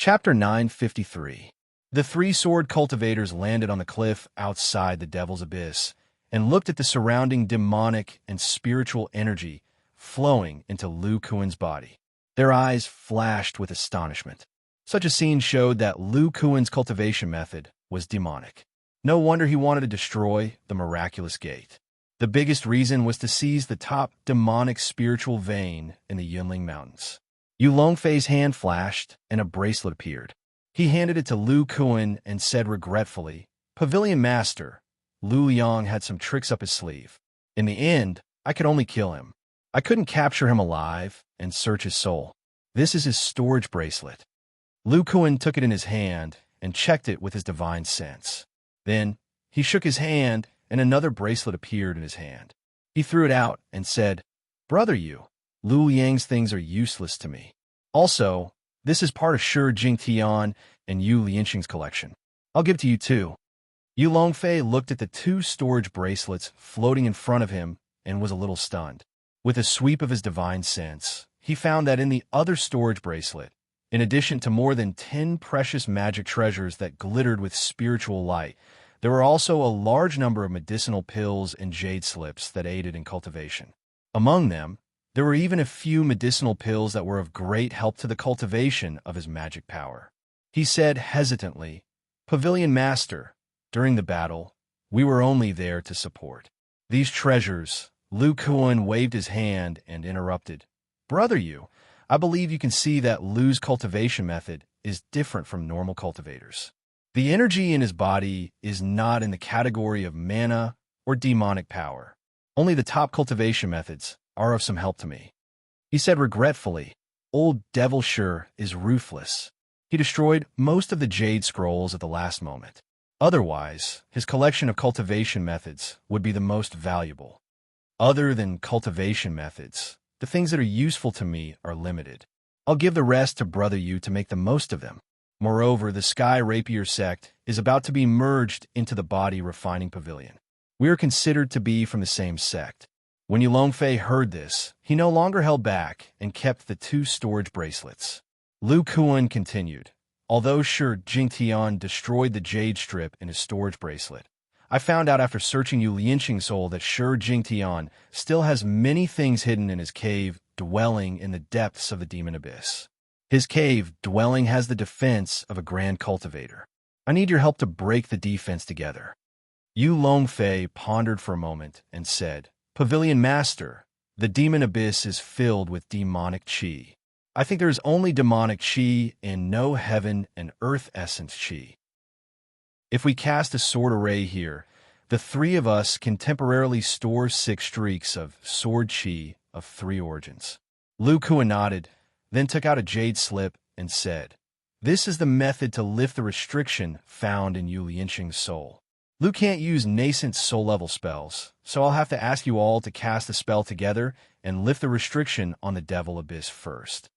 Chapter 953. The three-sword cultivators landed on the cliff outside the Devil's Abyss and looked at the surrounding demonic and spiritual energy flowing into Lu Kuan's body. Their eyes flashed with astonishment. Such a scene showed that Lu Kuan's cultivation method was demonic. No wonder he wanted to destroy the miraculous gate. The biggest reason was to seize the top demonic spiritual vein in the Yunling Mountains. Yu Longfei's hand flashed, and a bracelet appeared. He handed it to Lu Kuan and said regretfully, "Pavilion Master, Lu Yang had some tricks up his sleeve. In the end, I could only kill him. I couldn't capture him alive and search his soul. This is his storage bracelet." Lu Kuan took it in his hand and checked it with his divine sense. Then, he shook his hand, and another bracelet appeared in his hand. He threw it out and said, "Brother Yu, Lu Yang's things are useless to me. Also, this is part of Shi Jingtian and Yu Lianxing's collection. I'll give to you too." Yu Longfei looked at the two storage bracelets floating in front of him and was a little stunned. With a sweep of his divine sense, he found that in the other storage bracelet, in addition to more than 10 precious magic treasures that glittered with spiritual light, there were also a large number of medicinal pills and jade slips that aided in cultivation. Among them, there were even a few medicinal pills that were of great help to the cultivation of his magic power. He said hesitantly, "Pavilion Master, during the battle, we were only there to support. These treasures." Lu Kuan waved his hand and interrupted, "Brother Yu, I believe you can see that Lu's cultivation method is different from normal cultivators. The energy in his body is not in the category of mana or demonic power. Only the top cultivation methods are of some help to me." He said regretfully, "Old Devil Shi is ruthless. He destroyed most of the jade scrolls at the last moment. Otherwise, his collection of cultivation methods would be the most valuable. Other than cultivation methods, the things that are useful to me are limited. I'll give the rest to Brother Yu to make the most of them. Moreover, the Sky Rapier sect is about to be merged into the Body Refining Pavilion. We are considered to be from the same sect." When Yu Longfei heard this, he no longer held back and kept the two storage bracelets. Lu Kuan continued, "Although Shi Jingtian destroyed the jade strip in his storage bracelet, I found out after searching Yu Lianxing's soul that Shi Jingtian still has many things hidden in his cave dwelling in the depths of the demon abyss. His cave dwelling has the defense of a grand cultivator. I need your help to break the defense together." Yu Longfei pondered for a moment and said, "Pavilion Master, the demon abyss is filled with demonic qi. I think there is only demonic qi and no heaven and earth essence qi. If we cast a sword array here, the three of us can temporarily store 6 streaks of sword qi of 3 origins." Lu Kuan nodded, then took out a jade slip and said, "This is the method to lift the restriction found in Yu Lianxing's soul. Lu can't use nascent soul-level spells, so I'll have to ask you all to cast the spell together and lift the restriction on the Devil Abyss first."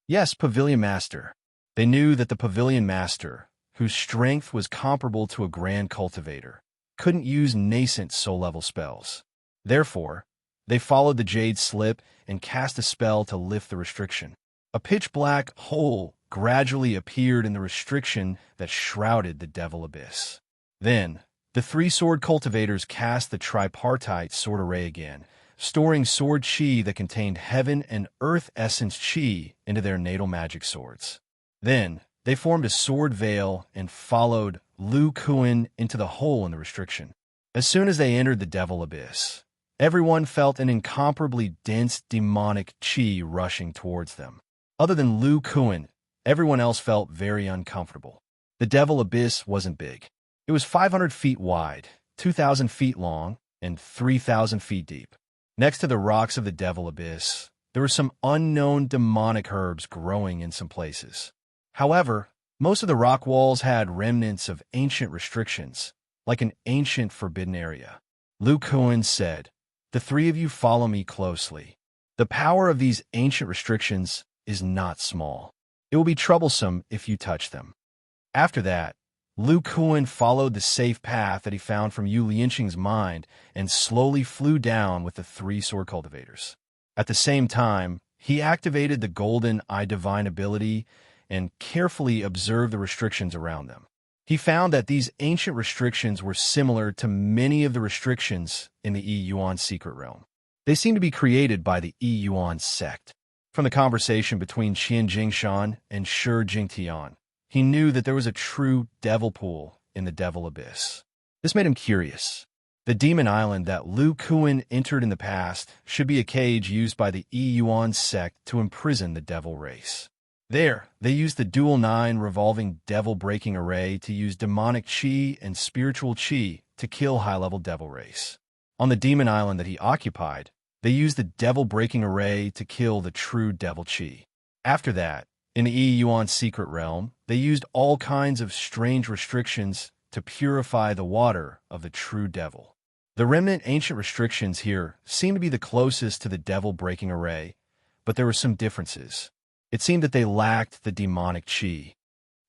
"Yes, Pavilion Master." They knew that the Pavilion Master, whose strength was comparable to a grand cultivator, couldn't use nascent soul-level spells. Therefore, they followed the jade slip and cast a spell to lift the restriction. A pitch-black hole gradually appeared in the restriction that shrouded the Devil Abyss. Then, the three-sword cultivators cast the tripartite sword array again, storing sword qi that contained heaven and earth essence qi into their natal magic swords. Then, they formed a sword veil and followed Lu Kuan into the hole in the restriction. As soon as they entered the Devil Abyss, everyone felt an incomparably dense demonic qi rushing towards them. Other than Lu Kuan, everyone else felt very uncomfortable. The Devil Abyss wasn't big. It was 500 feet wide, 2,000 feet long, and 3,000 feet deep. Next to the rocks of the Devil Abyss, there were some unknown demonic herbs growing in some places. However, most of the rock walls had remnants of ancient restrictions, like an ancient forbidden area. Lu Kuan said, "The three of you follow me closely. The power of these ancient restrictions is not small. It will be troublesome if you touch them." After that, Lu Kuan followed the safe path that he found from Yu Lianxing's mind and slowly flew down with the 3 sword cultivators. At the same time, he activated the golden eye divine ability and carefully observed the restrictions around them. He found that these ancient restrictions were similar to many of the restrictions in the Yuan secret realm. They seemed to be created by the Yuan sect. From the conversation between Qian Jingshan and Shi Jingtian, he knew that there was a true devil pool in the devil abyss. This made him curious. The demon island that Lu Kuan entered in the past should be a cage used by the Yuan sect to imprison the devil race. There, they used the dual 9 revolving devil-breaking array to use demonic chi and spiritual chi to kill high-level devil race. On the demon island that he occupied, they used the devil-breaking array to kill the true devil chi. After that, in the Yuan secret realm, they used all kinds of strange restrictions to purify the water of the true devil. The remnant ancient restrictions here seem to be the closest to the devil-breaking array, but there were some differences. It seemed that they lacked the demonic chi.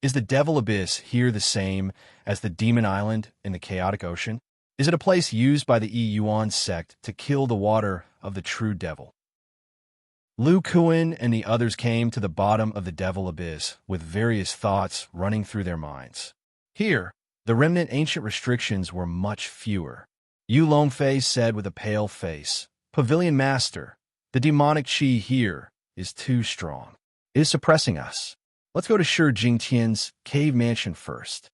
Is the devil abyss here the same as the demon island in the chaotic ocean? Is it a place used by the Yuan sect to kill the water of the true devil? Lu Kuan and the others came to the bottom of the devil abyss with various thoughts running through their minds. Here, the remnant ancient restrictions were much fewer. Yu Longfei said with a pale face, "Pavilion Master, the demonic chi here is too strong. It is suppressing us. Let's go to Shi Jingtian's cave mansion first."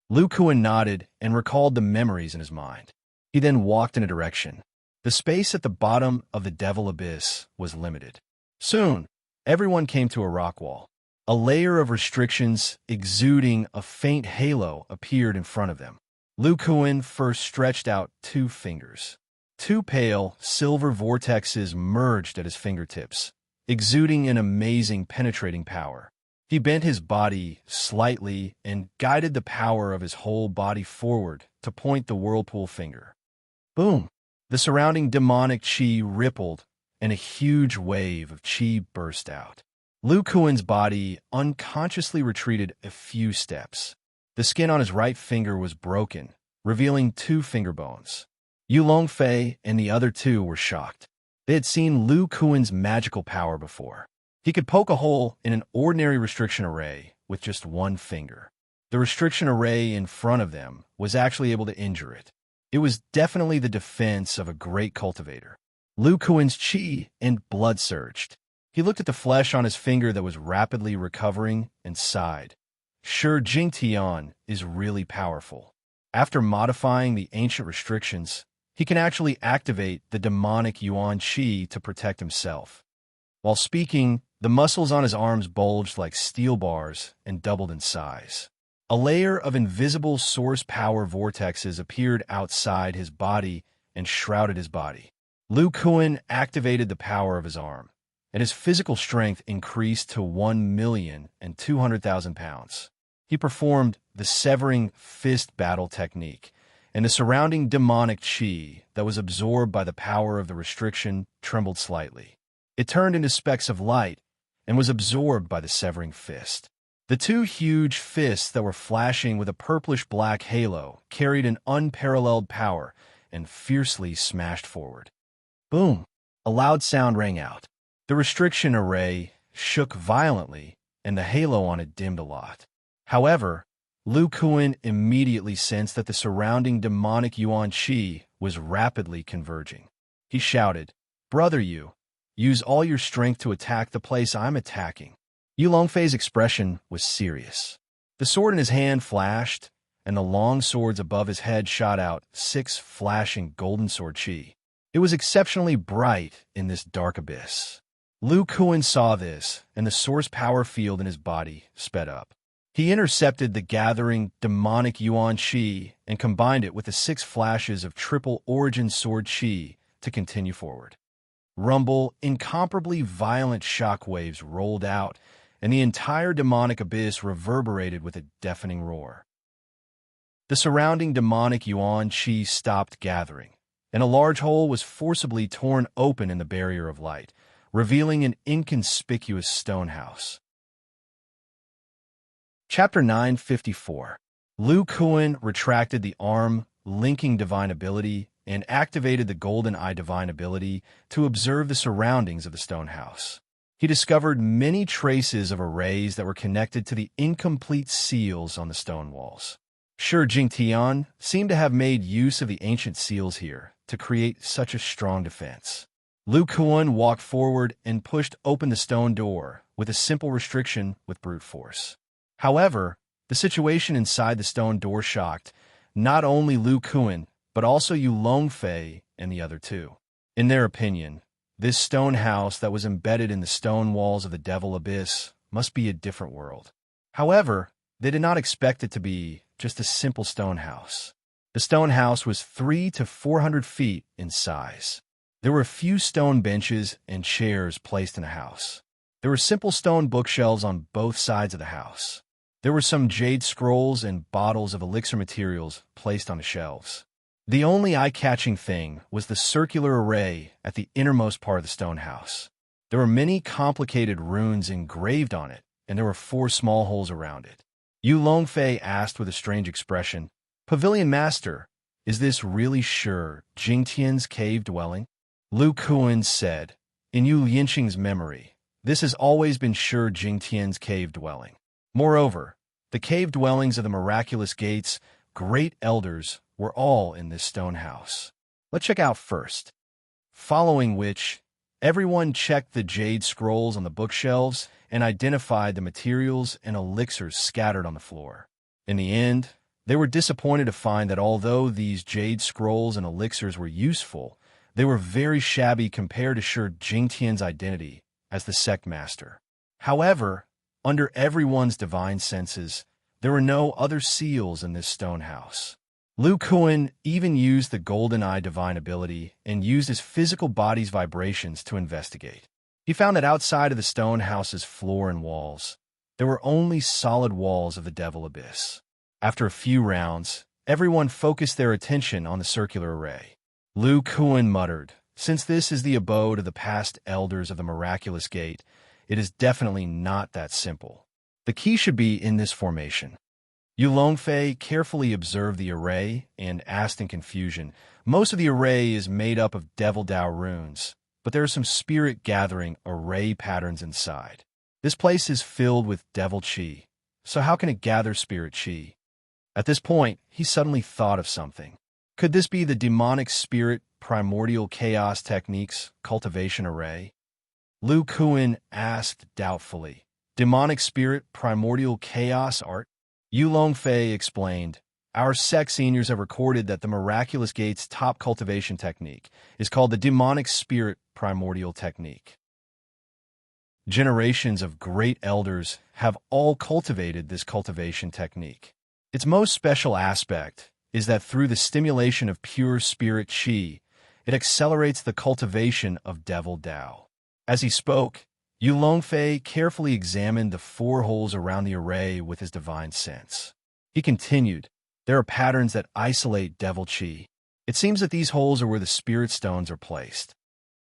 Lu Kuan nodded and recalled the memories in his mind. He then walked in a direction. The space at the bottom of the devil abyss was limited. Soon, everyone came to a rock wall. A layer of restrictions exuding a faint halo appeared in front of them. Lu Kuan first stretched out 2 fingers. 2 pale, silver vortexes merged at his fingertips, exuding an amazing penetrating power. He bent his body slightly and guided the power of his whole body forward to point the whirlpool finger. Boom! The surrounding demonic chi rippled, and a huge wave of chi burst out. Lu Kuan's body unconsciously retreated a few steps. The skin on his right finger was broken, revealing 2 finger bones. Yu Longfei and the other 2 were shocked. They had seen Lu Kuan's magical power before. He could poke a hole in an ordinary restriction array with just 1 finger. The restriction array in front of them was actually able to injure it. It was definitely the defense of a great cultivator. Lu Kuan's chi and blood surged. He looked at the flesh on his finger that was rapidly recovering and sighed. Shi Jingtian is really powerful. After modifying the ancient restrictions, he can actually activate the demonic Yuan Qi to protect himself. While speaking, the muscles on his arms bulged like steel bars and doubled in size. A layer of invisible source power vortexes appeared outside his body and shrouded his body. Lu Kuan activated the power of his arm, and his physical strength increased to 1,200,000 pounds. He performed the severing fist battle technique, and the surrounding demonic chi that was absorbed by the power of the restriction trembled slightly. It turned into specks of light and was absorbed by the severing fist. The 2 huge fists that were flashing with a purplish-black halo carried an unparalleled power and fiercely smashed forward. Boom! A loud sound rang out. The restriction array shook violently, and the halo on it dimmed a lot. However, Lu Kuan immediately sensed that the surrounding demonic Yuan Qi was rapidly converging. He shouted, "Brother Yu, use all your strength to attack the place I'm attacking." Yu Longfei's expression was serious. The sword in his hand flashed, and the long swords above his head shot out 6 flashing golden sword chi. It was exceptionally bright in this dark abyss. Lu Kuan saw this, and the source power field in his body sped up. He intercepted the gathering demonic Yuan Qi and combined it with the 6 flashes of triple origin sword Qi to continue forward. Rumble, incomparably violent shock waves rolled out, and the entire demonic abyss reverberated with a deafening roar. The surrounding demonic Yuan Qi stopped gathering, and a large hole was forcibly torn open in the barrier of light, revealing an inconspicuous stone house. Chapter 954. Lu Kuan retracted the arm linking divine ability and activated the golden eye divine ability to observe the surroundings of the stone house. He discovered many traces of arrays that were connected to the incomplete seals on the stone walls. Sure, Jingtian seemed to have made use of the ancient seals here to create such a strong defense. Lu Kuan walked forward and pushed open the stone door with a simple restriction with brute force. However, the situation inside the stone door shocked not only Lu Kuan, but also Yu Longfei and the other two. In their opinion, this stone house that was embedded in the stone walls of the Devil Abyss must be a different world. However, they did not expect it to be just a simple stone house. The stone house was 300 to 400 feet in size. There were a few stone benches and chairs placed in the house. There were simple stone bookshelves on both sides of the house. There were some jade scrolls and bottles of elixir materials placed on the shelves. The only eye-catching thing was the circular array at the innermost part of the stone house. There were many complicated runes engraved on it, and there were 4 small holes around it. Yu Longfei asked with a strange expression, "Pavilion Master, is this really sure Jingtian's cave dwelling?" Lu Kuan said, "In Yu Yinqing's memory, this has always been sure Jingtian's cave dwelling. Moreover, the cave dwellings of the miraculous gates, great elders, were all in this stone house. Let's check out first." Following which, everyone checked the jade scrolls on the bookshelves and identified the materials and elixirs scattered on the floor. In the end, they were disappointed to find that although these jade scrolls and elixirs were useful, they were very shabby compared to Sure Jingtian's identity as the sect master. However, under everyone's divine senses, there were no other seals in this stone house. Lu Kuan even used the golden eye divine ability and used his physical body's vibrations to investigate. He found that outside of the stone house's floor and walls, there were only solid walls of the Devil Abyss. After a few rounds, everyone focused their attention on the circular array. Lu Kuan muttered, "Since this is the abode of the past elders of the miraculous gate, it is definitely not that simple. The key should be in this formation." Yu Longfei carefully observed the array and asked in confusion, "Most of the array is made up of Devil Dao runes, but there are some spirit-gathering array patterns inside. This place is filled with Devil Qi, so how can it gather spirit Qi?" At this point, he suddenly thought of something. Could this be the demonic spirit primordial chaos techniques cultivation array? Lu Kuan asked doubtfully, "Demonic spirit primordial chaos art?" Yu Longfei explained, "Our sect seniors have recorded that the Miraculous Gate's top cultivation technique is called the Demonic Spirit Primordial Technique. Generations of great elders have all cultivated this cultivation technique. Its most special aspect is that through the stimulation of pure spirit Qi, it accelerates the cultivation of Devil Dao." As he spoke, Yu Longfei carefully examined the 4 holes around the array with his divine sense. He continued, "There are patterns that isolate Devil Qi. It seems that these holes are where the spirit stones are placed."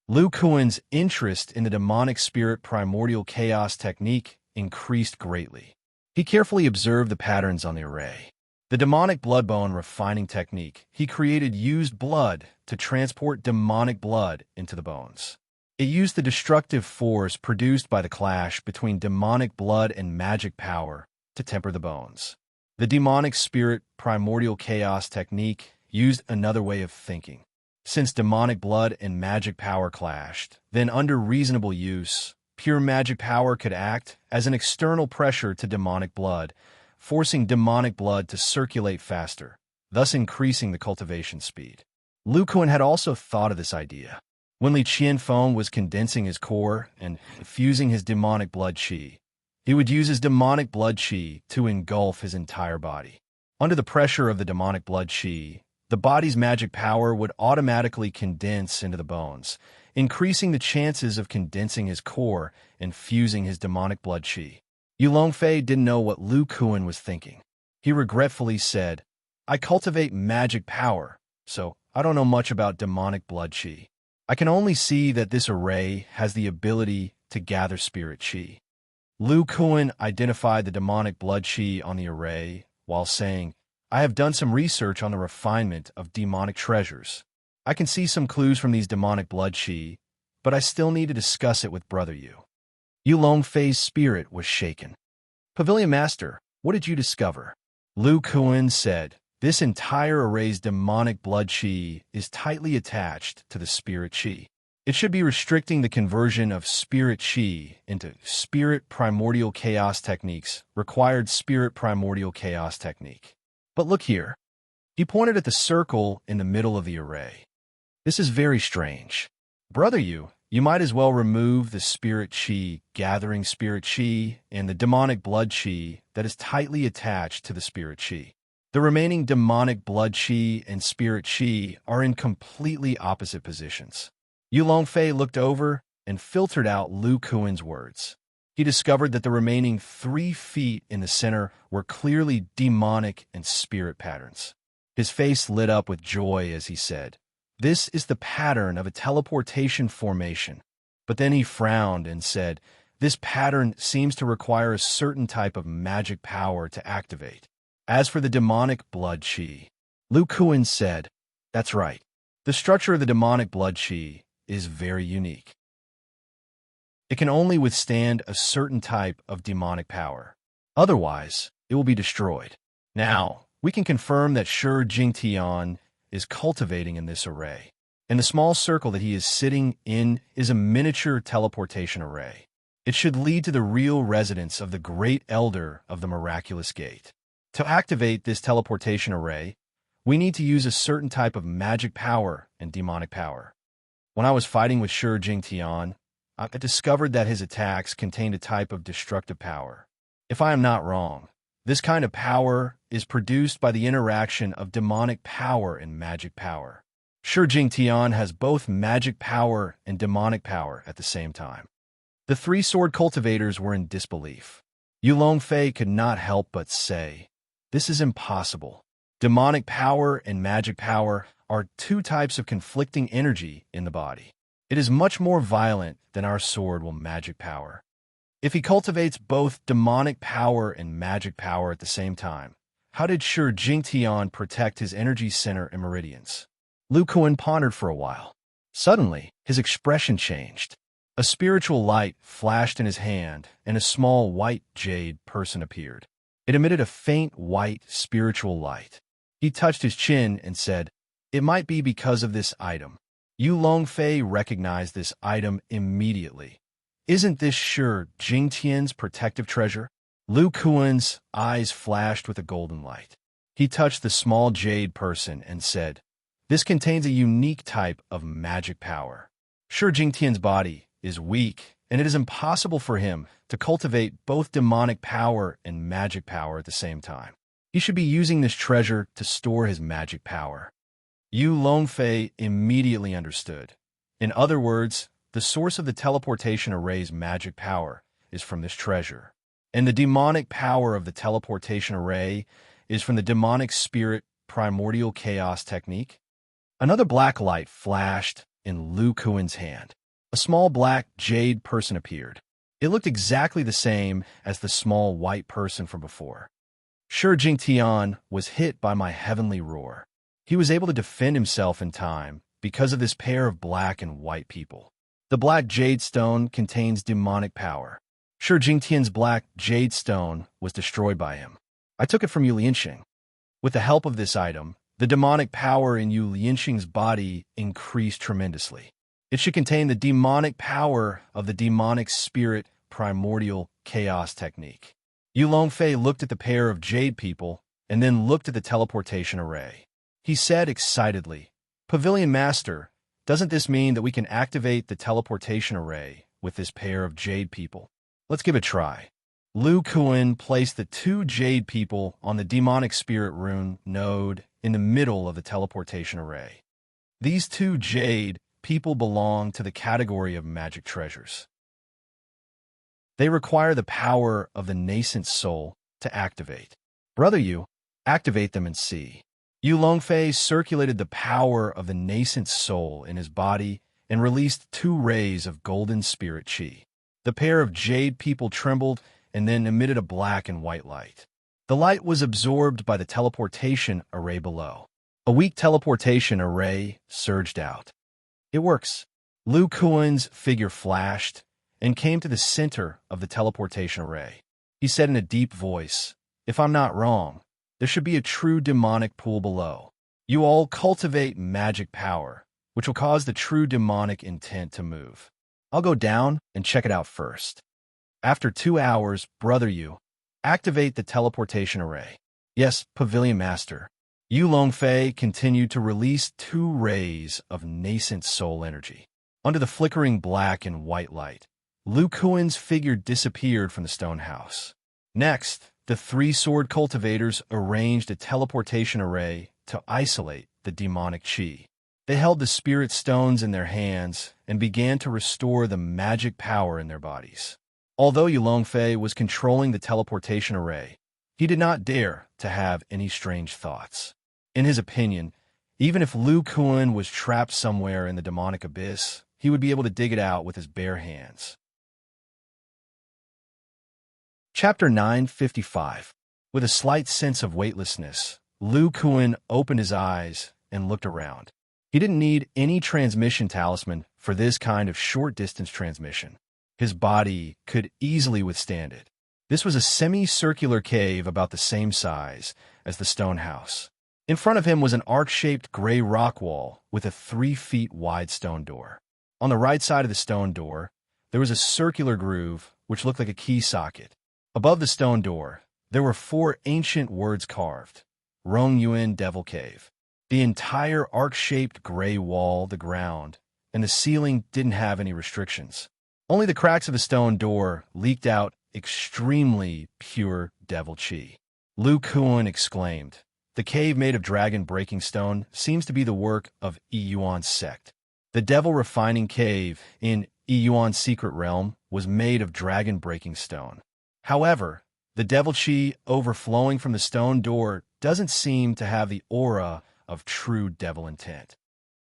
Lu Kuan's interest in the demonic spirit primordial chaos technique increased greatly. He carefully observed the patterns on the array. The demonic bloodbone refining technique, he created used blood to transport demonic blood into the bones. It used the destructive force produced by the clash between demonic blood and magic power to temper the bones. The demonic spirit primordial chaos technique used another way of thinking. Since demonic blood and magic power clashed, then under reasonable use, pure magic power could act as an external pressure to demonic blood, forcing demonic blood to circulate faster, thus increasing the cultivation speed. Lu Kuan had also thought of this idea. When Li Qianfeng was condensing his core and infusing his demonic blood qi, he would use his demonic blood qi to engulf his entire body. Under the pressure of the demonic blood qi, the body's magic power would automatically condense into the bones, increasing the chances of condensing his core and fusing his demonic blood qi. Yu Longfei didn't know what Lu Kuan was thinking. He regretfully said, "I cultivate magic power, so I don't know much about demonic blood qi. I can only see that this array has the ability to gather spirit qi." Lu Kuan identified the demonic blood qi on the array while saying, "I have done some research on the refinement of demonic treasures. I can see some clues from these demonic blood qi, but I still need to discuss it with Brother Yu." Yu Longfei's spirit was shaken. Pavilion Master, what did you discover? Lu Kuan said, this entire array's demonic blood chi is tightly attached to the spirit chi. It should be restricting the conversion of spirit chi into spirit primordial chaos techniques, required spirit primordial chaos technique. But look here. He pointed at the circle in the middle of the array. This is very strange. Brother you might as well remove the spirit chi, gathering spirit chi, and the demonic blood chi that is tightly attached to the spirit chi. The remaining demonic blood chi and spirit chi are in completely opposite positions. Yu Longfei looked over and filtered out Lu Kuan's words. He discovered that the remaining 3 feet in the center were clearly demonic and spirit patterns. His face lit up with joy as he said, this is the pattern of a teleportation formation. But then he frowned and said, this pattern seems to require a certain type of magic power to activate. As for the demonic blood chi, Lu Kuan said, that's right. The structure of the demonic blood chi is very unique. It can only withstand a certain type of demonic power. Otherwise, it will be destroyed. Now, we can confirm that Shi Jingtian is cultivating in this array, and the small circle that he is sitting in is a miniature teleportation array. It should lead to the real residence of the Great Elder of the Miraculous Gate. To activate this teleportation array, we need to use a certain type of magic power and demonic power. When I was fighting with Shi Jingtian, I discovered that his attacks contained a type of destructive power. If I am not wrong, this kind of power is produced by the interaction of demonic power and magic power. Shi Jingtian has both magic power and demonic power at the same time. The 3 sword cultivators were in disbelief. Yu Longfei could not help but say, this is impossible. Demonic power and magic power are 2 types of conflicting energy in the body. It is much more violent than our sword will magic power. If he cultivates both demonic power and magic power at the same time, how did Shi Jingtian protect his energy center and meridians? Lu Kuan pondered for a while. Suddenly, his expression changed. A spiritual light flashed in his hand, and a small white jade person appeared. It emitted a faint white spiritual light. He touched his chin and said, it might be because of this item. Yu Longfei recognized this item immediately. Isn't this Shi Jingtian's protective treasure? Lu Kuan's eyes flashed with a golden light. He touched the small jade person and said, this contains a unique type of magic power. Shi Jingtian's body is weak, and it is impossible for him to cultivate both demonic power and magic power at the same time. He should be using this treasure to store his magic power. Yu Longfei immediately understood. In other words, the source of the teleportation array's magic power is from this treasure, and the demonic power of the teleportation array is from the demonic spirit primordial chaos technique. Another black light flashed in Lu Kuan's hand. A small black jade person appeared. It looked exactly the same as the small white person from before. Shi Jingtian was hit by my heavenly roar. He was able to defend himself in time because of this pair of black and white people. The black jade stone contains demonic power. Shi Jingtian's black jade stone was destroyed by him. I took it from Yu Lianxing. With the help of this item, the demonic power in Yu Lianxing's body increased tremendously. It should contain the demonic power of the demonic spirit primordial chaos technique. Yu Longfei looked at the pair of jade people and then looked at the teleportation array. He said excitedly, Pavilion Master, doesn't this mean that we can activate the teleportation array with this pair of jade people? Let's give it a try. Lu Kuan placed the 2 jade people on the demonic spirit rune node in the middle of the teleportation array. These 2 jade people belong to the category of magic treasures. They require the power of the nascent soul to activate. Brother Yu, activate them and see. Yu Longfei circulated the power of the nascent soul in his body and released 2 rays of golden spirit chi. The pair of jade people trembled and then emitted a black and white light. The light was absorbed by the teleportation array below. A weak teleportation array surged out. It works. Lu Kuan's figure flashed, and came to the center of the teleportation array. He said in a deep voice, "If I'm not wrong, there should be a true demonic pool below. You all cultivate magic power, which will cause the true demonic intent to move. I'll go down and check it out first. After 2 hours, brother you, activate the teleportation array." "Yes, Pavilion Master." Yu Longfei continued to release 2 rays of nascent soul energy. Under the flickering black and white light, Lu Kuan's figure disappeared from the stone house. Next, the 3 sword cultivators arranged a teleportation array to isolate the demonic qi. They held the spirit stones in their hands and began to restore the magic power in their bodies. Although Yu Longfei was controlling the teleportation array, he did not dare to have any strange thoughts. In his opinion, even if Lu Kuan was trapped somewhere in the demonic abyss, he would be able to dig it out with his bare hands. Chapter 955. With a slight sense of weightlessness, Lu Kuan opened his eyes and looked around. He didn't need any transmission talisman for this kind of short-distance transmission. His body could easily withstand it. This was a semicircular cave about the same size as the stone house. In front of him was an arc-shaped gray rock wall with a 3 feet wide stone door. On the right side of the stone door, there was a circular groove which looked like a key socket. Above the stone door, there were 4 ancient words carved: Rong Yuan Devil Cave. The entire arc-shaped gray wall, the ground, and the ceiling didn't have any restrictions. Only the cracks of the stone door leaked out extremely pure devil qi. Lu Kuan exclaimed, "The cave made of dragon-breaking stone seems to be the work of Yuan's sect." The devil-refining cave in Yuan's secret realm was made of dragon-breaking stone. However, the devil qi overflowing from the stone door doesn't seem to have the aura of true devil intent.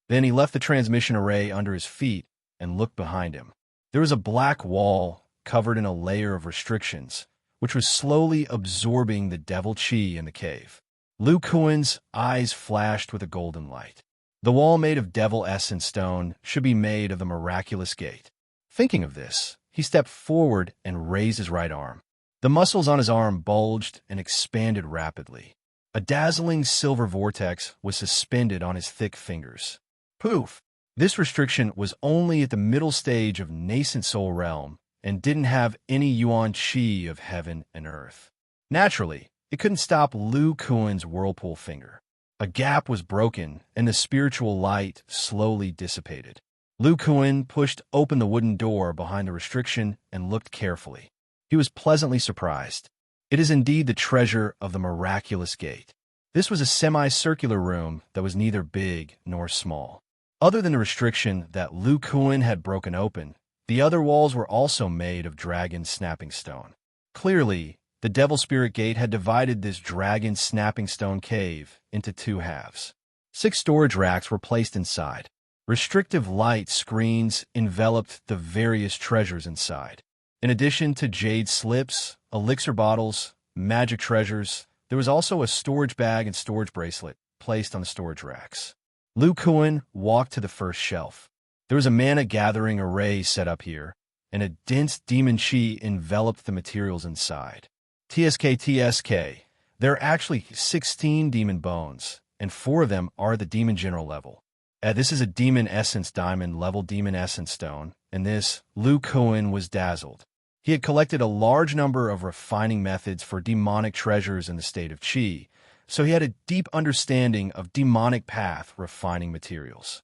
Then he left the transmission array under his feet and looked behind him. There was a black wall covered in a layer of restrictions, which was slowly absorbing the devil qi in the cave. Lu Kuan's eyes flashed with a golden light. The wall made of devil essence stone should be made of the miraculous gate. Thinking of this, he stepped forward and raised his right arm. The muscles on his arm bulged and expanded rapidly. A dazzling silver vortex was suspended on his thick fingers. Poof! This restriction was only at the middle stage of nascent soul realm and didn't have any yuan qi of heaven and earth. Naturally, it couldn't stop Lu Kuan's whirlpool finger. A gap was broken and the spiritual light slowly dissipated. Lu Kuan pushed open the wooden door behind the restriction and looked carefully. He was pleasantly surprised. It is indeed the treasure of the miraculous gate. This was a semicircular room that was neither big nor small. Other than the restriction that Lu Kuan had broken open, the other walls were also made of dragon snapping stone. Clearly, the Devil Spirit Gate had divided this dragon snapping stone cave into 2 halves. 6 storage racks were placed inside. Restrictive light screens enveloped the various treasures inside. In addition to jade slips, elixir bottles, magic treasures, there was also a storage bag and storage bracelet placed on the storage racks. Lu Kuan walked to the first shelf. There was a mana gathering array set up here, and a dense demon qi enveloped the materials inside. TSK. There are actually 16 demon bones, and 4 of them are the demon general level. This is a demon essence diamond level demon essence stone, and this, Lu Kuan was dazzled. He had collected a large number of refining methods for demonic treasures in the state of qi, so he had a deep understanding of demonic path refining materials.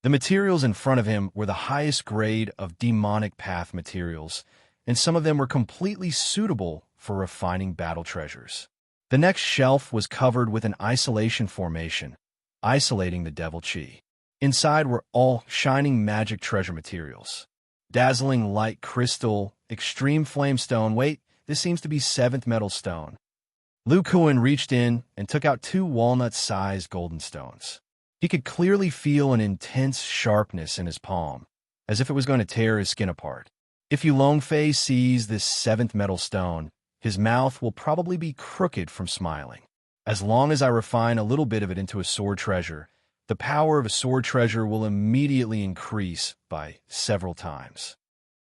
The materials in front of him were the highest grade of demonic path materials, and some of them were completely suitable for refining battle treasures. The next shelf was covered with an isolation formation, isolating the devil qi. Inside were all shining magic treasure materials. Dazzling light crystal, extreme flame stone. Wait, this seems to be 7th metal stone. Lu Kuan reached in and took out 2 walnut-sized golden stones. He could clearly feel an intense sharpness in his palm, as if it was going to tear his skin apart. If Yu Longfei sees this 7th metal stone, his mouth will probably be crooked from smiling. As long as I refine a little bit of it into a sword treasure, the power of a sword treasure will immediately increase by several times.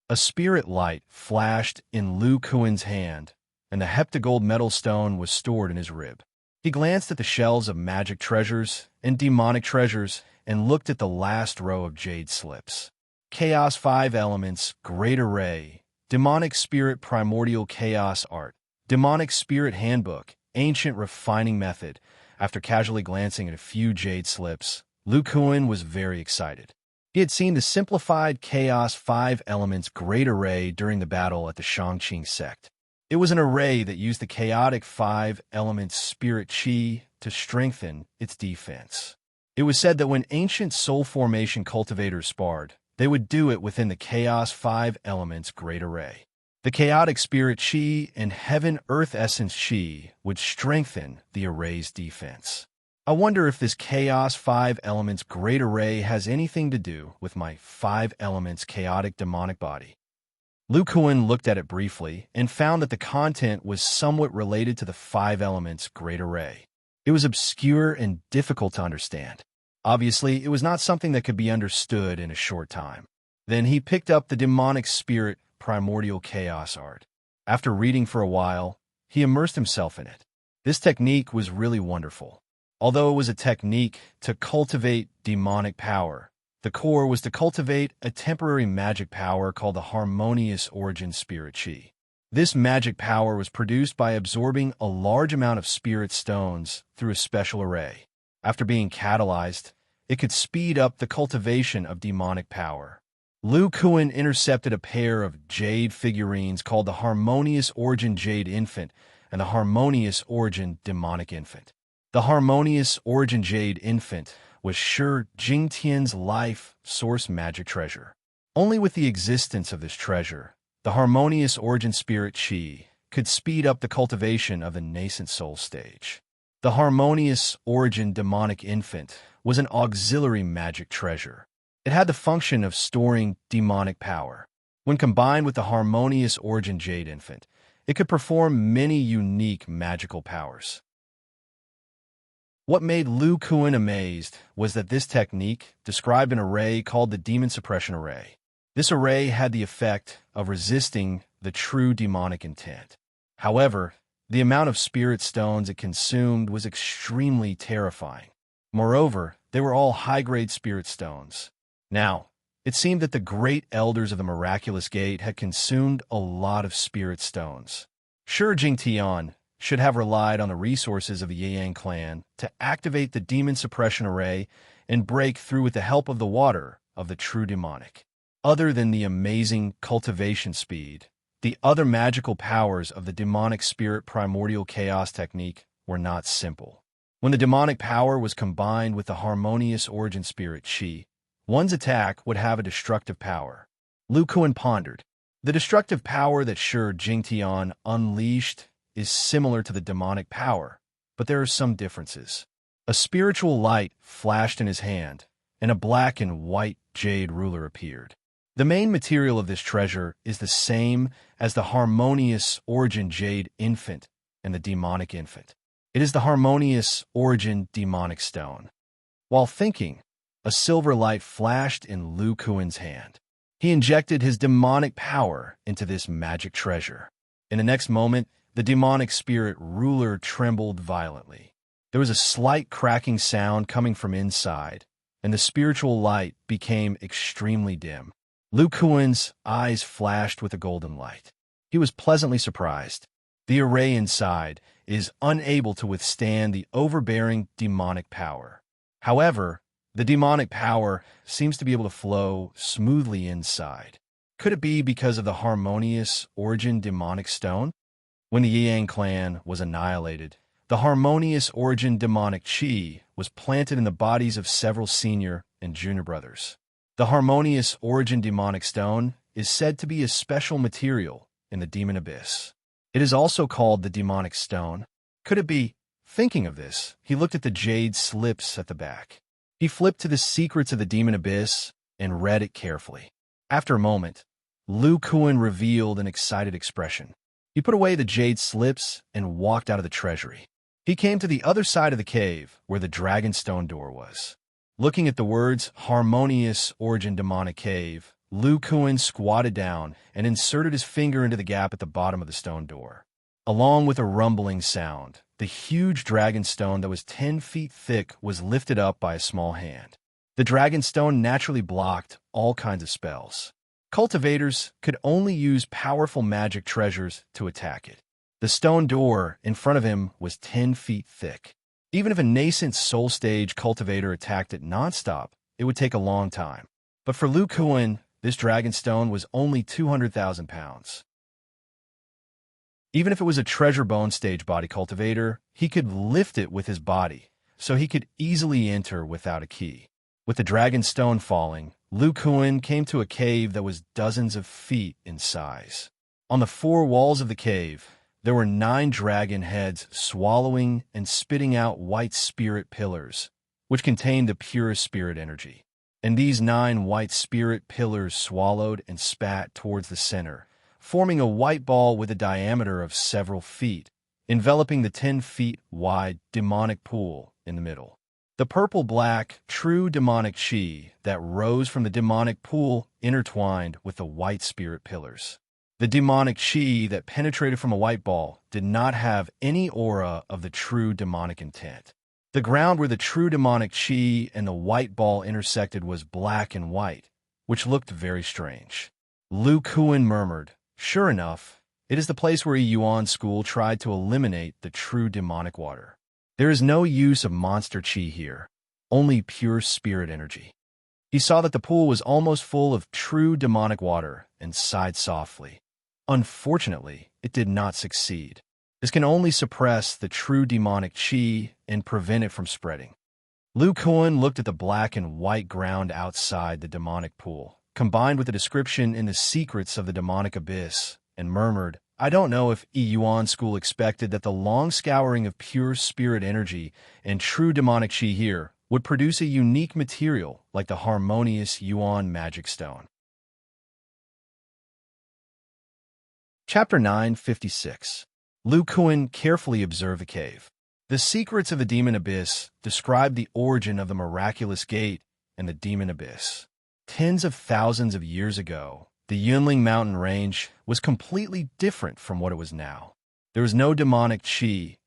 A spirit light flashed in Lu Kuan's hand, and the heptagold metal stone was stored in his rib. He glanced at the shelves of magic treasures and demonic treasures and looked at the last row of jade slips. Chaos 5 Elements, Great Array, Demonic Spirit Primordial Chaos Art, Demonic Spirit Handbook, Ancient Refining Method. After casually glancing at a few jade slips, Lu Kuan was very excited. He had seen the simplified Chaos 5 Elements Great Array during the battle at the Shangqing sect. It was an array that used the chaotic 5 Elements Spirit Qi to strengthen its defense. It was said that when ancient soul formation cultivators sparred, they would do it within the Chaos 5 Elements Great Array. The chaotic spirit Qi and heaven-earth essence Qi would strengthen the array's defense. I wonder if this Chaos 5 Elements Great Array has anything to do with my 5 Elements chaotic demonic body. Lu Kuan looked at it briefly and found that the content was somewhat related to the 5 Elements Great Array. It was obscure and difficult to understand. Obviously, it was not something that could be understood in a short time. Then he picked up the demonic spirit Primordial Chaos Art. After reading for a while, he immersed himself in it. This technique was really wonderful. Although it was a technique to cultivate demonic power, the core was to cultivate a temporary magic power called the Harmonious Origin Spirit Qi. This magic power was produced by absorbing a large amount of spirit stones through a special array. After being catalyzed, it could speed up the cultivation of demonic power. Lu Kuan intercepted a pair of jade figurines called the Harmonious Origin Jade Infant and the Harmonious Origin Demonic Infant. The Harmonious Origin Jade Infant was Shi Jingtian's life source magic treasure. Only with the existence of this treasure, the Harmonious Origin Spirit Qi could speed up the cultivation of the nascent soul stage. The Harmonious Origin Demonic Infant was an auxiliary magic treasure. It had the function of storing demonic power. When combined with the Harmonious Origin Jade Infant, it could perform many unique magical powers. What made Lu Kuan amazed was that this technique described an array called the Demon Suppression Array. This array had the effect of resisting the true demonic intent. However, the amount of spirit stones it consumed was extremely terrifying. Moreover, they were all high-grade spirit stones. Now, it seemed that the great elders of the Miraculous Gate had consumed a lot of spirit stones. Shi Jingtian should have relied on the resources of the Yang clan to activate the Demon Suppression Array and break through with the help of the water of the true demonic. Other than the amazing cultivation speed, the other magical powers of the demonic spirit primordial chaos technique were not simple. When the demonic power was combined with the harmonious origin spirit Qi, one's attack would have a destructive power. Lu Kuan pondered. The destructive power that Shi Jingtian unleashed is similar to the demonic power, but there are some differences. A spiritual light flashed in his hand, and a black and white jade ruler appeared. The main material of this treasure is the same as the harmonious origin jade infant and the demonic infant. It is the harmonious origin demonic stone. While thinking, a silver light flashed in Lu Kuan's hand. He injected his demonic power into this magic treasure. In the next moment, the demonic spirit ruler trembled violently. There was a slight cracking sound coming from inside, and the spiritual light became extremely dim. Lu Kuan's eyes flashed with a golden light. He was pleasantly surprised. The array inside is unable to withstand the overbearing demonic power. However, the demonic power seems to be able to flow smoothly inside. Could it be because of the harmonious origin demonic stone? When the Yang clan was annihilated, the harmonious origin demonic Qi was planted in the bodies of several senior and junior brothers. The harmonious origin demonic stone is said to be a special material in the demon abyss. It is also called the demonic stone. Could it be? Thinking of this, he looked at the jade slips at the back. He flipped to the secrets of the demon abyss and read it carefully. After a moment, Lu Kuan revealed an excited expression. He put away the jade slips and walked out of the treasury. He came to the other side of the cave where the dragonstone door was. Looking at the words Harmonious Origin Demonic Cave, Lu Kuan squatted down and inserted his finger into the gap at the bottom of the stone door. Along with a rumbling sound, the huge dragon stone that was 10 feet thick was lifted up by a small hand. The dragon stone naturally blocked all kinds of spells. Cultivators could only use powerful magic treasures to attack it. The stone door in front of him was 10 feet thick. Even if a nascent soul stage cultivator attacked it nonstop, it would take a long time. But for Lu Kuan, this dragon stone was only 200,000 pounds. Even if it was a treasure bone stage body cultivator, he could lift it with his body, so he could easily enter without a key. With the dragon stone falling, Lu Kuan came to a cave that was dozens of feet in size. On the 4 walls of the cave, there were 9 dragon heads swallowing and spitting out white spirit pillars, which contained the purest spirit energy. And these 9 white spirit pillars swallowed and spat towards the center, forming a white ball with a diameter of several feet, enveloping the 10 feet wide demonic pool in the middle. The purple-black, true demonic chi that rose from the demonic pool intertwined with the white spirit pillars. The demonic chi that penetrated from a white ball did not have any aura of the true demonic intent. The ground where the true demonic chi and the white ball intersected was black and white, which looked very strange. Lu Kuan murmured, "Sure enough, it is the place where a Yuan school tried to eliminate the true demonic water. There is no use of monster chi here, only pure spirit energy." He saw that the pool was almost full of true demonic water and sighed softly. Unfortunately, it did not succeed. This can only suppress the true demonic chi and prevent it from spreading. Lu Kuan looked at the black and white ground outside the demonic pool, combined with the description in the secrets of the demonic abyss, and murmured, "I don't know if Yuan school expected that the long scouring of pure spirit energy and true demonic chi here would produce a unique material like the harmonious Yuan magic stone." Chapter 956. Lu Kuan carefully observed the cave. The secrets of the demon abyss describe the origin of the miraculous gate and the demon abyss. Tens of thousands of years ago, the Yunling mountain range was completely different from what it was now. There was no demonic chi,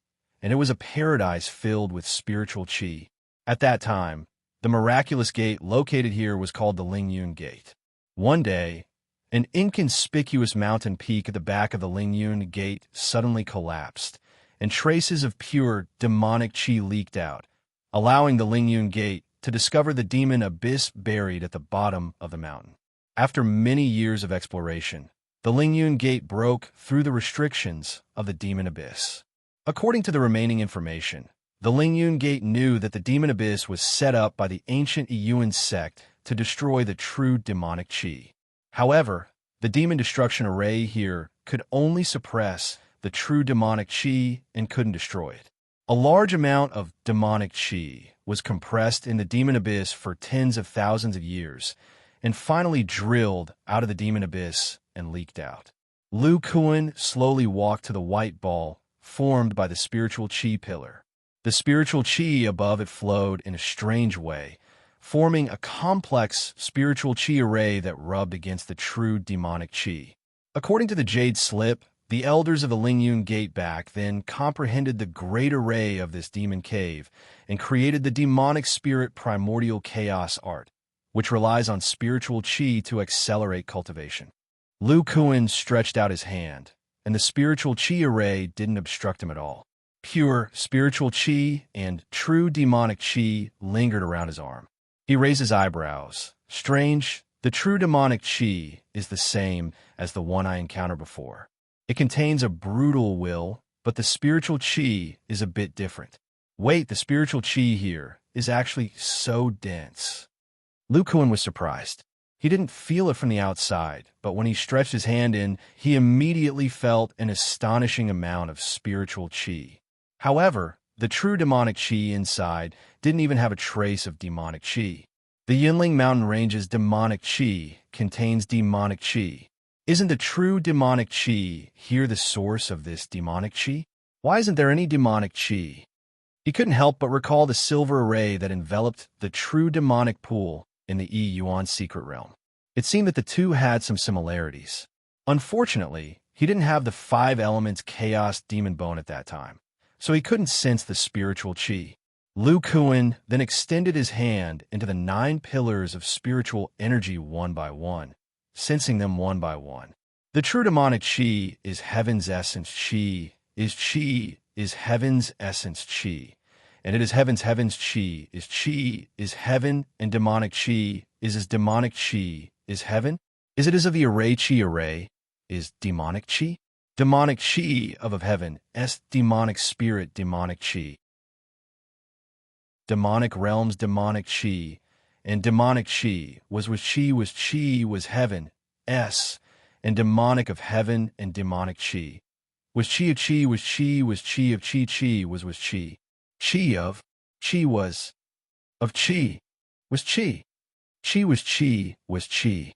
and it was a paradise filled with spiritual chi. At that time, the miraculous gate located here was called the Lingyun Gate. One day, an inconspicuous mountain peak at the back of the Lingyun Gate suddenly collapsed, and traces of pure demonic chi leaked out, allowing the Lingyun Gate to discover the demon abyss buried at the bottom of the mountain. After many years of exploration, the Lingyun Gate broke through the restrictions of the demon abyss. According to the remaining information, the Lingyun Gate knew that the demon abyss was set up by the ancient Yuan sect to destroy the true demonic chi. However, the demon destruction array here could only suppress the true demonic chi and couldn't destroy it. A large amount of demonic chi was compressed in the demon abyss for tens of thousands of years and finally drilled out of the demon abyss and leaked out. Lu Kuan slowly walked to the white ball formed by the spiritual chi pillar. The spiritual chi above it flowed in a strange way, forming a complex spiritual chi array that rubbed against the true demonic chi. According to the Jade Slip, the elders of the Lingyun Gate back then comprehended the great array of this demon cave and created the demonic spirit Primordial Chaos art, which relies on spiritual chi to accelerate cultivation. Lu Kuan stretched out his hand, and the spiritual chi array didn't obstruct him at all. Pure spiritual chi and true demonic chi lingered around his arm. He raised his eyebrows. "Strange, the true demonic chi is the same as the one I encountered before. It contains a brutal will, but the spiritual chi is a bit different. Wait, the spiritual chi here is actually so dense." Lu Kuan was surprised. He didn't feel it from the outside, but when he stretched his hand in, he immediately felt an astonishing amount of spiritual chi. However, the true demonic chi inside didn't even have a trace of demonic chi. The Yunling mountain range's demonic chi contains demonic chi. Isn't the true demonic chi here the source of this demonic chi? Why isn't there any demonic chi? He couldn't help but recall the silver array that enveloped the true demonic pool in the Yuan's secret realm. It seemed that the two had some similarities. Unfortunately, he didn't have the 5 elements chaos demon bone at that time, so he couldn't sense the spiritual qi. Lu Kuan then extended his hand into the 9 pillars of spiritual energy one by one, sensing them one by one. The true demonic qi is heaven's essence qi, is heaven's essence qi, and it is heaven's qi is heaven, and demonic qi is as demonic qi is heaven. Is it as of the array is demonic qi? Demonic qi of heaven, demonic spirit, demonic qi. Demonic realms, demonic qi, and demonic qi was heaven, and demonic of heaven, and demonic qi was qi of qi was qi was qi of qi was qi. Qi of qi was of qi was qi. Qi was qi.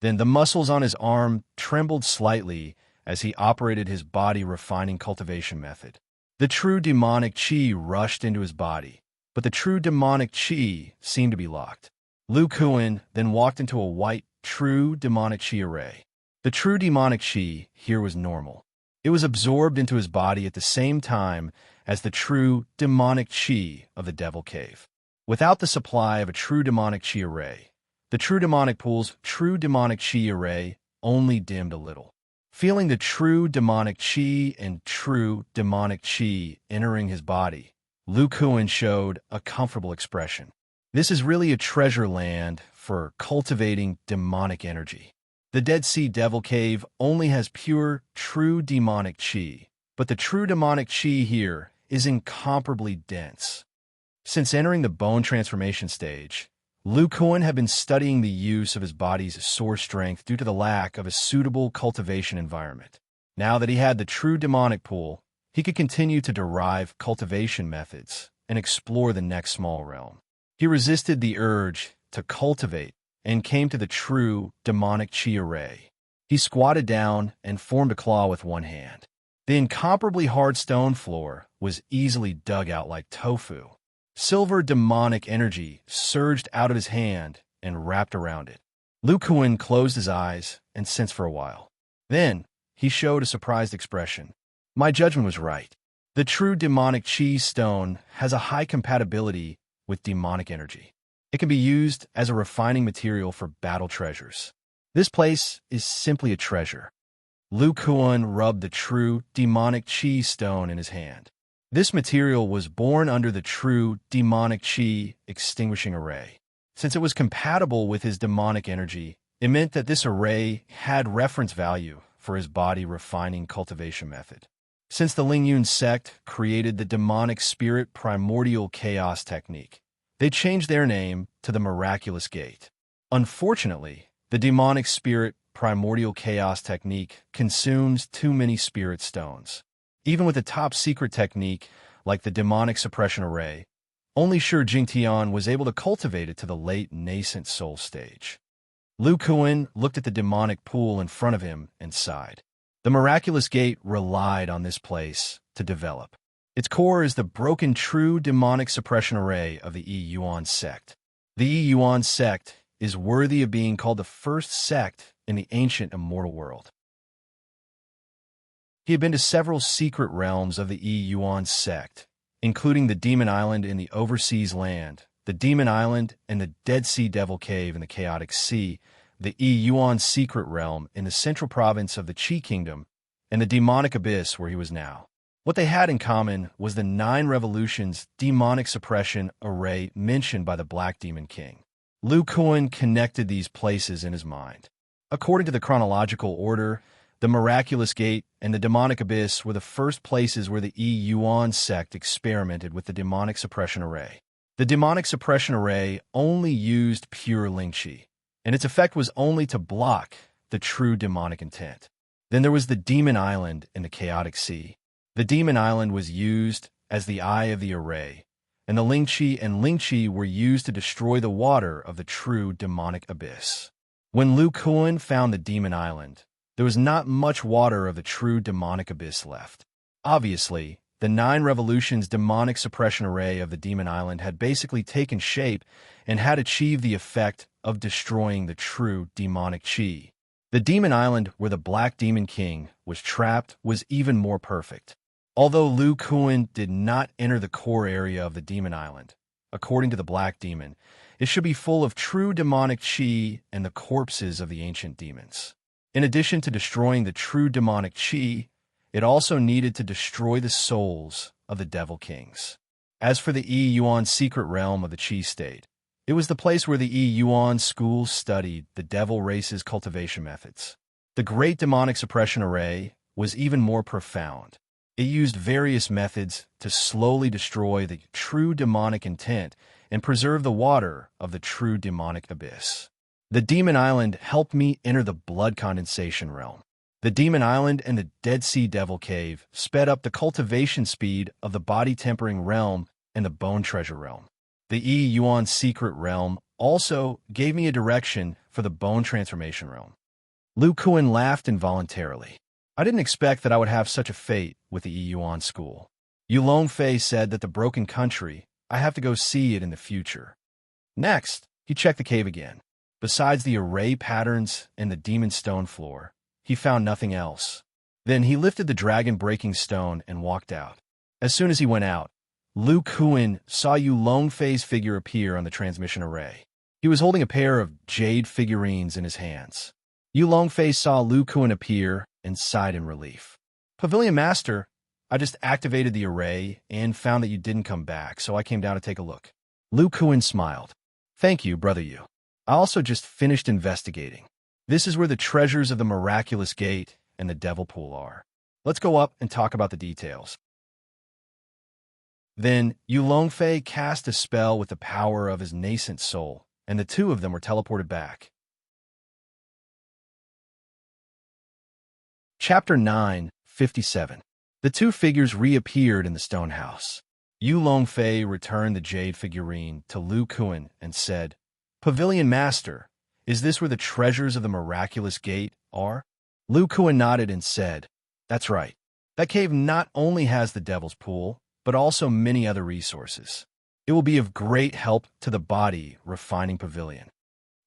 Then the muscles on his arm trembled slightly as he operated his body refining cultivation method. The true demonic qi rushed into his body, but the true demonic qi seemed to be locked. Lu Kuan then walked into a white, true demonic qi array. The true demonic qi here was normal. It was absorbed into his body at the same time as the true demonic qi of the Devil Cave. Without the supply of a true demonic qi array, the true demonic pool's true demonic qi array only dimmed a little. Feeling the true demonic qi and true demonic qi entering his body, Lu Kuan showed a comfortable expression. This is really a treasure land for cultivating demonic energy. The Dead Sea Devil Cave only has pure, true demonic qi, but the true demonic qi here is incomparably dense. Since entering the bone transformation stage, Lu Kuan had been studying the use of his body's source strength due to the lack of a suitable cultivation environment. Now that he had the true demonic pool, he could continue to derive cultivation methods and explore the next small realm. He resisted the urge to cultivate and came to the true demonic qi array. He squatted down and formed a claw with one hand. The incomparably hard stone floor was easily dug out like tofu. Silver demonic energy surged out of his hand and wrapped around it. Lu Kuan closed his eyes and sensed for a while. Then, he showed a surprised expression. My judgment was right. The true demonic qi stone has a high compatibility with demonic energy. It can be used as a refining material for battle treasures. This place is simply a treasure. Lu Kuan rubbed the true demonic qi stone in his hand. This material was born under the true demonic qi extinguishing array. Since it was compatible with his demonic energy, it meant that this array had reference value for his body refining cultivation method. Since the Lingyun sect created the demonic spirit primordial chaos technique, they changed their name to the Miraculous Gate. Unfortunately, the demonic spirit primordial chaos technique consumes too many spirit stones. Even with a top-secret technique like the demonic suppression array, only Shi Jingtian was able to cultivate it to the late nascent soul stage. Lu Kuan looked at the demonic pool in front of him and sighed. The Miraculous Gate relied on this place to develop. Its core is the broken true demonic suppression array of the Yuan sect. The Yuan sect is worthy of being called the first sect in the ancient immortal world. He had been to several secret realms of the Yuan sect, including the Demon Island in the Overseas Land, the Demon Island and the Dead Sea Devil Cave in the Chaotic Sea, the Yuan secret realm in the central province of the Qi Kingdom, and the Demonic Abyss where he was now. What they had in common was the 9 revolutions demonic suppression array mentioned by the Black Demon King. Lu Kuan connected these places in his mind. According to the chronological order, the Miraculous Gate and the Demonic Abyss were the first places where the Yuan sect experimented with the demonic suppression array. The demonic suppression array only used pure Lingqi, and its effect was only to block the true demonic intent. Then there was the Demon Island in the Chaotic Sea. The Demon Island was used as the eye of the array, and the Lingqi were used to destroy the water of the true demonic abyss. When Lu Kuan found the Demon Island, there was not much water of the true demonic abyss left. Obviously, The 9 Revolutions demonic suppression array of the Demon Island had basically taken shape and had achieved the effect of destroying the true demonic chi. The Demon Island, where the Black Demon King was trapped, was even more perfect. Although Lu Kuan did not enter the core area of the Demon Island, according to the Black Demon, it should be full of true demonic chi and the corpses of the ancient demons. In addition to destroying the true demonic chi, it also needed to destroy the souls of the Devil Kings. As for the Yi Yuan secret realm of the Chi state, it was the place where the Yi Yuan schools studied the devil race's cultivation methods. The Great Demonic Suppression Array was even more profound. It used various methods to slowly destroy the true demonic intent and preserve the water of the true demonic abyss. The Demon Island helped me enter the blood condensation realm. The Demon Island and the Dead Sea Devil Cave sped up the cultivation speed of the body-tempering realm and the bone treasure realm. The Yi Yuan secret realm also gave me a direction for the bone transformation realm. Lu Kuan laughed involuntarily. I didn't expect that I would have such a fate with the Yi Yuan school. Yu Longfei said that the broken country, I have to go see it in the future. Next, he checked the cave again. Besides the array patterns and the demon stone floor, he found nothing else. Then he lifted the dragon-breaking stone and walked out. As soon as he went out, Lu Kuan saw Yu Longfei's figure appear on the transmission array. He was holding a pair of jade figurines in his hands. Yu Longfei saw Lu Kuan appear and sighed in relief. Pavilion Master, I just activated the array and found that you didn't come back, so I came down to take a look. Lu Kuan smiled. Thank you, Brother Yu. I also just finished investigating. This is where the treasures of the Miraculous Gate and the Devil Pool are. Let's go up and talk about the details. Then Yu Longfei cast a spell with the power of his nascent soul, and the two of them were teleported back. Chapter 9:57. The two figures reappeared in the stone house. Yu Longfei returned the jade figurine to Lu Kuan and said, Pavilion Master, is this where the treasures of the Miraculous Gate are? Lu Kuan nodded and said, That's right. That cave not only has the Devil's Pool, but also many other resources. It will be of great help to the body refining pavilion.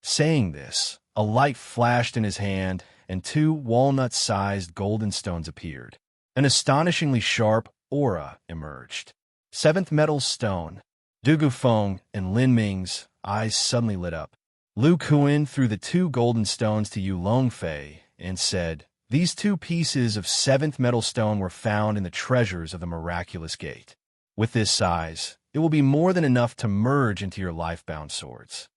Saying this, a light flashed in his hand, and 2 walnut-sized golden stones appeared. An astonishingly sharp aura emerged. 7th metal stone. Du Gufeng and Lin Ming's eyes suddenly lit up. Lu Kuan threw the 2 golden stones to Yu Longfei and said, These 2 pieces of 7th metal stone were found in the treasures of the Miraculous Gate. With this size, it will be more than enough to merge into your life-bound swords.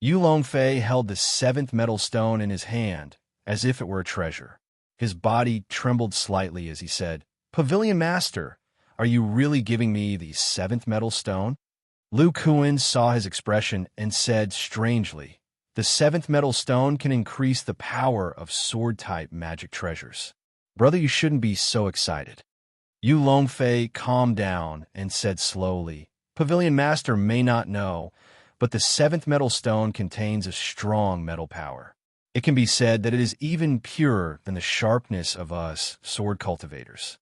Yu Longfei held the 7th metal stone in his hand, as if it were a treasure. His body trembled slightly as he said, Pavilion Master, are you really giving me the 7th metal stone? Lu Kuan saw his expression and said strangely, The 7th metal stone can increase the power of sword-type magic treasures. Brother, you shouldn't be so excited. Yu Longfei calmed down and said slowly, Pavilion Master may not know, but the 7th metal stone contains a strong metal power. It can be said that it is even purer than the sharpness of us sword cultivators.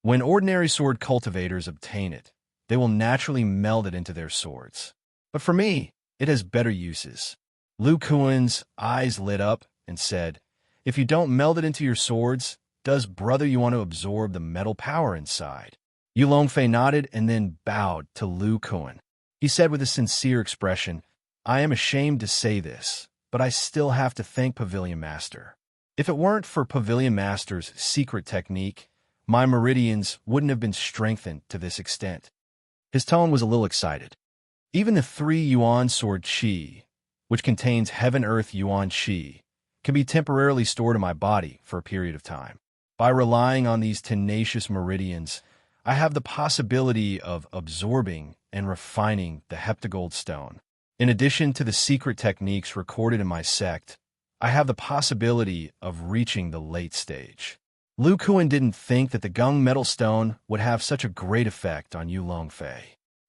When ordinary sword cultivators obtain it, they will naturally meld it into their swords. But for me, it has better uses. Lu Kuan's eyes lit up and said, If you don't meld it into your swords, does brother you want to absorb the metal power inside? Yu Longfei nodded and then bowed to Lu Kuan. He said with a sincere expression, I am ashamed to say this, but I still have to thank Pavilion Master. If it weren't for Pavilion Master's secret technique, my meridians wouldn't have been strengthened to this extent. His tone was a little excited. Even the 3 Yuan Sword Qi, which contains Heaven-Earth Yuan Qi, can be temporarily stored in my body for a period of time. By relying on these tenacious meridians, I have the possibility of absorbing and refining the heptagold stone. In addition to the secret techniques recorded in my sect, I have the possibility of reaching the late stage. Lu Kuan didn't think that the gung metal stone would have such a great effect on Yu Longfei.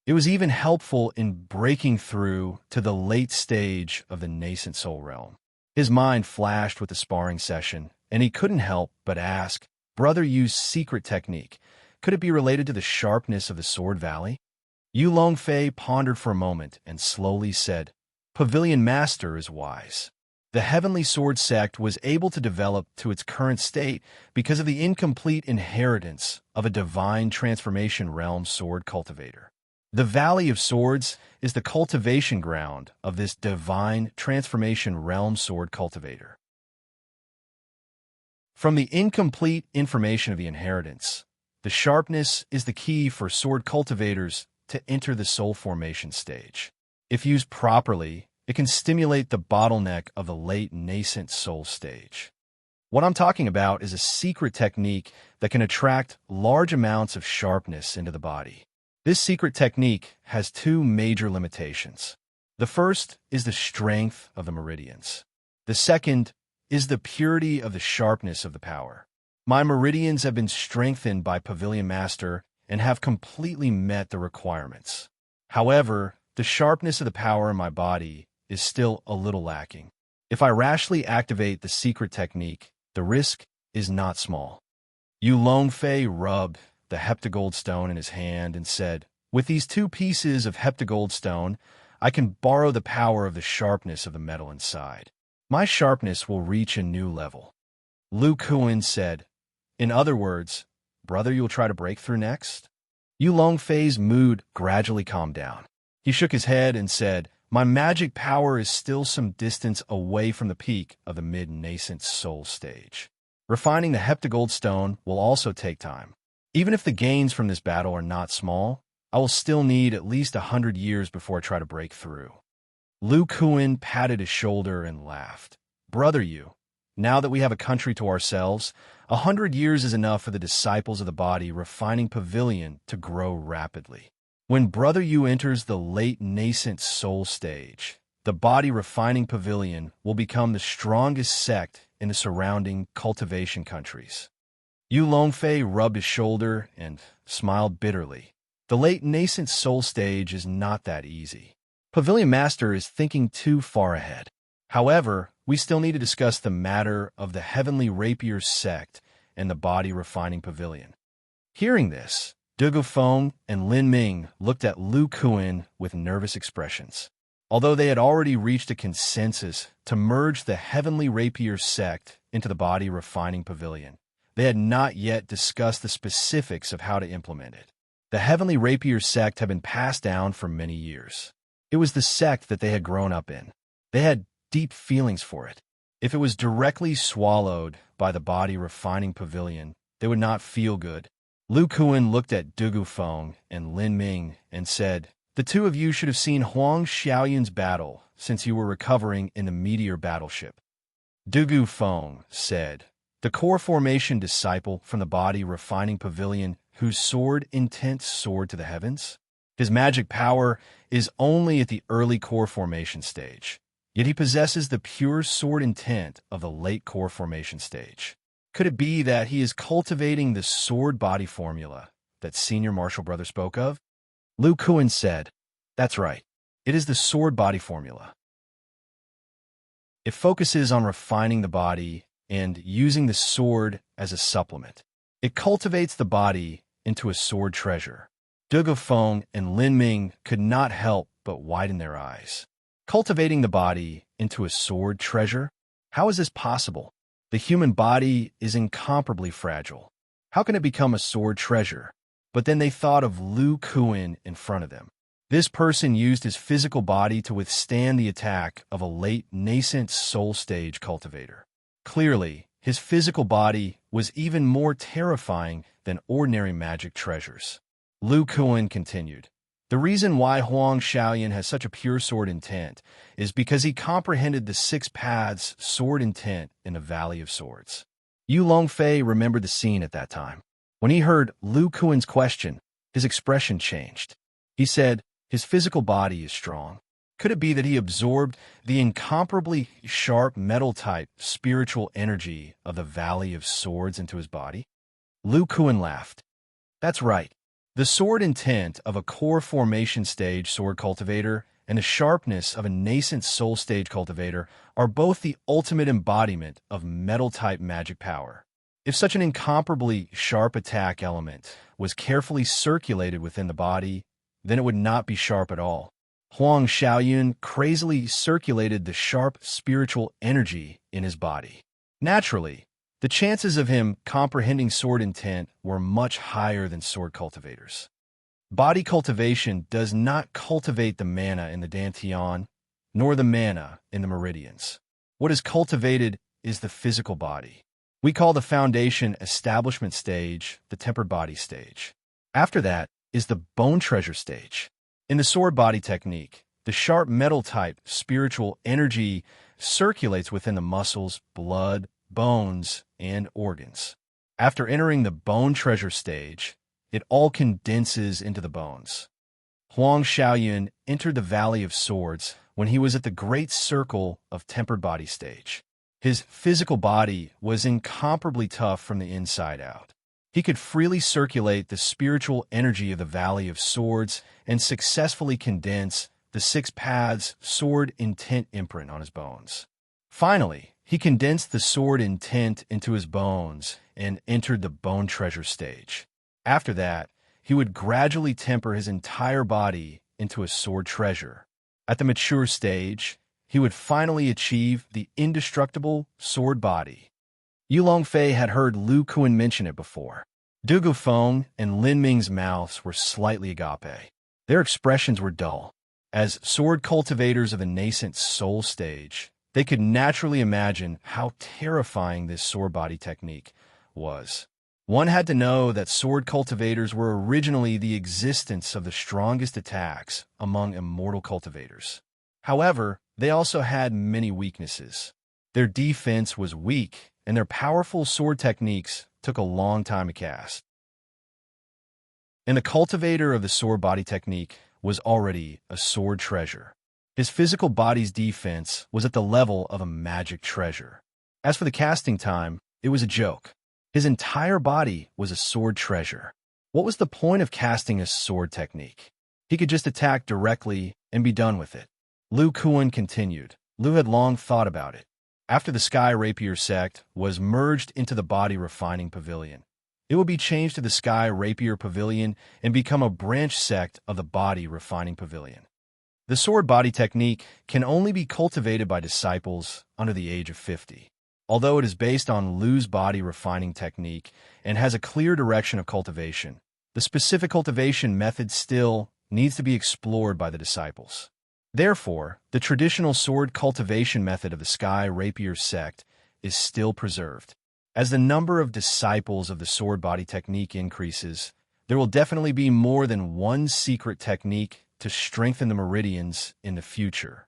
It was even helpful in breaking through to the late stage of the nascent soul realm. His mind flashed with the sparring session, and he couldn't help but ask, Brother Yu's secret technique, Could it be related to the sharpness of the Sword Valley? Yu Longfei pondered for a moment and slowly said, Pavilion Master is wise. The Heavenly Sword sect was able to develop to its current state because of the incomplete inheritance of a divine transformation realm sword cultivator. The Valley of Swords is the cultivation ground of this divine transformation realm sword cultivator. From the incomplete information of the inheritance, the sharpness is the key for sword cultivators to enter the soul formation stage. If used properly, it can stimulate the bottleneck of the late nascent soul stage. What I'm talking about is a secret technique that can attract large amounts of sharpness into the body. This secret technique has two major limitations. The first is the strength of the meridians. The second is the purity of the sharpness of the power. My meridians have been strengthened by Pavilion Master and have completely met the requirements. However, the sharpness of the power in my body is still a little lacking. If I rashly activate the secret technique, the risk is not small. Yu Longfei rubbed the heptagold stone in his hand and said, With these 2 pieces of heptagold stone, I can borrow the power of the sharpness of the metal inside. My sharpness will reach a new level. Lu Kuan said, In other words, brother, you'll try to break through next? Yu Longfei's mood gradually calmed down. He shook his head and said, My magic power is still some distance away from the peak of the mid-nascent soul stage. Refining the heptagold stone will also take time. Even if the gains from this battle are not small, I will still need at least 100 years before I try to break through. Lu Kuan patted his shoulder and laughed. Brother Yu, now that we have a country to ourselves, 100 years is enough for the disciples of the body refining pavilion to grow rapidly. When Brother Yu enters the late nascent soul stage, the body refining pavilion will become the strongest sect in the surrounding cultivation countries. Yu Longfei rubbed his shoulder and smiled bitterly. The late nascent soul stage is not that easy. Pavilion Master is thinking too far ahead. However, we still need to discuss the matter of the Heavenly Rapier sect and the body refining pavilion. Hearing this, Dugu Feng and Lin Ming looked at Lu Kuan with nervous expressions. Although they had already reached a consensus to merge the Heavenly Rapier sect into the body refining pavilion, they had not yet discussed the specifics of how to implement it. The Heavenly Rapier sect had been passed down for many years. It was the sect that they had grown up in. They had deep feelings for it. If it was directly swallowed by the body refining pavilion, they would not feel good. Lu Kuan looked at Dugu Feng and Lin Ming and said, The 2 of you should have seen Huang Xiaoyun's battle since you were recovering in the meteor battleship. Dugu Feng said, The core formation disciple from the body refining pavilion whose sword intent soared to the heavens? His magic power is only at the early core formation stage, yet he possesses the pure sword intent of the late core formation stage. Could it be that he is cultivating the sword body formula that Senior Martial Brother spoke of? Lu Kuan said, That's right. It is the sword body formula. It focuses on refining the body and using the sword as a supplement. It cultivates the body into a sword treasure. Dugu Feng and Lin Ming could not help but widen their eyes. Cultivating the body into a sword treasure? How is this possible? The human body is incomparably fragile. How can it become a sword treasure? But then they thought of Lu Kuan in front of them. This person used his physical body to withstand the attack of a late nascent soul stage cultivator. Clearly, his physical body was even more terrifying than ordinary magic treasures. Lu Kuan continued, The reason why Huang Xiaoyun has such a pure sword intent is because he comprehended the 6 paths sword intent in the Valley of Swords. Yu Longfei remembered the scene at that time. When he heard Lu Kuan's question, his expression changed. He said, His physical body is strong. Could it be that he absorbed the incomparably sharp metal-type spiritual energy of the Valley of Swords into his body? Lu Kuan laughed. That's right. The sword intent of a core formation stage sword cultivator and the sharpness of a nascent soul stage cultivator are both the ultimate embodiment of metal-type magic power. If such an incomparably sharp attack element was carefully circulated within the body, then it would not be sharp at all. Huang Xiaoyun crazily circulated the sharp spiritual energy in his body. Naturally, the chances of him comprehending sword intent were much higher than sword cultivators. Body cultivation does not cultivate the mana in the dantian, nor the mana in the meridians. What is cultivated is the physical body. We call the foundation establishment stage the tempered body stage. After that is the bone treasure stage. In the sword body technique, the sharp metal-type spiritual energy circulates within the muscles, blood, bones, and organs. After entering the bone treasure stage, it all condenses into the bones. Huang Xiaoyun entered the Valley of Swords when he was at the Great Circle of Tempered Body stage. His physical body was incomparably tough from the inside out. He could freely circulate the spiritual energy of the Valley of Swords and successfully condense the 6 paths sword intent imprint on his bones. Finally, he condensed the sword intent into his bones and entered the bone treasure stage. After that, he would gradually temper his entire body into a sword treasure. At the mature stage, he would finally achieve the indestructible sword body. Yu Longfei had heard Lu Kuan mention it before. Du Gufeng and Lin Ming's mouths were slightly agape. Their expressions were dull. As sword cultivators of the nascent soul stage, they could naturally imagine how terrifying this sword body technique was. One had to know that sword cultivators were originally the existence of the strongest attacks among immortal cultivators. However, they also had many weaknesses. Their defense was weak, and their powerful sword techniques took a long time to cast. And the cultivator of the sword body technique was already a sword treasure. His physical body's defense was at the level of a magic treasure. As for the casting time, it was a joke. His entire body was a sword treasure. What was the point of casting a sword technique? He could just attack directly and be done with it. Lu Kuan continued. Lu had long thought about it. After the Sky Rapier sect was merged into the Body Refining Pavilion, it would be changed to the Sky Rapier Pavilion and become a branch sect of the Body Refining Pavilion. The sword body technique can only be cultivated by disciples under the age of 50. Although it is based on Lu's body refining technique and has a clear direction of cultivation, the specific cultivation method still needs to be explored by the disciples. Therefore, the traditional sword cultivation method of the Sky Rapier sect is still preserved. As the number of disciples of the sword body technique increases, there will definitely be more than one secret technique to strengthen the meridians in the future.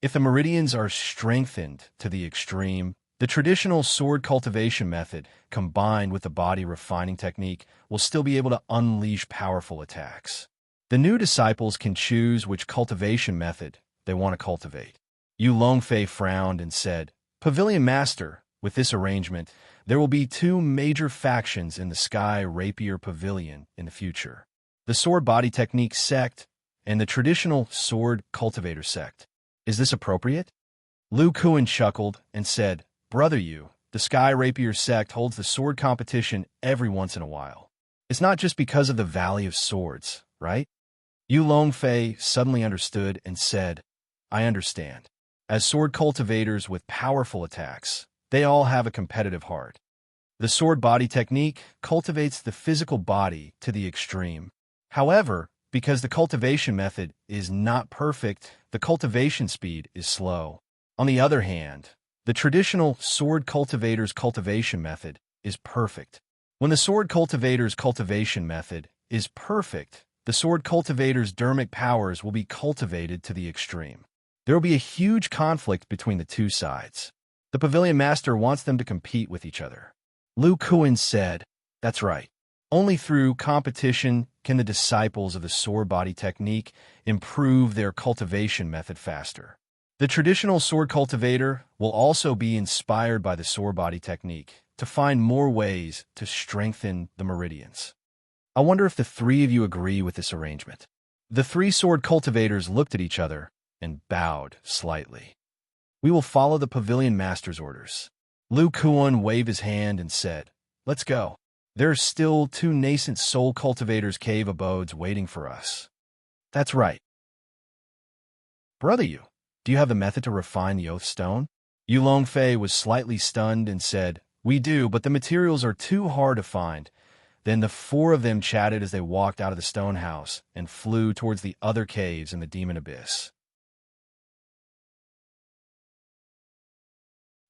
If the meridians are strengthened to the extreme, the traditional sword cultivation method, combined with the body refining technique, will still be able to unleash powerful attacks. The new disciples can choose which cultivation method they want to cultivate. Yu Longfei frowned and said, "Pavilion Master, with this arrangement, there will be 2 major factions in the Sky Rapier Pavilion in the future. The sword body technique sect and the traditional sword cultivator sect. Is this appropriate?" Lu Kuan chuckled and said, "Brother Yu, the Sky Rapier sect holds the sword competition every once in a while. It's not just because of the Valley of Swords, right?" Yu Longfei suddenly understood and said, "I understand. As sword cultivators with powerful attacks, they all have a competitive heart. The sword body technique cultivates the physical body to the extreme. However, because the cultivation method is not perfect, the cultivation speed is slow. On the other hand, the traditional sword cultivator's cultivation method is perfect. When the sword cultivator's cultivation method is perfect, the sword cultivator's dermic powers will be cultivated to the extreme. There will be a huge conflict between the 2 sides. The Pavilion Master wants them to compete with each other." Lu Kuan said, "That's right. Only through competition can the disciples of the sword body technique improve their cultivation method faster. The traditional sword cultivator will also be inspired by the sword body technique to find more ways to strengthen the meridians. I wonder if the 3 of you agree with this arrangement." The 3 sword cultivators looked at each other and bowed slightly. "We will follow the Pavilion Master's orders." Lu Kuan waved his hand and said, Let's go. There are still 2 nascent soul cultivators' cave abodes waiting for us. That's right. Brother Yu, do you have the method to refine the oath stone? Yu Longfei was slightly stunned and said, We do, but the materials are too hard to find. Then the 4 of them chatted as they walked out of the stone house and flew towards the other caves in the demon abyss.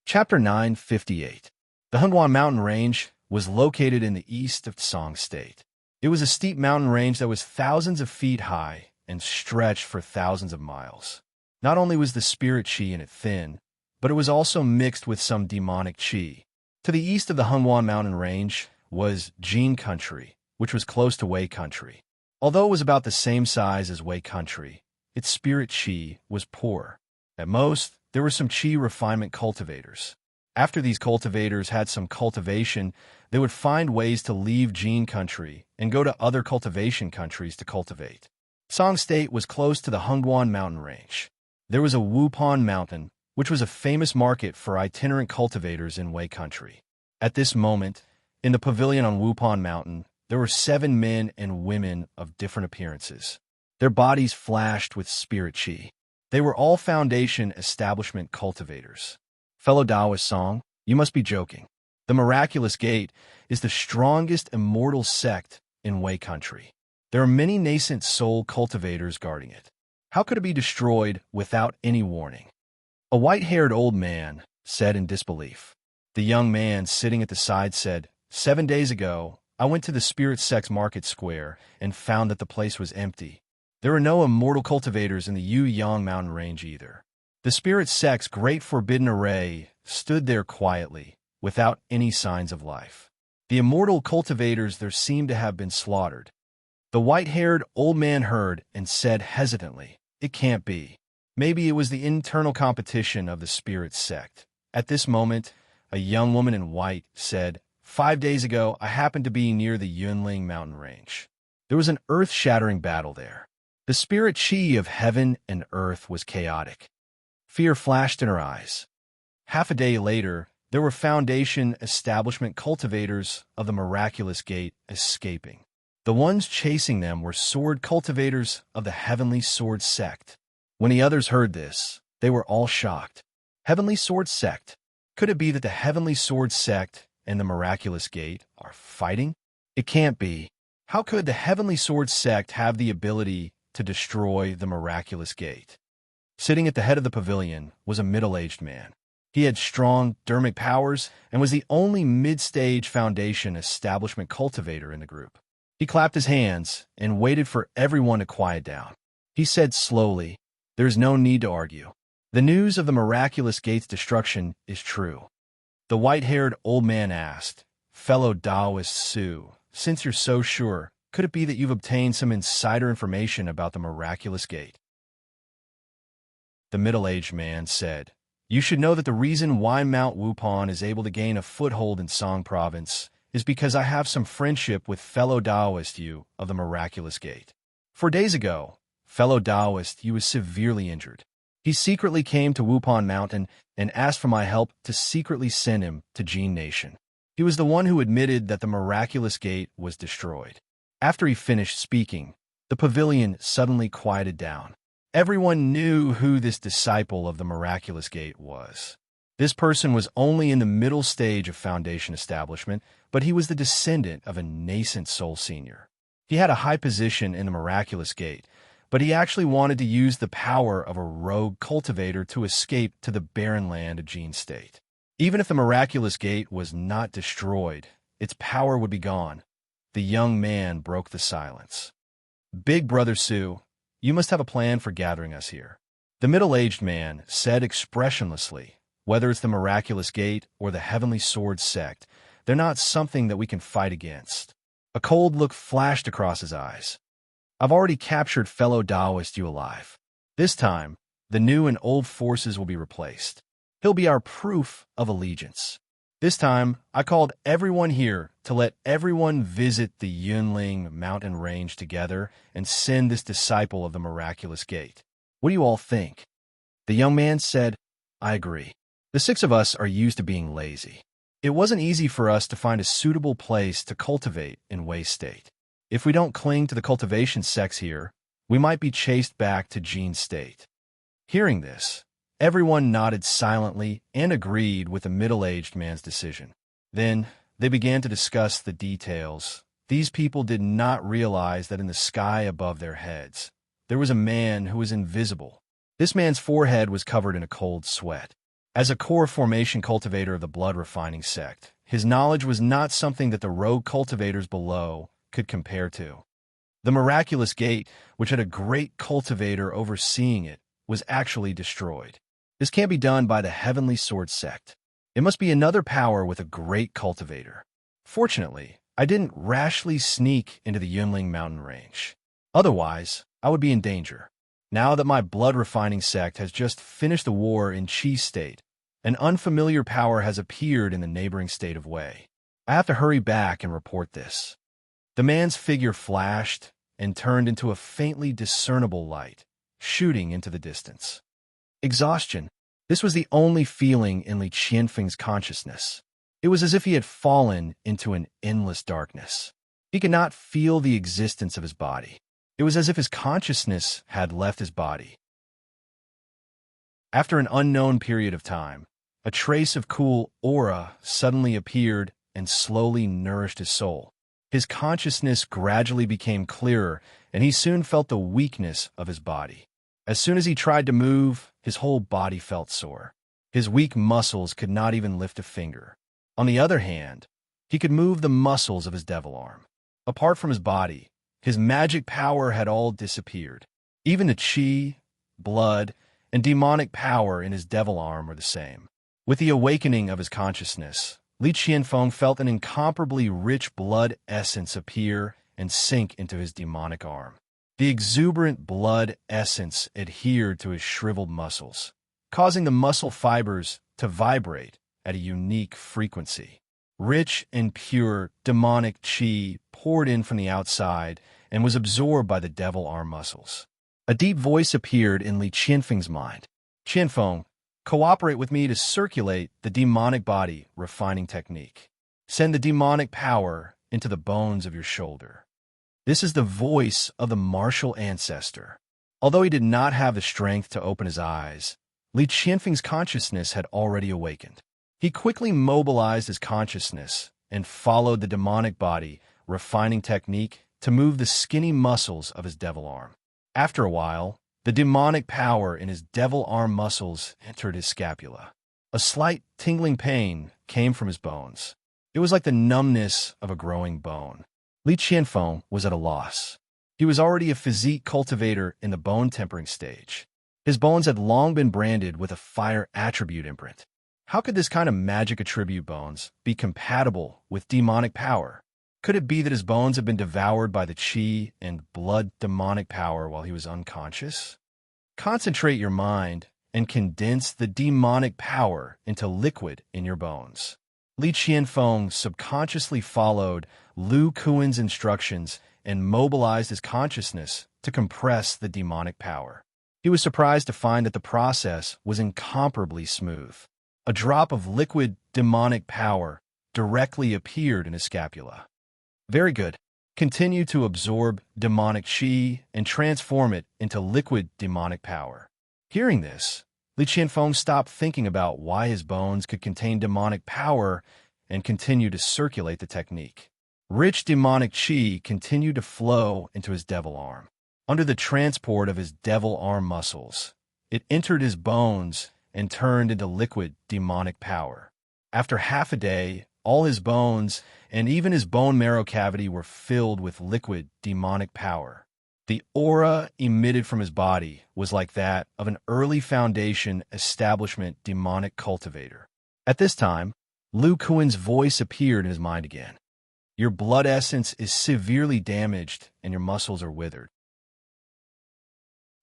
Chapter 958. The Hengguan mountain range was located in the east of Song State. It was a steep mountain range that was thousands of feet high and stretched for thousands of miles. Not only was the spirit qi in it thin, but it was also mixed with some demonic qi. To the east of the Hengguan mountain range was Jin country, which was close to Wei country. Although it was about the same size as Wei country, its spirit qi was poor. At most, there were some qi refinement cultivators. After these cultivators had some cultivation, they would find ways to leave Jin country and go to other cultivation countries to cultivate. Song State was close to the Hengguan mountain range. There was a Wupan mountain, which was a famous market for itinerant cultivators in Wei country. At this moment, in the pavilion on Wupan mountain, there were 7 men and women of different appearances. Their bodies flashed with spirit qi. They were all foundation establishment cultivators. Fellow Taoist Song, you must be joking. The Miraculous Gate is the strongest immortal sect in Wei country. There are many nascent soul cultivators guarding it. How could it be destroyed without any warning? A white-haired old man said in disbelief. The young man sitting at the side said, 7 days ago, I went to the Spirit Sect's market square and found that the place was empty. There were no immortal cultivators in the Yu-Yang mountain range either. The Spirit Sect's great forbidden array stood there quietly, without any signs of life. The immortal cultivators there seemed to have been slaughtered. The white-haired old man heard and said hesitantly, It can't be. Maybe it was the internal competition of the Spirit Sect. At this moment, a young woman in white said, 5 days ago, I happened to be near the Yunling mountain range. There was an earth-shattering battle there. The spirit qi of heaven and earth was chaotic. Fear flashed in her eyes. Half a day later, there were foundation establishment cultivators of the Miraculous Gate escaping. The ones chasing them were sword cultivators of the Heavenly Sword Sect. When the others heard this, they were all shocked. Heavenly Sword Sect? Could it be that the Heavenly Sword Sect and the Miraculous Gate are fighting? It can't be. How could the Heavenly Sword Sect have the ability to destroy the Miraculous Gate? Sitting at the head of the pavilion was a middle-aged man. He had strong dermic powers and was the only mid-stage foundation establishment cultivator in the group. He clapped his hands and waited for everyone to quiet down. He said slowly, There is no need to argue. The news of the Miraculous Gate's destruction is true. The white-haired old man asked, Fellow Taoist Su, since you're so sure, could it be that you've obtained some insider information about the Miraculous Gate? The middle-aged man said, You should know that the reason why Mount Wupan is able to gain a foothold in Song Province is because I have some friendship with fellow Taoist Yu of the Miraculous Gate. 4 days ago, fellow Taoist Yu was severely injured. He secretly came to Wupan Mountain and asked for my help to secretly send him to Jin Nation. He was the one who admitted that the Miraculous Gate was destroyed. After he finished speaking, the pavilion suddenly quieted down. Everyone knew who this disciple of the Miraculous Gate was. This person was only in the middle stage of foundation establishment, but he was the descendant of a nascent soul senior. He had a high position in the Miraculous Gate, but he actually wanted to use the power of a rogue cultivator to escape to the barren land of Jin State. Even if the Miraculous Gate was not destroyed, its power would be gone. The young man broke the silence. Big Brother Su, you must have a plan for gathering us here. The middle-aged man said expressionlessly, Whether it's the Miraculous Gate or the Heavenly Sword Sect, they're not something that we can fight against. A cold look flashed across his eyes. I've already captured fellow Taoist Yu alive. This time, the new and old forces will be replaced. He'll be our proof of allegiance. This time, I called everyone here to let everyone visit the Yunling mountain range together and send this disciple of the Miraculous Gate. What do you all think? The young man said, I agree. The 6 of us are used to being lazy. It wasn't easy for us to find a suitable place to cultivate in Wei state. If we don't cling to the cultivation sex here, we might be chased back to Gene state. Hearing this, everyone nodded silently and agreed with the middle-aged man's decision. Then, they began to discuss the details. These people did not realize that in the sky above their heads, there was a man who was invisible. This man's forehead was covered in a cold sweat. As a core formation cultivator of the blood refining sect, his knowledge was not something that the rogue cultivators below could compare to. The miraculous gate, which had a great cultivator overseeing it, was actually destroyed. This can't be done by the heavenly sword sect. It must be another power with a great cultivator. Fortunately, I didn't rashly sneak into the Yunling mountain range. Otherwise, I would be in danger. Now that my blood refining sect has just finished the war in Qi state, an unfamiliar power has appeared in the neighboring state of Wei. I have to hurry back and report this. The man's figure flashed and turned into a faintly discernible light, shooting into the distance. Exhaustion. This was the only feeling in Li Qianfeng's consciousness. It was as if he had fallen into an endless darkness. He could not feel the existence of his body. It was as if his consciousness had left his body. After an unknown period of time, a trace of cool aura suddenly appeared and slowly nourished his soul. His consciousness gradually became clearer, and he soon felt the weakness of his body. As soon as he tried to move, his whole body felt sore. His weak muscles could not even lift a finger. On the other hand, he could move the muscles of his devil arm. Apart from his body, his magic power had all disappeared. Even the qi, blood, and demonic power in his devil arm were the same. With the awakening of his consciousness, Li Qianfeng felt an incomparably rich blood essence appear and sink into his demonic arm. The exuberant blood essence adhered to his shriveled muscles, causing the muscle fibers to vibrate at a unique frequency. Rich and pure demonic qi poured in from the outside and was absorbed by the devil arm muscles. A deep voice appeared in Li Qianfeng's mind. Qianfeng, cooperate with me to circulate the demonic body refining technique. Send the demonic power into the bones of your shoulder. This is the voice of the martial ancestor. Although he did not have the strength to open his eyes, Li Qianfeng's consciousness had already awakened. He quickly mobilized his consciousness and followed the demonic body refining technique to move the skinny muscles of his devil arm. After a while, the demonic power in his devil arm muscles entered his scapula. A slight tingling pain came from his bones. It was like the numbness of a growing bone. Li Qianfeng was at a loss. He was already a physique cultivator in the bone tempering stage. His bones had long been branded with a fire attribute imprint. How could this kind of magic attribute bones be compatible with demonic power? Could it be that his bones had been devoured by the qi and blood demonic power while he was unconscious? Concentrate your mind and condense the demonic power into liquid in your bones. Li Qianfeng subconsciously followed Lu Kuan's instructions and mobilized his consciousness to compress the demonic power. He was surprised to find that the process was incomparably smooth. A drop of liquid demonic power directly appeared in his scapula. Very good. Continue to absorb demonic qi and transform it into liquid demonic power. Hearing this, Li Qianfeng stopped thinking about why his bones could contain demonic power and continued to circulate the technique. Rich demonic qi continued to flow into his devil arm. Under the transport of his devil arm muscles, it entered his bones and turned into liquid demonic power. After half a day, all his bones and even his bone marrow cavity were filled with liquid demonic power. The aura emitted from his body was like that of an early foundation establishment demonic cultivator. At this time, Lu Kuan's voice appeared in his mind again. Your blood essence is severely damaged and your muscles are withered.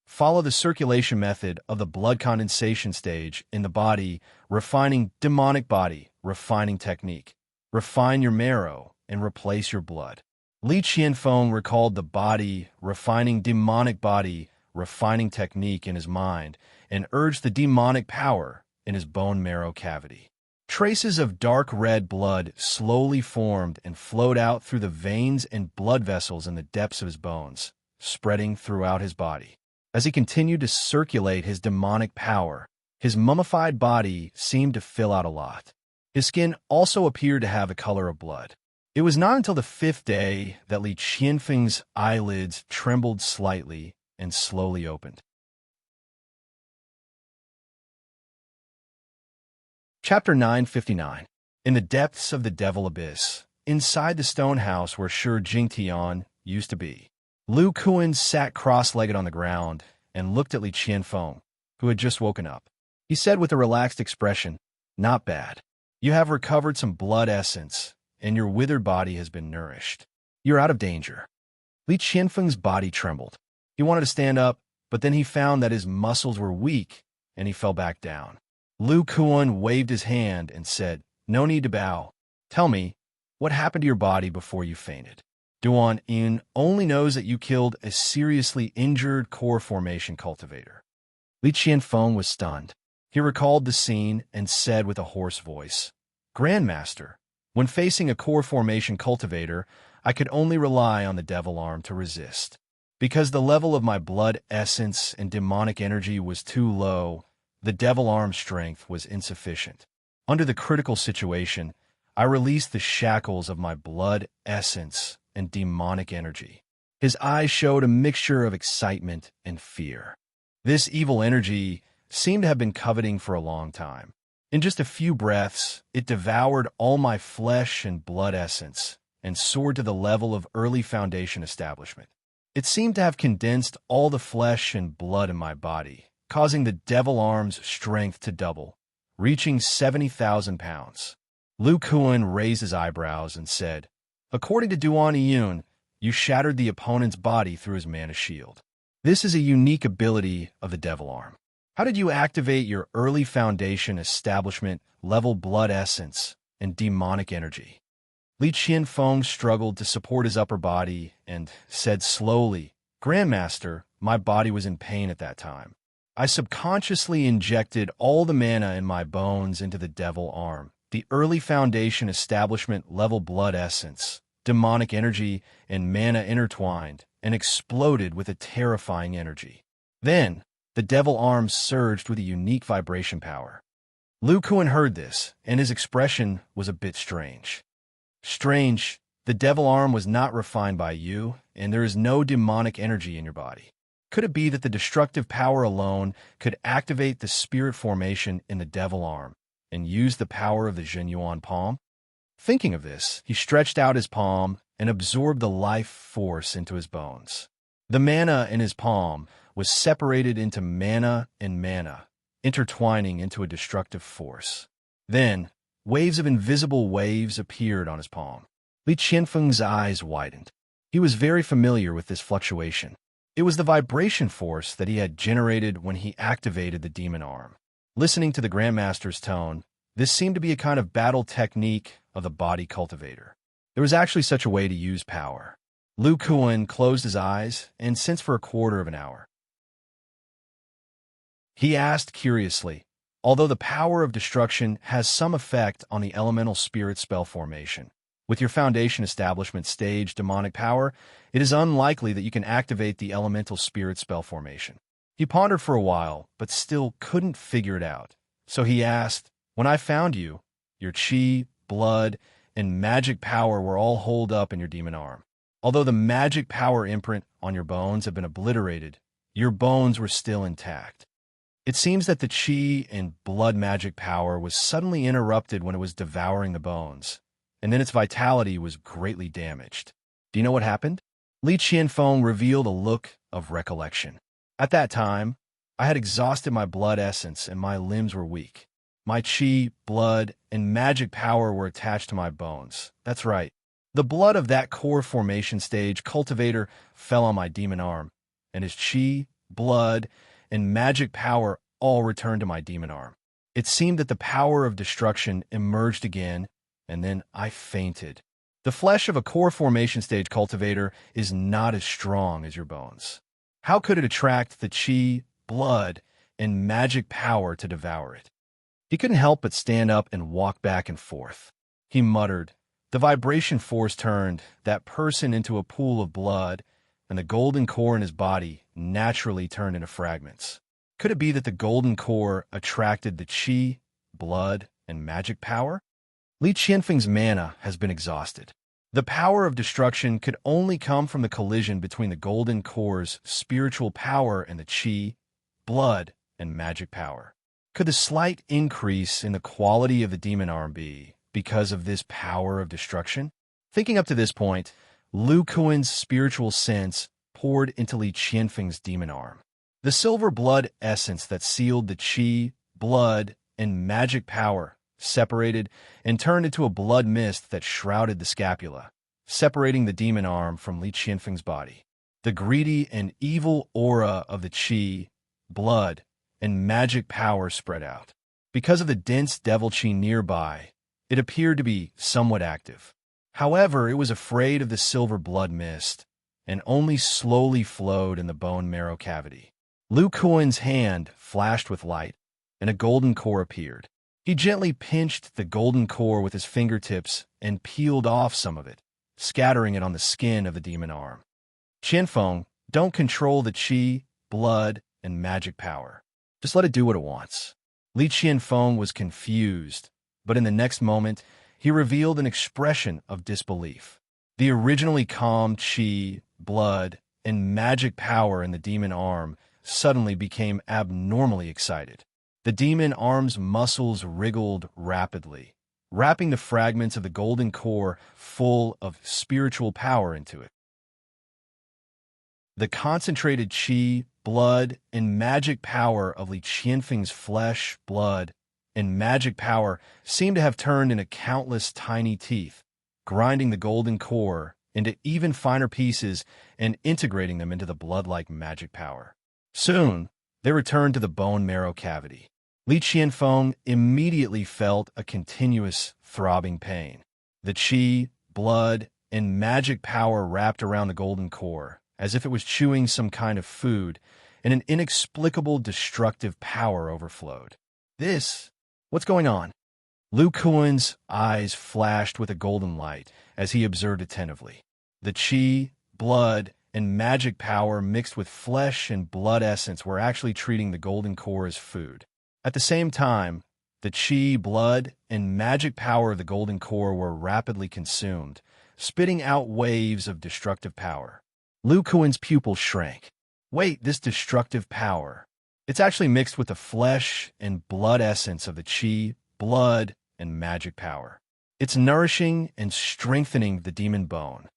Follow the circulation method of the blood condensation stage in the body, refining demonic body, refining technique. Refine your marrow and replace your blood. Li Qianfeng recalled the body, refining demonic body, refining technique in his mind and urged the demonic power in his bone marrow cavity. Traces of dark red blood slowly formed and flowed out through the veins and blood vessels in the depths of his bones, spreading throughout his body. As he continued to circulate his demonic power, his mummified body seemed to fill out a lot. His skin also appeared to have the color of blood. It was not until the 5th day that Li Qianfeng's eyelids trembled slightly and slowly opened. Chapter 959. In the depths of the Devil Abyss, inside the stone house where Shi Jingtian used to be, Lu Kuan sat cross-legged on the ground and looked at Li Qianfeng, who had just woken up. He said with a relaxed expression, "Not bad. You have recovered some blood essence, and your withered body has been nourished. You're out of danger." Li Qianfeng's body trembled. He wanted to stand up, but then he found that his muscles were weak, and he fell back down. Lu Kuan waved his hand and said, "No need to bow. Tell me, what happened to your body before you fainted?" Duan Yin only knows that you killed a seriously injured core formation cultivator. Li Qianfeng was stunned. He recalled the scene and said with a hoarse voice, "Grandmaster, when facing a core formation cultivator, I could only rely on the devil arm to resist. Because the level of my blood essence and demonic energy was too low, the devil arm strength was insufficient. Under the critical situation, I released the shackles of my blood essence and demonic energy." His eyes showed a mixture of excitement and fear. This evil energy seemed to have been coveting for a long time. In just a few breaths, it devoured all my flesh and blood essence and soared to the level of early foundation establishment. It seemed to have condensed all the flesh and blood in my body, causing the devil arm's strength to double, reaching 70,000 pounds. Lu Kuan raised his eyebrows and said, "According to Duan Yun, you shattered the opponent's body through his mana shield. This is a unique ability of the devil arm. How did you activate your early foundation establishment level blood essence and demonic energy?" Li Qianfeng struggled to support his upper body and said slowly, "Grandmaster, my body was in pain at that time. I subconsciously injected all the mana in my bones into the devil arm, the early foundation establishment level blood essence, demonic energy, and mana intertwined and exploded with a terrifying energy. Then, the devil arm surged with a unique vibration power." Lu Kuan heard this, and his expression was a bit strange. "Strange, the devil arm was not refined by you, and there is no demonic energy in your body. Could it be that the destructive power alone could activate the spirit formation in the devil arm and use the power of the Zhenyuan palm?" Thinking of this, he stretched out his palm and absorbed the life force into his bones. The mana in his palm was separated into mana and mana, intertwining into a destructive force. Then, waves of invisible waves appeared on his palm. Li Qianfeng's eyes widened. He was very familiar with this fluctuation. It was the vibration force that he had generated when he activated the demon arm. Listening to the Grandmaster's tone, this seemed to be a kind of battle technique of the body cultivator. There was actually such a way to use power. Lu Kuan closed his eyes and sensed for a quarter of an hour. He asked curiously, "Although the power of destruction has some effect on the elemental spirit spell formation, with your foundation establishment stage demonic power, it is unlikely that you can activate the elemental spirit spell formation." He pondered for a while, but still couldn't figure it out. So he asked, "When I found you, your chi, blood, and magic power were all holed up in your demon arm. Although the magic power imprint on your bones have been obliterated, your bones were still intact. It seems that the chi and blood magic power was suddenly interrupted when it was devouring the bones, and then its vitality was greatly damaged. Do you know what happened?" Li Qianfeng revealed a look of recollection. "At that time, I had exhausted my blood essence and my limbs were weak. My chi, blood, and magic power were attached to my bones. That's right. The blood of that core formation stage cultivator fell on my demon arm, and his chi, blood, and magic power all returned to my demon arm. It seemed that the power of destruction emerged again, and then I fainted. The flesh of a core formation stage cultivator is not as strong as your bones. How could it attract the chi, blood, and magic power to devour it?" He couldn't help but stand up and walk back and forth. He muttered. The vibration force turned that person into a pool of blood, and the golden core in his body naturally turned into fragments. Could it be that the golden core attracted the qi, blood, and magic power? Li Qianfeng's mana has been exhausted. The power of destruction could only come from the collision between the golden core's spiritual power and the qi, blood, and magic power. Could the slight increase in the quality of the demon arm be because of this power of destruction? Thinking up to this point, Lu Kuan's spiritual sense poured into Li Qianfeng's demon arm. The silver blood essence that sealed the qi, blood, and magic power separated and turned into a blood mist that shrouded the scapula, separating the demon arm from Li Qianfeng's body. The greedy and evil aura of the qi, blood, and magic power spread out. Because of the dense devil qi nearby, it appeared to be somewhat active. However, it was afraid of the silver blood mist and only slowly flowed in the bone marrow cavity. Lu Kuan's hand flashed with light, and a golden core appeared. He gently pinched the golden core with his fingertips and peeled off some of it, scattering it on the skin of the demon arm. Qianfeng, don't control the qi, blood, and magic power. Just let it do what it wants. Li Qianfeng was confused, but in the next moment, he revealed an expression of disbelief. The originally calm qi, blood, and magic power in the demon arm suddenly became abnormally excited. The demon arm's muscles wriggled rapidly, wrapping the fragments of the golden core full of spiritual power into it. The concentrated qi, blood, and magic power of Li Qianfeng's flesh, blood, and magic power seemed to have turned into countless tiny teeth, grinding the golden core into even finer pieces and integrating them into the blood-like magic power. Soon, they returned to the bone marrow cavity. Li Qianfeng immediately felt a continuous throbbing pain. The qi, blood, and magic power wrapped around the golden core, as if it was chewing some kind of food, and an inexplicable destructive power overflowed. What's going on? Lu Kuan's eyes flashed with a golden light as he observed attentively. The qi, blood, and magic power mixed with flesh and blood essence were actually treating the golden core as food. At the same time, the qi, blood, and magic power of the golden core were rapidly consumed, spitting out waves of destructive power. Lu Kuan's pupils shrank. Wait, this destructive power. It's actually mixed with the flesh and blood essence of the qi, blood, and magic power. It's nourishing and strengthening the demon bone.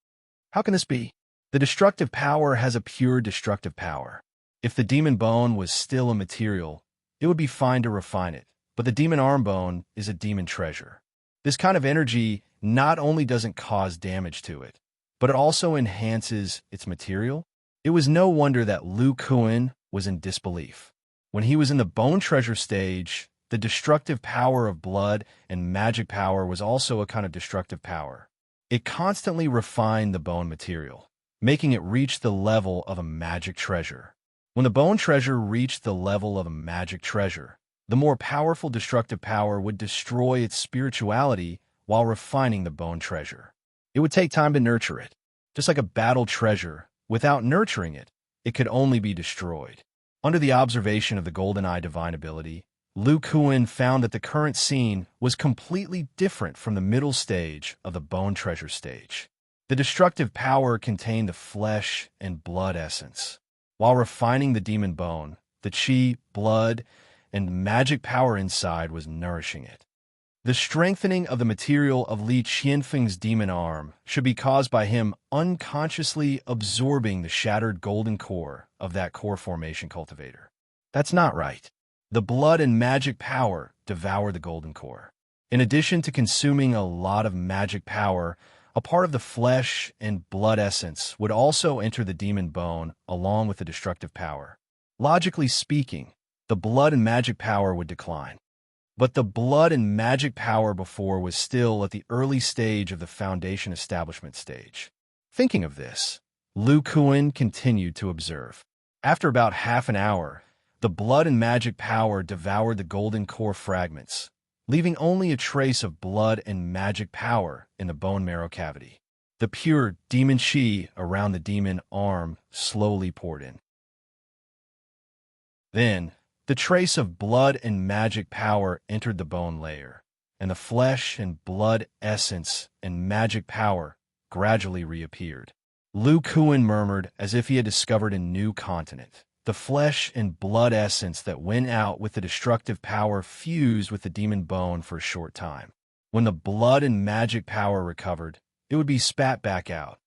How can this be? The destructive power has a pure destructive power. If the demon bone was still a material, it would be fine to refine it, but the demon arm bone is a demon treasure. This kind of energy not only doesn't cause damage to it, but it also enhances its material. It was no wonder that Lu Kuan was in disbelief. When he was in the bone treasure stage, the destructive power of blood and magic power was also a kind of destructive power. It constantly refined the bone material, making it reach the level of a magic treasure. When the bone treasure reached the level of a magic treasure, the more powerful destructive power would destroy its spirituality while refining the bone treasure. It would take time to nurture it. Just like a battle treasure, without nurturing it, it could only be destroyed. Under the observation of the Golden Eye divine ability, Lu Kuan found that the current scene was completely different from the middle stage of the bone treasure stage. The destructive power contained the flesh and blood essence. While refining the demon bone, the qi, blood, and magic power inside was nourishing it. The strengthening of the material of Li Qianfeng's demon arm should be caused by him unconsciously absorbing the shattered golden core of that core formation cultivator. That's not right. The blood and magic power devour the golden core. In addition to consuming a lot of magic power, a part of the flesh and blood essence would also enter the demon bone along with the destructive power. Logically speaking, the blood and magic power would decline. But the blood and magic power before was still at the early stage of the foundation establishment stage. Thinking of this, Lu Kuan continued to observe. After about half an hour, The blood and magic power devoured the golden core fragments, leaving only a trace of blood and magic power in the bone marrow cavity. The pure demon chi around the demon arm slowly poured in. Then, the trace of blood and magic power entered the bone layer, and the flesh and blood essence and magic power gradually reappeared. Lu Kuan murmured as if he had discovered a new continent. The flesh and blood essence that went out with the destructive power fused with the demon bone for a short time. When the blood and magic power recovered, it would be spat back out.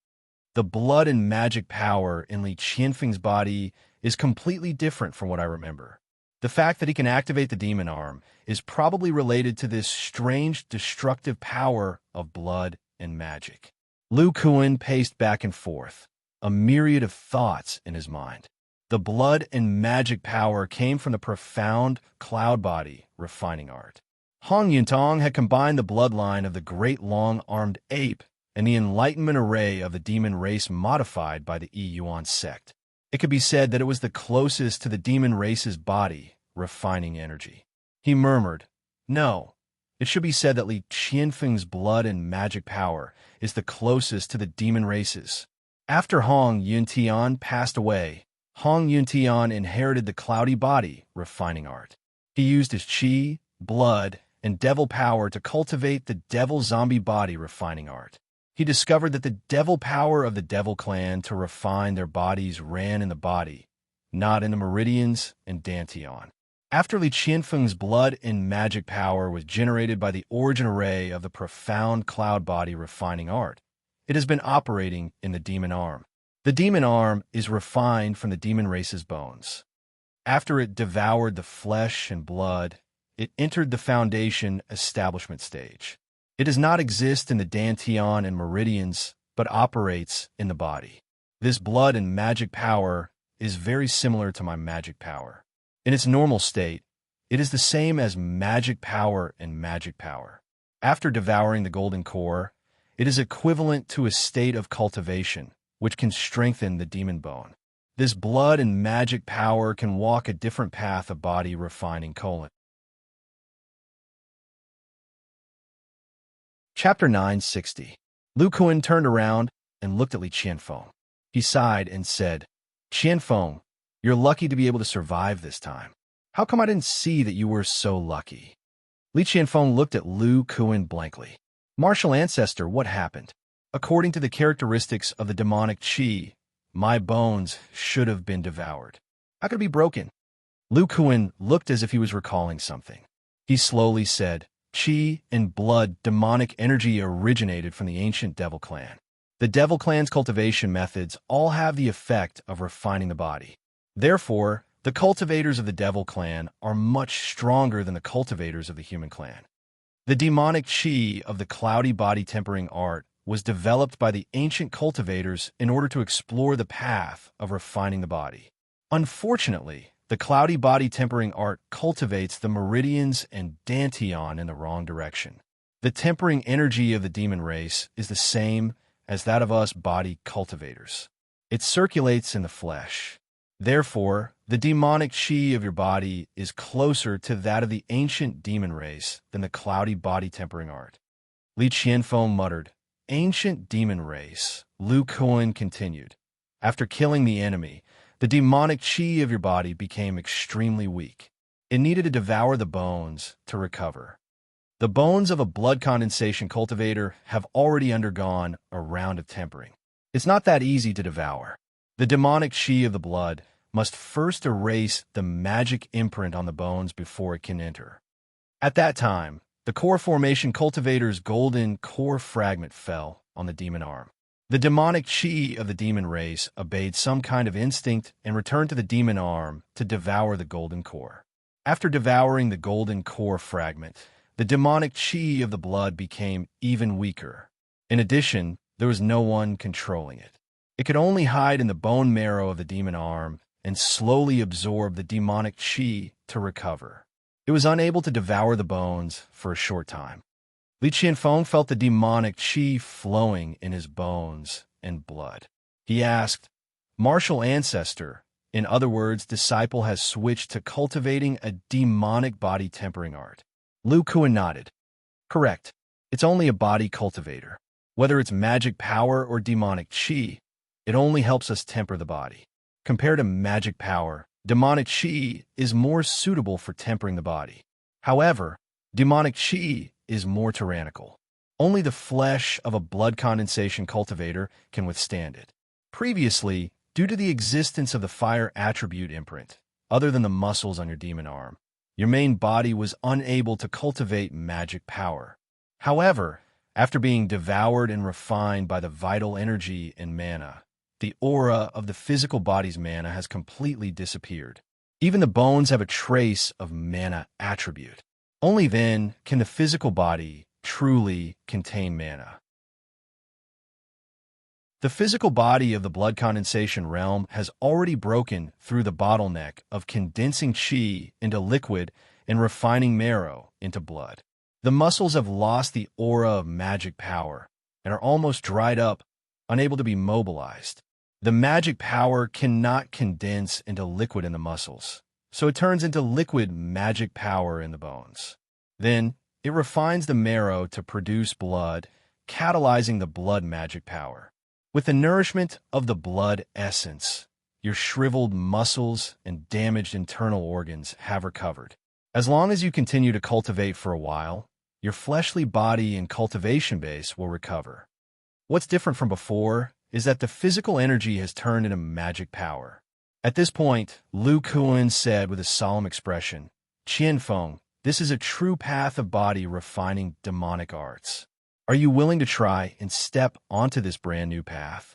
The blood and magic power in Li Qianfeng's body is completely different from what I remember. The fact that he can activate the demon arm is probably related to this strange destructive power of blood and magic. Lu Kuan paced back and forth, a myriad of thoughts in his mind. The blood and magic power came from the profound cloud body refining art. Hong Yuntong had combined the bloodline of the great long-armed ape and the enlightenment array of the demon race modified by the Yuan sect. It could be said that it was the closest to the demon race's body refining energy. He murmured, "No, it should be said that Li Qianfeng's blood and magic power is the closest to the demon race's." After Hong Yuntian passed away, Hong Yuntian inherited the cloudy body refining art. He used his chi, blood, and devil power to cultivate the devil zombie body refining art. He discovered that the devil power of the devil clan to refine their bodies ran in the body, not in the meridians and dantian. After Li Qianfeng's blood and magic power was generated by the origin array of the profound cloud body refining art, it has been operating in the demon arm. The demon arm is refined from the demon race's bones. After it devoured the flesh and blood, it entered the foundation establishment stage. It does not exist in the dantian and meridians, but operates in the body. This blood and magic power is very similar to my magic power. In its normal state, it is the same as magic power and magic power. After devouring the golden core, it is equivalent to a state of cultivation, which can strengthen the demon bone. This blood and magic power can walk a different path of body refining colon. Chapter 960. Lu Kuan turned around and looked at Li Qianfeng. He sighed and said, "Qianfeng, you're lucky to be able to survive this time. How come I didn't see that you were so lucky?" Li Qianfeng looked at Lu Kuan blankly. "Martial ancestor, what happened? According to the characteristics of the demonic chi, my bones should have been devoured. How could it be broken?" Lu Kuan looked as if he was recalling something. He slowly said, "Chi and blood demonic energy originated from the ancient devil clan. The devil clan's cultivation methods all have the effect of refining the body. Therefore, the cultivators of the devil clan are much stronger than the cultivators of the human clan. The demonic chi of the cloudy body tempering art was developed by the ancient cultivators in order to explore the path of refining the body. Unfortunately, the cloudy body tempering art cultivates the meridians and dantian in the wrong direction. The tempering energy of the demon race is the same as that of us body cultivators. It circulates in the flesh. Therefore, the demonic chi of your body is closer to that of the ancient demon race than the cloudy body tempering art." Li Qianfeng muttered, "Ancient demon race," Lu Kuan continued. "After killing the enemy, the demonic chi of your body became extremely weak. It needed to devour the bones to recover. The bones of a blood condensation cultivator have already undergone a round of tempering. It's not that easy to devour. The demonic chi of the blood must first erase the magic imprint on the bones before it can enter. At that time, the core formation cultivator's golden core fragment fell on the demon arm. The demonic chi of the demon race obeyed some kind of instinct and returned to the demon arm to devour the golden core. After devouring the golden core fragment, the demonic chi of the blood became even weaker. In addition, there was no one controlling it. It could only hide in the bone marrow of the demon arm and slowly absorb the demonic chi to recover. It was unable to devour the bones for a short time. Li Qianfeng felt the demonic chi flowing in his bones and blood. He asked, "Martial ancestor, In other words, Disciple has switched to cultivating a demonic body tempering art. Lu Kuan nodded. Correct. It's only a body cultivator. Whether it's magic power or demonic chi, it only helps us temper the body. Compared to magic power, demonic chi is more suitable for tempering the body. However, demonic chi is more tyrannical. Only the flesh of a blood condensation cultivator can withstand it. Previously, due to the existence of the fire attribute imprint, other than the muscles on your demon arm, your main body was unable to cultivate magic power. However, after being devoured and refined by the vital energy and mana, the aura of the physical body's mana has completely disappeared. Even the bones have a trace of mana attribute. Only then can the physical body truly contain mana. The physical body of the blood condensation realm has already broken through the bottleneck of condensing chi into liquid and refining marrow into blood. The muscles have lost the aura of magic power and are almost dried up, unable to be mobilized. The magic power cannot condense into liquid in the muscles, so it turns into liquid magic power in the bones. Then, it refines the marrow to produce blood, catalyzing the blood magic power. With the nourishment of the blood essence, your shriveled muscles and damaged internal organs have recovered. As long as you continue to cultivate for a while, your fleshly body and cultivation base will recover. What's different from before is that the physical energy has turned into magic power. At this point, Lu Kuan said with a solemn expression, Qianfeng, this is a true path of body refining demonic arts. Are you willing to try and step onto this brand new path?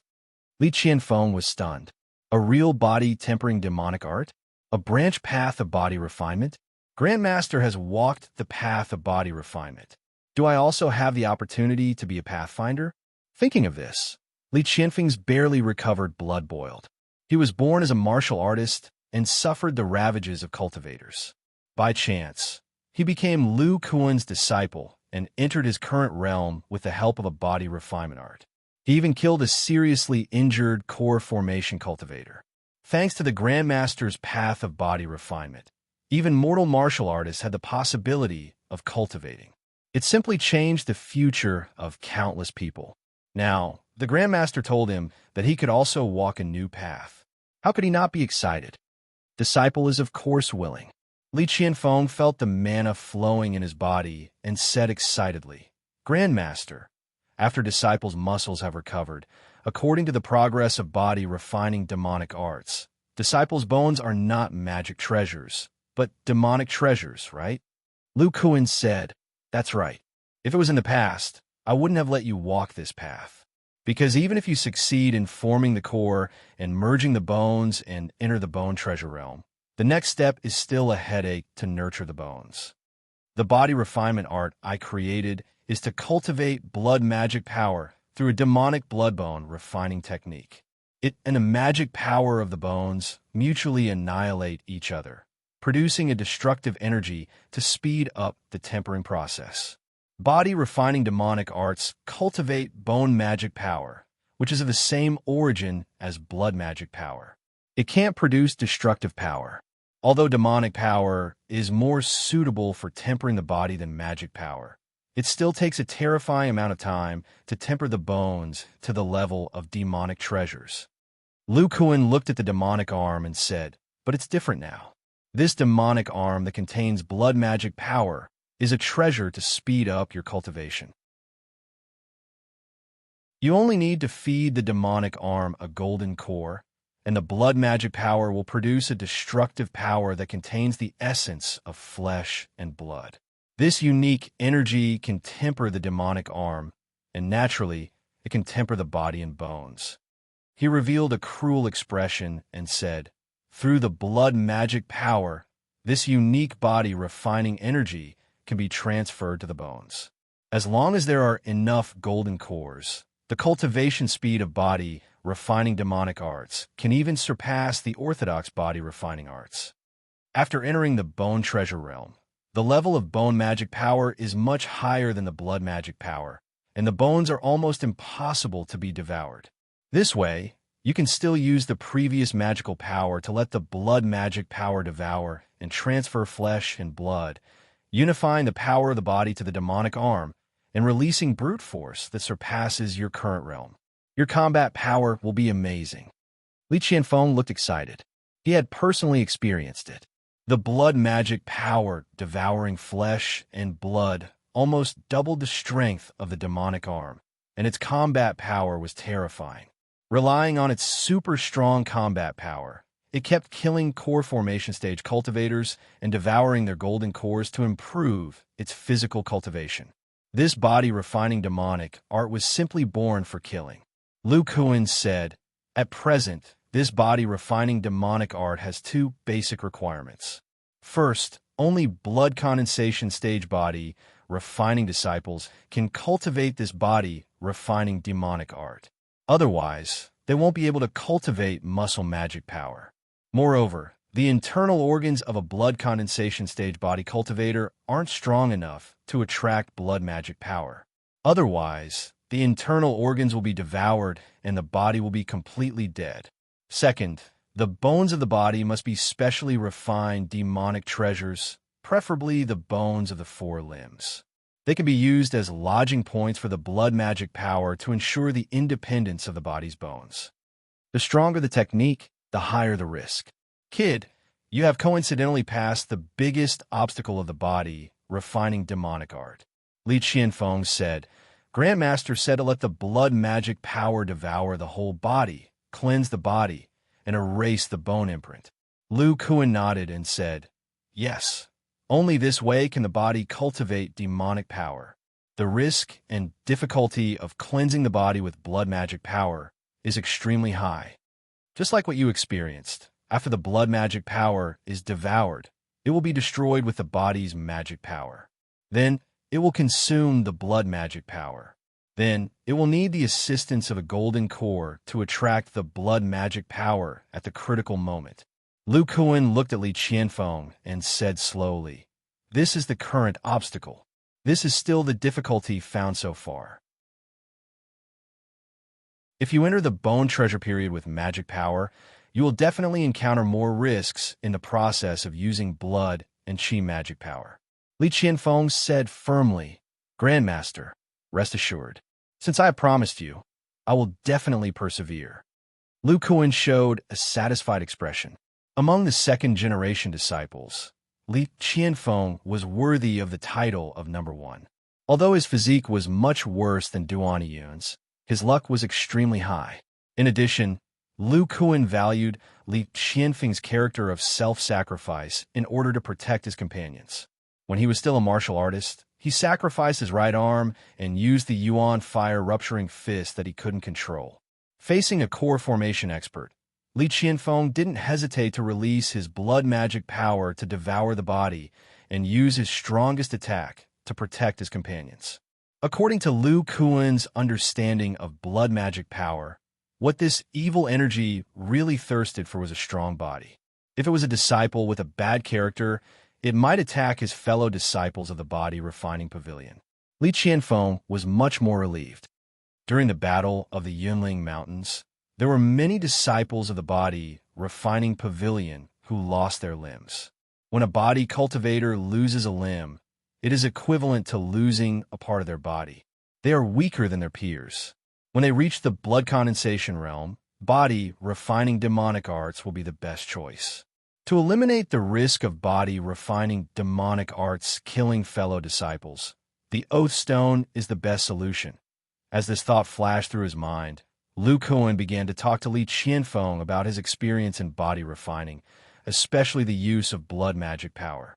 Li Qianfeng was stunned. A real body tempering demonic art? A branch path of body refinement? Grandmaster has walked the path of body refinement. Do I also have the opportunity to be a pathfinder? Thinking of this, Li Qianfeng's barely recovered blood boiled. He was born as a martial artist and suffered the ravages of cultivators. By chance, he became Lu Kuan's disciple and entered his current realm with the help of a body refinement art. He even killed a seriously injured core formation cultivator. Thanks to the Grandmaster's path of body refinement, even mortal martial artists had the possibility of cultivating. It simply changed the future of countless people. Now, the Grandmaster told him that he could also walk a new path. How could he not be excited? Disciple is of course willing. Li Qianfeng felt the mana flowing in his body and said excitedly, Grandmaster, after Disciple's muscles have recovered, according to the progress of body refining demonic arts, Disciple's bones are not magic treasures, but demonic treasures, right? Lu Kuan said, That's right. If it was in the past, I wouldn't have let you walk this path. Because even if you succeed in forming the core and merging the bones and enter the bone treasure realm, the next step is still a headache to nurture the bones. The body refinement art I created is to cultivate blood magic power through a demonic blood bone refining technique. It and the magic power of the bones mutually annihilate each other, producing a destructive energy to speed up the tempering process. Body refining demonic arts cultivate bone magic power, which is of the same origin as blood magic power. It can't produce destructive power. Although demonic power is more suitable for tempering the body than magic power, it still takes a terrifying amount of time to temper the bones to the level of demonic treasures. Lu Kuan looked at the demonic arm and said, But it's different now. This demonic arm that contains blood magic power is a treasure to speed up your cultivation. You only need to feed the demonic arm a golden core, and the blood magic power will produce a destructive power that contains the essence of flesh and blood. This unique energy can temper the demonic arm, and naturally, it can temper the body and bones. He revealed a cruel expression and said, Through the blood magic power, this unique body refining energy can be transferred to the bones. As long as there are enough golden cores, the cultivation speed of body refining demonic arts can even surpass the orthodox body refining arts. After entering the bone treasure realm, the level of bone magic power is much higher than the blood magic power, and the bones are almost impossible to be devoured. This way, you can still use the previous magical power to let the blood magic power devour and transfer flesh and blood, unifying the power of the body to the demonic arm and releasing brute force that surpasses your current realm. Your combat power will be amazing. Li Qianfeng looked excited. He had personally experienced it. The blood magic power devouring flesh and blood almost doubled the strength of the demonic arm, and its combat power was terrifying. Relying on its super strong combat power, it kept killing core formation stage cultivators and devouring their golden cores to improve its physical cultivation. This body-refining demonic art was simply born for killing. Lu Kuan said, "At present, this body-refining demonic art has two basic requirements. First, only blood condensation stage body refining disciples can cultivate this body-refining demonic art. Otherwise, they won't be able to cultivate muscle magic power. Moreover, the internal organs of a blood condensation stage body cultivator aren't strong enough to attract blood magic power. Otherwise, the internal organs will be devoured and the body will be completely dead. Second, the bones of the body must be specially refined demonic treasures, preferably the bones of the four limbs. They can be used as lodging points for the blood magic power to ensure the independence of the body's bones. The stronger the technique, the higher the risk. Kid, you have coincidentally passed the biggest obstacle of the body, refining demonic art." Li Qianfeng said. Grandmaster said to let the blood magic power devour the whole body, cleanse the body, and erase the bone imprint. Lu Kuan nodded and said, "Yes. Only this way can the body cultivate demonic power. The risk and difficulty of cleansing the body with blood magic power is extremely high. Just like what you experienced, after the blood magic power is devoured, it will be destroyed with the body's magic power. Then, it will consume the blood magic power. Then, it will need the assistance of a golden core to attract the blood magic power at the critical moment." Lu Kuan looked at Li Qianfeng and said slowly, "This is the current obstacle. This is still the difficulty found so far. If you enter the bone treasure period with magic power, you will definitely encounter more risks in the process of using blood and qi magic power." Li Qianfeng said firmly, "Grandmaster, rest assured. Since I have promised you, I will definitely persevere." Lu Kuan showed a satisfied expression. Among the second-generation disciples, Li Qianfeng was worthy of the title of number one. Although his physique was much worse than Duan Yun's, his luck was extremely high. In addition, Lu Kuan valued Li Qianfeng's character of self-sacrifice in order to protect his companions. When he was still a martial artist, he sacrificed his right arm and used the Yuan fire-rupturing fist that he couldn't control. Facing a core formation expert, Li Qianfeng didn't hesitate to release his blood magic power to devour the body and use his strongest attack to protect his companions. According to Lu Kuan's understanding of blood magic power, what this evil energy really thirsted for was a strong body. If it was a disciple with a bad character, it might attack his fellow disciples of the body refining pavilion. Li Qianfeng was much more relieved. During the battle of the Yunling Mountains, there were many disciples of the body refining pavilion who lost their limbs. When a body cultivator loses a limb, it is equivalent to losing a part of their body. They are weaker than their peers. When they reach the blood condensation realm, body refining demonic arts will be the best choice. To eliminate the risk of body refining demonic arts killing fellow disciples, the Oath Stone is the best solution. As this thought flashed through his mind, Lu Kuan began to talk to Li Qianfeng about his experience in body refining, especially the use of blood magic power.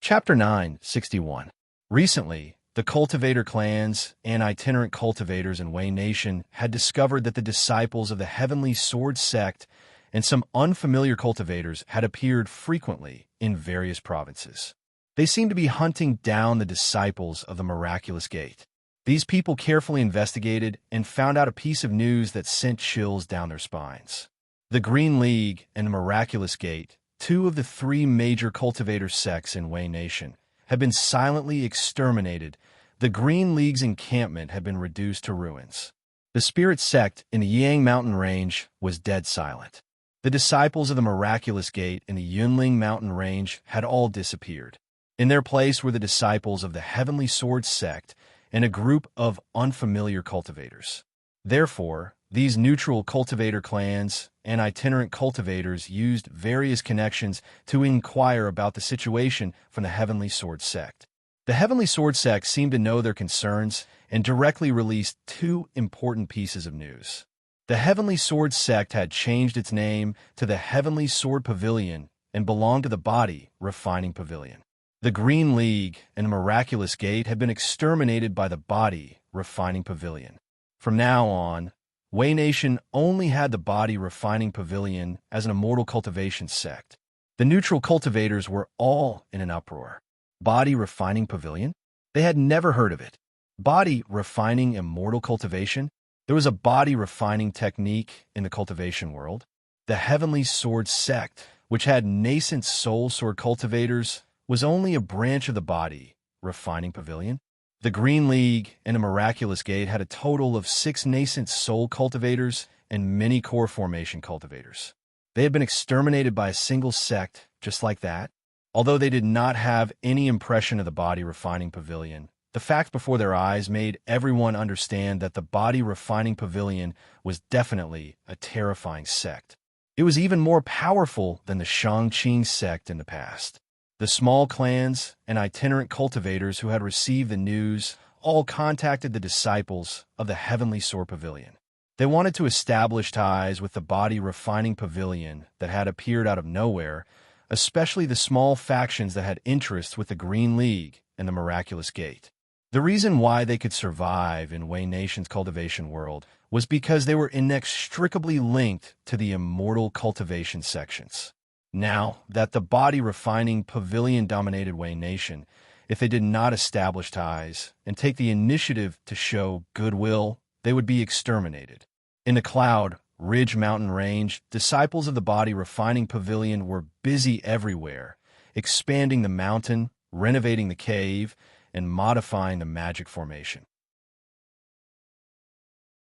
Chapter 961. Recently, the cultivator clans and itinerant cultivators in Wei Nation had discovered that the disciples of the Heavenly Sword sect and some unfamiliar cultivators had appeared frequently in various provinces. They seemed to be hunting down the disciples of the Miraculous Gate. These people carefully investigated and found out a piece of news that sent chills down their spines. The Green League and the Miraculous Gate, two of the three major cultivator sects in Wei Nation, had been silently exterminated The Green League's encampment had been reduced to ruins. The spirit sect in the Yang Mountain Range was dead silent. The disciples of the Miraculous Gate in the Yunling Mountain Range had all disappeared. In their place were the disciples of the Heavenly Sword sect and a group of unfamiliar cultivators. Therefore, these neutral cultivator clans and itinerant cultivators used various connections to inquire about the situation from the Heavenly Sword sect. The Heavenly Sword sect seemed to know their concerns and directly released two important pieces of news. The Heavenly Sword sect had changed its name to the Heavenly Sword Pavilion and belonged to the Body Refining Pavilion. The Green League and the Miraculous Gate had been exterminated by the Body Refining Pavilion. From now on, Wei Nation only had the Body Refining Pavilion as an immortal cultivation sect. The neutral cultivators were all in an uproar. Body Refining Pavilion? They had never heard of it. Body Refining Immortal Cultivation? There was a body refining technique in the cultivation world. The Heavenly Sword sect, which had nascent soul sword cultivators, was only a branch of the Body Refining Pavilion. The Green League and the Miraculous Gate had a total of 6 nascent soul cultivators and many core formation cultivators. They had been exterminated by a single sect just like that. Although they did not have any impression of the Body Refining Pavilion, the fact before their eyes made everyone understand that the Body Refining Pavilion was definitely a terrifying sect. It was even more powerful than the Shangqing sect in the past. The small clans and itinerant cultivators who had received the news all contacted the disciples of the Heavenly Sword Pavilion. They wanted to establish ties with the Body Refining Pavilion that had appeared out of nowhere, especially the small factions that had interest with the Green League and the Miraculous Gate. The reason why they could survive in Wei Nation's cultivation world was because they were inextricably linked to the immortal cultivation sections. Now that the Body Refining Pavilion dominated Wei Nation, if they did not establish ties and take the initiative to show goodwill, they would be exterminated. In the Cloud Ridge Mountain Range, disciples of the Body Refining Pavilion were busy everywhere, expanding the mountain, renovating the cave, and modifying the magic formation.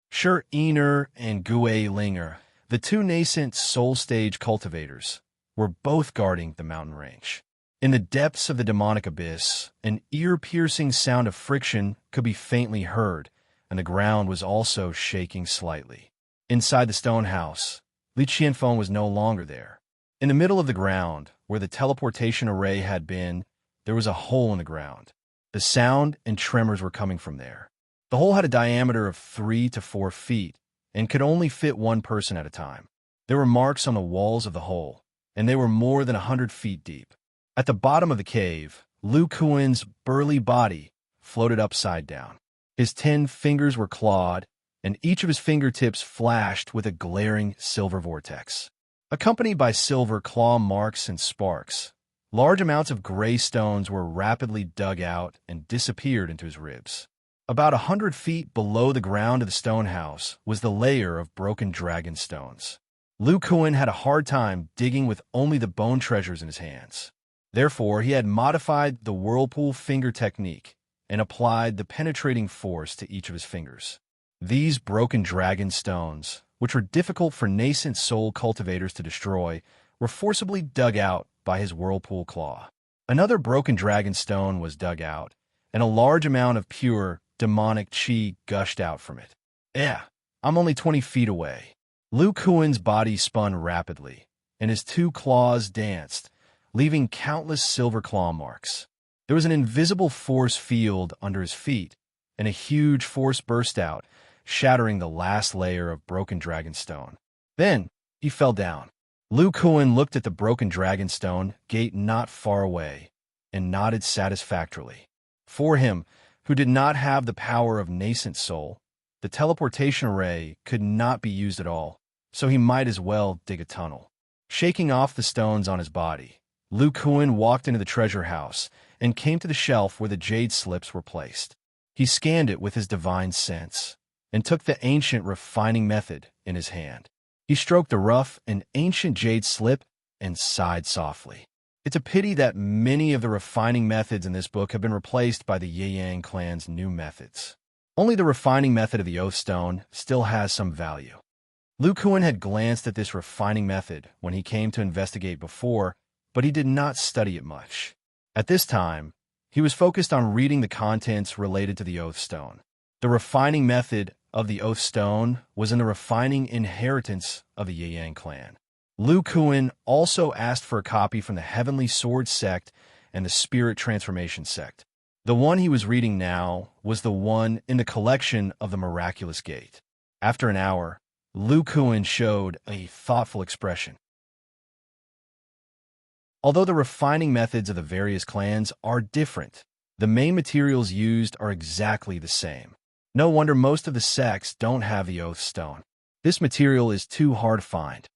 Shi Einer and Gue Linger, the 2 nascent soul stage cultivators, were both guarding the mountain range. In the depths of the demonic abyss, an ear-piercing sound of friction could be faintly heard, and the ground was also shaking slightly. Inside the stone house, Li Qianfeng was no longer there. In the middle of the ground, where the teleportation array had been, there was a hole in the ground. The sound and tremors were coming from there. The hole had a diameter of 3 to 4 feet and could only fit one person at a time. There were marks on the walls of the hole, and they were more than 100 feet deep. At the bottom of the cave, Lu Kuan's burly body floated upside down. His 10 fingers were clawed, and each of his fingertips flashed with a glaring silver vortex. Accompanied by silver claw marks and sparks, large amounts of gray stones were rapidly dug out and disappeared into his ribs. About 100 feet below the ground of the stone house was the layer of broken dragon stones. Lu Kuan had a hard time digging with only the bone treasures in his hands. Therefore, he had modified the whirlpool finger technique and applied the penetrating force to each of his fingers. These broken dragon stones, which were difficult for nascent soul cultivators to destroy, were forcibly dug out by his whirlpool claw. Another broken dragon stone was dug out, and a large amount of pure, demonic chi gushed out from it. I'm only 20 feet away. Lu Kuan's body spun rapidly, and his 2 claws danced, leaving countless silver claw marks. There was an invisible force field under his feet, and a huge force burst out, shattering the last layer of broken dragonstone. Then, he fell down. Lu Kuan looked at the broken dragonstone gate not far away, and nodded satisfactorily. For him, who did not have the power of nascent soul, the teleportation array could not be used at all, so he might as well dig a tunnel. Shaking off the stones on his body, Lu Kuan walked into the treasure house and came to the shelf where the jade slips were placed. He scanned it with his divine sense and took the ancient refining method in his hand. He stroked the rough and ancient jade slip and sighed softly. It's a pity that many of the refining methods in this book have been replaced by the Yang clan's new methods. Only the refining method of the Oath Stone still has some value. Lu Kuan had glanced at this refining method when he came to investigate before, but he did not study it much. At this time, he was focused on reading the contents related to the Oath Stone. The refining method of the Oath Stone was in the refining inheritance of the Yang clan. Lu Kuan also asked for a copy from the Heavenly Sword sect and the Spirit Transformation sect. The one he was reading now was the one in the collection of the Miraculous Gate. After an hour, Lu Kuan showed a thoughtful expression. Although the refining methods of the various clans are different, the main materials used are exactly the same. No wonder most of the sects don't have the Oath Stone. This material is too hard to find.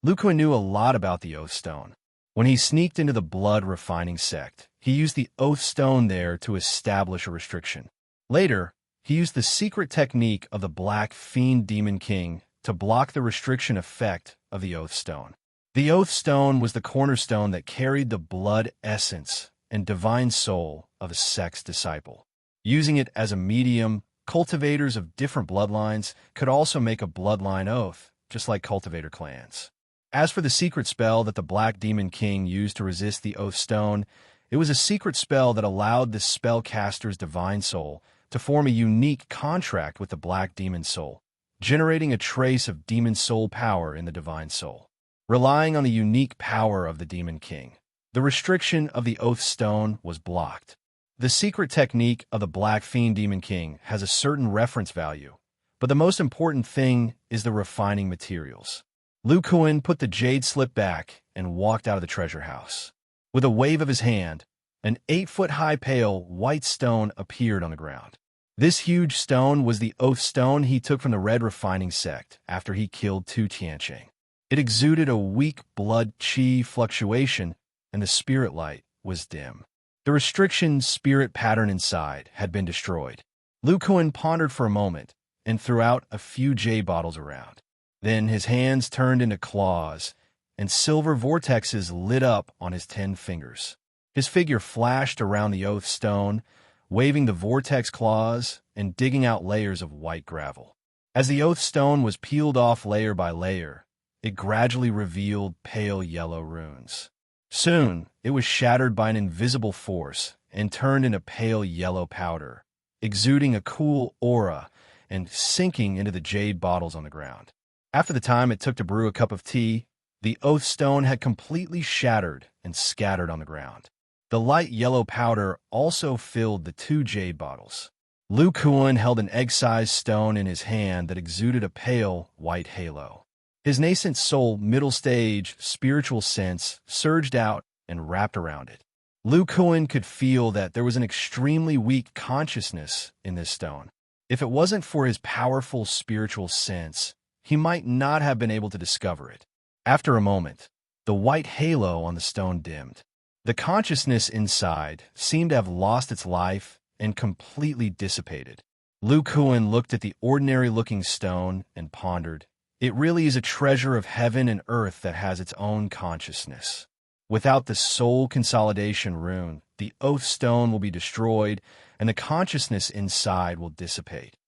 Lu Kuan knew a lot about the Oath Stone. When he sneaked into the blood refining sect, he used the Oath Stone there to establish a restriction. Later, he used the secret technique of the Black Fiend Demon King to block the restriction effect of the Oath Stone. The Oath Stone was the cornerstone that carried the blood essence and divine soul of a sect's disciple. Using it as a medium, cultivators of different bloodlines could also make a bloodline oath, just like cultivator clans. As for the secret spell that the Black Demon King used to resist the Oath Stone, it was a secret spell that allowed the spellcaster's divine soul to form a unique contract with the Black Demon Soul, generating a trace of demon soul power in the divine soul. Relying on the unique power of the Demon King, the restriction of the Oath Stone was blocked. The secret technique of the Black Fiend Demon King has a certain reference value, but the most important thing is the refining materials. Lu Kuan put the jade slip back and walked out of the treasure house. With a wave of his hand, an 8-foot-high pale white stone appeared on the ground. This huge stone was the Oath Stone he took from the Red Refining sect after he killed Tu Tiancheng. It exuded a weak blood qi fluctuation, and the spirit light was dim. The restriction spirit pattern inside had been destroyed. Lu Kuan pondered for a moment and threw out a few jade bottles around. Then his hands turned into claws, and silver vortexes lit up on his 10 fingers. His figure flashed around the Oath Stone, waving the vortex claws and digging out layers of white gravel. As the Oath Stone was peeled off layer by layer, it gradually revealed pale yellow runes. Soon, it was shattered by an invisible force and turned into pale yellow powder, exuding a cool aura and sinking into the jade bottles on the ground. After the time it took to brew a cup of tea, the Oath Stone had completely shattered and scattered on the ground. The light yellow powder also filled the 2 jade bottles. Lu Kuan held an egg-sized stone in his hand that exuded a pale white halo. His nascent soul middle stage spiritual sense surged out and wrapped around it. Lu Kuan could feel that there was an extremely weak consciousness in this stone. If it wasn't for his powerful spiritual sense, he might not have been able to discover it. After a moment, the white halo on the stone dimmed. The consciousness inside seemed to have lost its life and completely dissipated. Lu Kuan looked at the ordinary-looking stone and pondered, "It really is a treasure of heaven and earth that has its own consciousness. Without the soul consolidation rune, the Oath Stone will be destroyed and the consciousness inside will dissipate."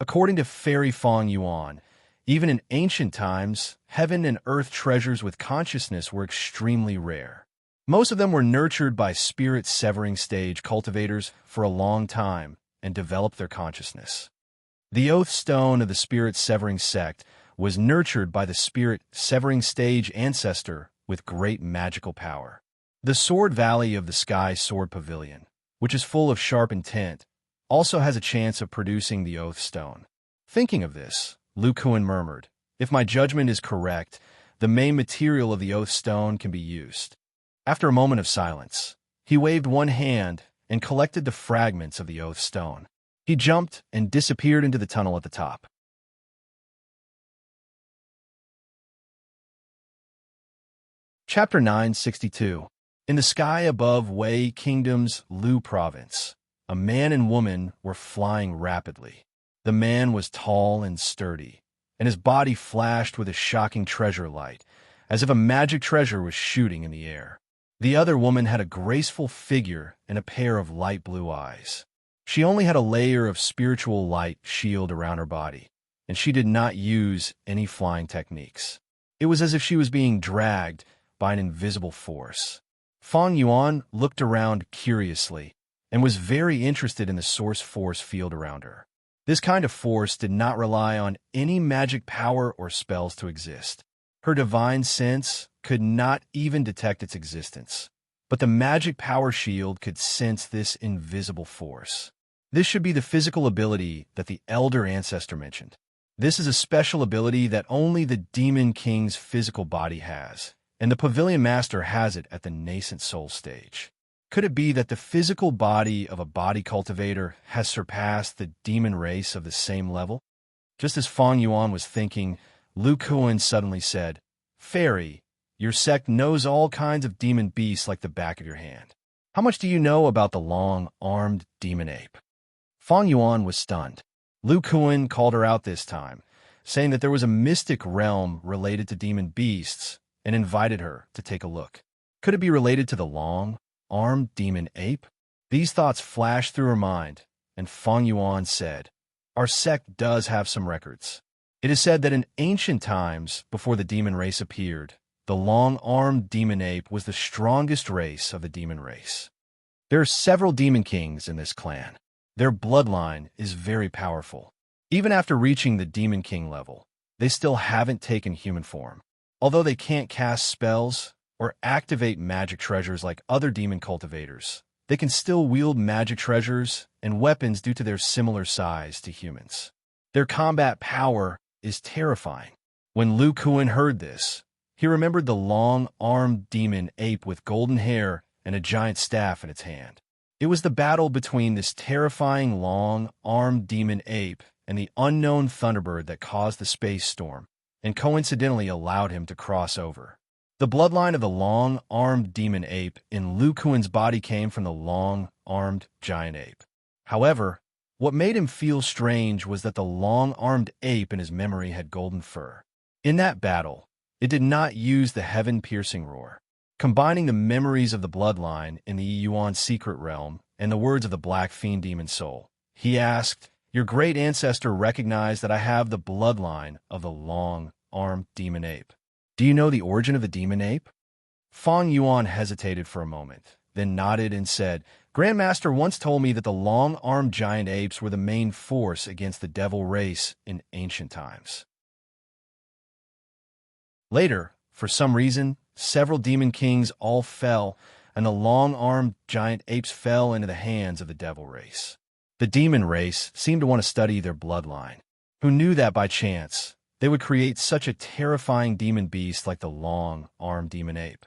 According to Fairy Fong Yuan, even in ancient times, heaven and earth treasures with consciousness were extremely rare. Most of them were nurtured by spirit-severing stage cultivators for a long time and developed their consciousness. The Oath Stone of the spirit-severing sect was nurtured by the spirit-severing stage ancestor with great magical power. The Sword Valley of the Sky Sword Pavilion, which is full of sharp intent, also has a chance of producing the Oath Stone. Thinking of this, Lu Kuan murmured, "If my judgment is correct, the main material of the Oath Stone can be used." After a moment of silence, he waved one hand and collected the fragments of the Oath Stone. He jumped and disappeared into the tunnel at the top. Chapter 962. In the sky above Wei Kingdom's Lu province, a man and woman were flying rapidly. The man was tall and sturdy, and his body flashed with a shocking treasure light, as if a magic treasure was shooting in the air. The other woman had a graceful figure and a pair of light blue eyes. She only had a layer of spiritual light shield around her body, and she did not use any flying techniques. It was as if she was being dragged by an invisible force. Fang Yuan looked around curiously and was very interested in the source force field around her. This kind of force did not rely on any magic power or spells to exist. Her divine sense could not even detect its existence, but the magic power shield could sense this invisible force. This should be the physical ability that the elder ancestor mentioned. This is a special ability that only the Demon King's physical body has, and the Pavilion Master has it at the nascent soul stage. Could it be that the physical body of a body cultivator has surpassed the demon race of the same level? Just as Fang Yuan was thinking, Lu Kuan suddenly said, "Fairy, your sect knows all kinds of demon beasts like the back of your hand. How much do you know about the long-armed demon ape?" Fang Yuan was stunned. Lu Kuan called her out this time, saying that there was a mystic realm related to demon beasts, and invited her to take a look. Could it be related to the long-armed demon ape? These thoughts flashed through her mind, and Fang Yuan said, "Our sect does have some records. It is said that in ancient times, before the demon race appeared, the long-armed demon ape was the strongest race of the demon race. There are several demon kings in this clan. Their bloodline is very powerful. Even after reaching the demon king level, they still haven't taken human form. Although they can't cast spells or activate magic treasures like other demon cultivators, they can still wield magic treasures and weapons due to their similar size to humans. Their combat power is terrifying." When Lu Kuan heard this, he remembered the long-armed demon ape with golden hair and a giant staff in its hand. It was the battle between this terrifying long-armed demon ape and the unknown thunderbird that caused the space storm, and coincidentally allowed him to cross over. The bloodline of the long-armed demon ape in Lu Kuan's body came from the long-armed giant ape. However, what made him feel strange was that the long-armed ape in his memory had golden fur. In that battle, it did not use the heaven-piercing roar. Combining the memories of the bloodline in the Yuan secret realm and the words of the Black Fiend Demon Soul, he asked, "Your great ancestor recognized that I have the bloodline of the long-armed demon ape. Do you know the origin of the demon ape?" Fang Yuan hesitated for a moment, then nodded and said, "Grandmaster once told me that the long-armed giant apes were the main force against the devil race in ancient times." Later, for some reason, several demon kings all fell, and the long-armed giant apes fell into the hands of the devil race. The demon race seemed to want to study their bloodline. Who knew that by chance they would create such a terrifying demon beast like the long-armed demon ape?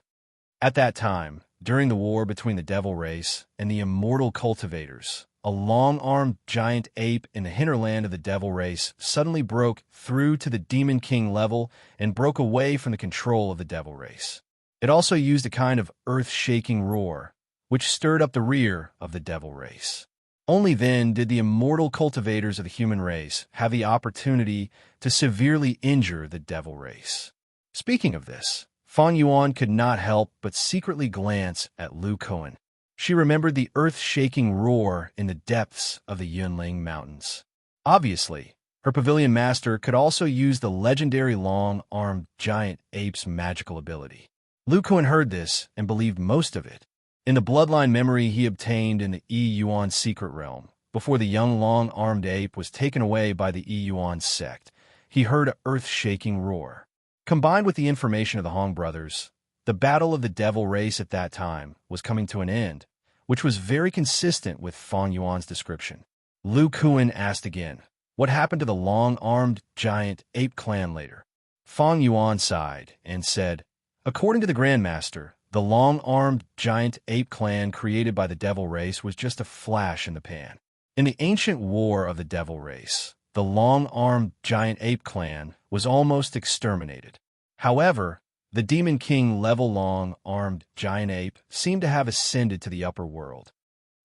At that time, during the war between the devil race and the immortal cultivators, a long-armed giant ape in the hinterland of the devil race suddenly broke through to the demon king level and broke away from the control of the devil race. It also used a kind of earth-shaking roar, which stirred up the rear of the devil race. Only then did the immortal cultivators of the human race have the opportunity to severely injure the devil race. Speaking of this, Fang Yuan could not help but secretly glance at Lu Kuan. She remembered the earth-shaking roar in the depths of the Yunling Mountains. Obviously, her Pavilion Master could also use the legendary long-armed giant ape's magical ability. Lu Kuan heard this and believed most of it. In the bloodline memory he obtained in the Yuan secret realm, before the young long-armed ape was taken away by the Yuan sect, he heard an earth-shaking roar. Combined with the information of the Hong brothers, the battle of the devil race at that time was coming to an end, which was very consistent with Fang Yuan's description. Lu Kuan asked again, "What happened to the long-armed giant ape clan later?" Fang Yuan sighed and said, "According to the Grandmaster, the long-armed giant ape clan created by the devil race was just a flash in the pan. In the ancient war of the devil race, the long-armed giant ape clan was almost exterminated. However, the Demon King level long-armed giant ape seemed to have ascended to the upper world."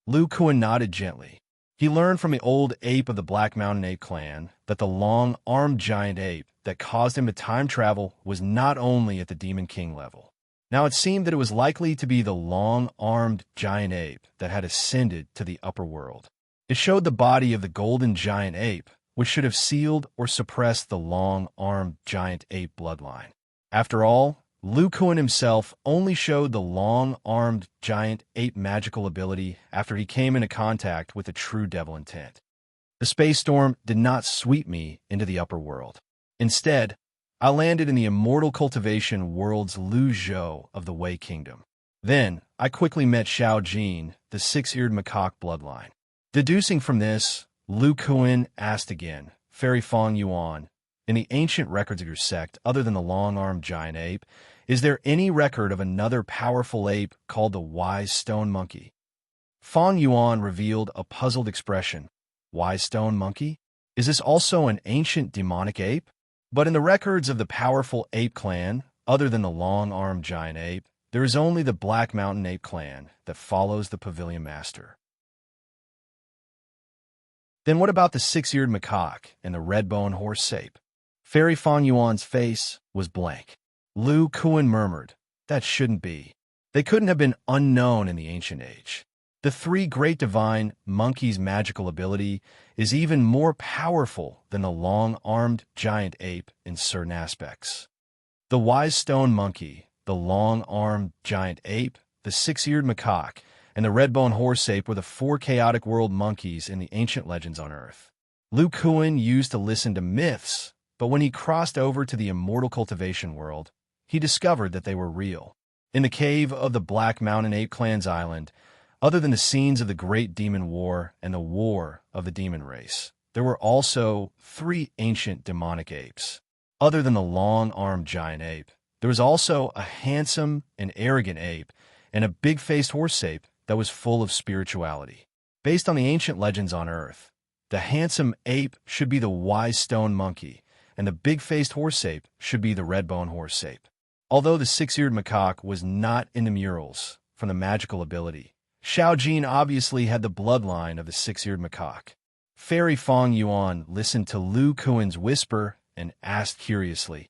Lu Kuan nodded gently. He learned from the old ape of the Black Mountain Ape clan that the long-armed giant ape that caused him to time travel was not only at the Demon King level. Now it seemed that it was likely to be the long-armed giant ape that had ascended to the upper world. It showed the body of the golden giant ape, which should have sealed or suppressed the long-armed giant ape bloodline. After all, Lu Kuan himself only showed the long-armed giant ape magical ability after he came into contact with the true devil intent. The space storm did not sweep me into the upper world. Instead, I landed in the immortal cultivation world's Lu Zhou of the Wei Kingdom. Then, I quickly met Xiao Jin, the six-eared macaque bloodline. Deducing from this, Lu Kuan asked again, Fairy Fong Yuan, in the ancient records of your sect, other than the long-armed giant ape, is there any record of another powerful ape called the Wise Stone Monkey? Fong Yuan revealed a puzzled expression. Wise Stone Monkey? Is this also an ancient demonic ape? But in the records of the powerful ape clan, other than the long-armed giant ape, there is only the Black Mountain Ape clan that follows the Pavilion Master. Then what about the six-eared macaque and the red-bone horse ape? Fairy Fong Yuan's face was blank. Lu Kuan murmured, that shouldn't be. They couldn't have been unknown in the ancient age. The three great divine monkeys' magical ability is even more powerful than the long-armed giant ape in certain aspects. The wise stone monkey, the long-armed giant ape, the six-eared macaque, and the red-bone horse ape were the four chaotic world monkeys in the ancient legends on Earth. Lu Kuan used to listen to myths, but when he crossed over to the immortal cultivation world, he discovered that they were real. In the cave of the Black Mountain Ape Clan's island, other than the scenes of the Great Demon War and the War of the Demon Race, there were also three ancient demonic apes. Other than the long-armed giant ape, there was also a handsome and arrogant ape and a big-faced horse ape that was full of spirituality. Based on the ancient legends on Earth, the handsome ape should be the wise stone monkey, and the big-faced horse ape should be the red-bone horse ape. Although the six-eared macaque was not in the murals from the magical ability, Xiao Jin obviously had the bloodline of the six-eared macaque. Fairy Fong Yuan listened to Lu Kuan's whisper and asked curiously,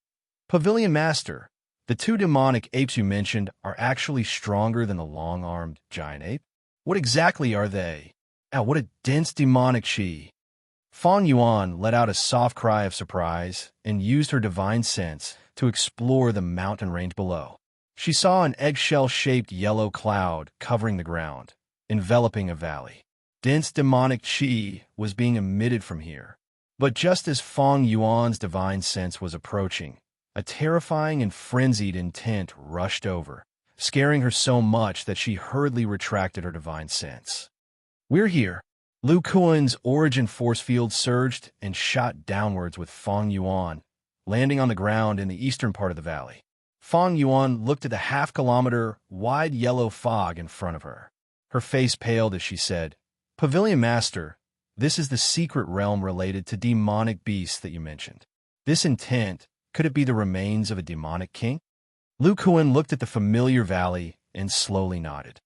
Pavilion Master, the two demonic apes you mentioned are actually stronger than the long-armed giant ape? What exactly are they? What a dense demonic chi! Fong Yuan let out a soft cry of surprise and used her divine sense to explore the mountain range below. She saw an eggshell-shaped yellow cloud covering the ground, enveloping a valley. Dense demonic chi was being emitted from here. But just as Fong Yuan's divine sense was approaching, a terrifying and frenzied intent rushed over, scaring her so much that she hurriedly retracted her divine sense. We're here. Lu Kuan's origin force field surged and shot downwards with Fong Yuan, landing on the ground in the eastern part of the valley. Fong Yuan looked at the half-kilometer-wide yellow fog in front of her. Her face paled as she said, Pavilion Master, this is the secret realm related to demonic beasts that you mentioned. This intent, could it be the remains of a demonic king? Lu Kuan looked at the familiar valley and slowly nodded.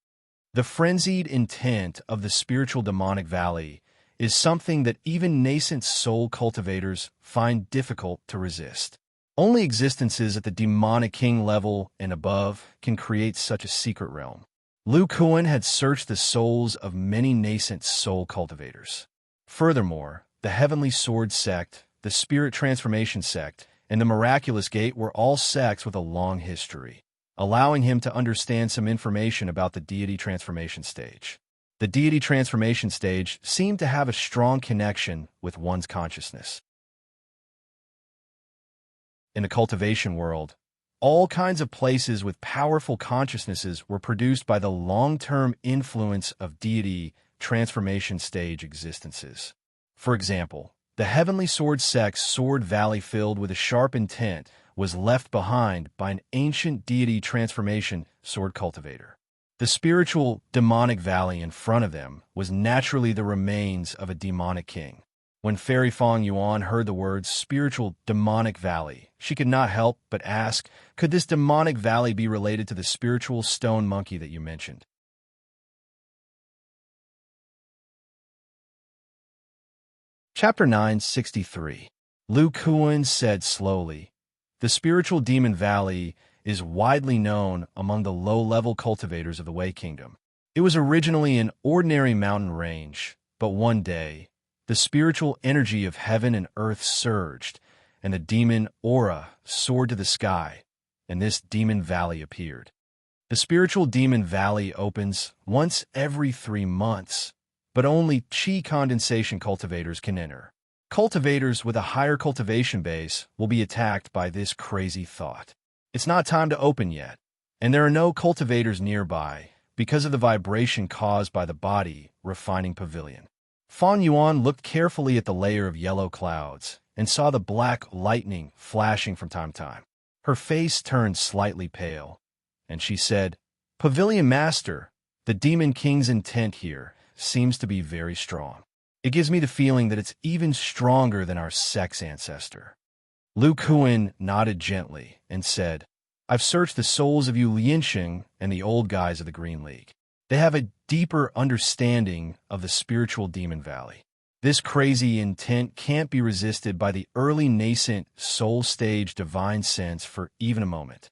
The frenzied intent of the spiritual demonic valley is something that even nascent soul cultivators find difficult to resist. Only existences at the demonic king level and above can create such a secret realm. Lu Kuan had searched the souls of many nascent soul cultivators. Furthermore, the Heavenly Sword sect, the Spirit Transformation sect, and the Miraculous Gate were all sects with a long history, allowing him to understand some information about the deity transformation stage. The deity transformation stage seemed to have a strong connection with one's consciousness. In the cultivation world, all kinds of places with powerful consciousnesses were produced by the long-term influence of deity transformation stage existences. For example, the Heavenly Sword sect's Sword Valley filled with a sharp intent was left behind by an ancient deity transformation sword cultivator. The spiritual demonic valley in front of them was naturally the remains of a demonic king. When Fairy Fong Yuan heard the words spiritual demonic valley, she could not help but ask, could this demonic valley be related to the spiritual stone monkey that you mentioned? Chapter 963. Lu Kuan said slowly. The spiritual demon valley is widely known among the low-level cultivators of the Wei Kingdom. It was originally an ordinary mountain range, but one day, the spiritual energy of heaven and earth surged, and the demon aura soared to the sky, and this demon valley appeared. The spiritual demon valley opens once every 3 months, but only chi condensation cultivators can enter. Cultivators with a higher cultivation base will be attacked by this crazy thought. It's not time to open yet, and there are no cultivators nearby because of the vibration caused by the body refining pavilion. Fan Yuan looked carefully at the layer of yellow clouds and saw the black lightning flashing from time to time. Her face turned slightly pale, and she said, "Pavilion Master, the Demon King's intent here seems to be very strong. It gives me the feeling that it's even stronger than our sex ancestor." Lu Kuan nodded gently and said, "I've searched the souls of you Lianxing and the old guys of the Green League. They have a deeper understanding of the spiritual demon valley. This crazy intent can't be resisted by the early nascent soul stage divine sense for even a moment.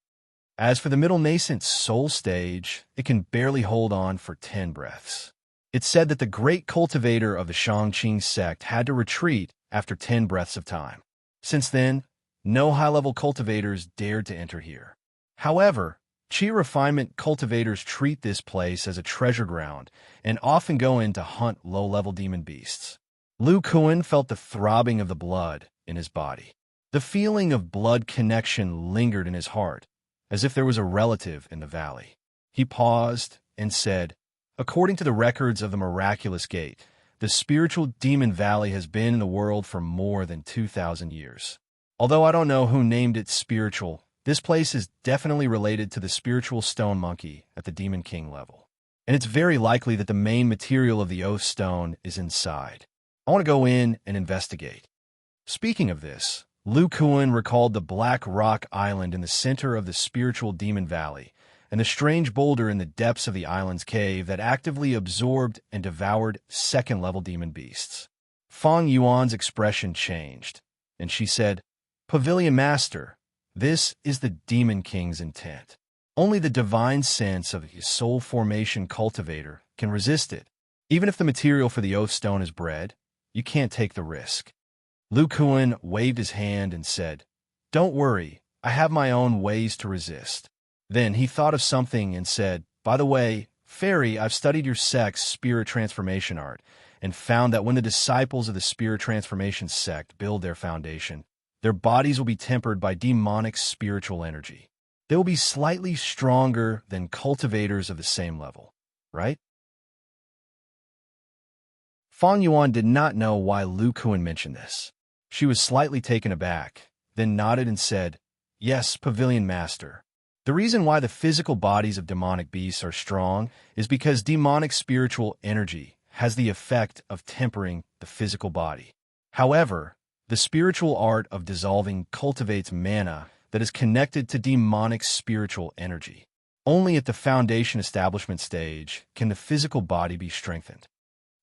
As for the middle nascent soul stage, it can barely hold on for 10 breaths. It's said that the great cultivator of the Shangqing sect had to retreat after 10 breaths of time. Since then, no high-level cultivators dared to enter here. However, Qi refinement cultivators treat this place as a treasure ground and often go in to hunt low-level demon beasts." Lu Kuan felt the throbbing of the blood in his body. The feeling of blood connection lingered in his heart, as if there was a relative in the valley. He paused and said, "According to the records of the Miraculous Gate, the spiritual demon valley has been in the world for more than 2,000 years. Although I don't know who named it spiritual, this place is definitely related to the spiritual stone monkey at the Demon King level. And it's very likely that the main material of the Oath Stone is inside. I want to go in and investigate." Speaking of this, Lu Kuan recalled the Black Rock Island in the center of the spiritual demon valley, and the strange boulder in the depths of the island's cave that actively absorbed and devoured second-level demon beasts. Fang Yuan's expression changed, and she said, "Pavilion Master, this is the Demon King's intent. Only the divine sense of his soul formation cultivator can resist it. Even if the material for the Oath Stone is bread, you can't take the risk." Lu Kuan waved his hand and said, "Don't worry, I have my own ways to resist." Then he thought of something and said, "By the way, Fairy, I've studied your sect's spirit transformation art and found that when the disciples of the spirit transformation sect build their foundation, their bodies will be tempered by demonic spiritual energy. They will be slightly stronger than cultivators of the same level, right?" Fang Yuan did not know why Lu Kuan mentioned this. She was slightly taken aback, then nodded and said, "Yes, Pavilion Master. The reason why the physical bodies of demonic beasts are strong is because demonic spiritual energy has the effect of tempering the physical body. However, the spiritual art of dissolving cultivates mana that is connected to demonic spiritual energy. Only at the foundation establishment stage can the physical body be strengthened.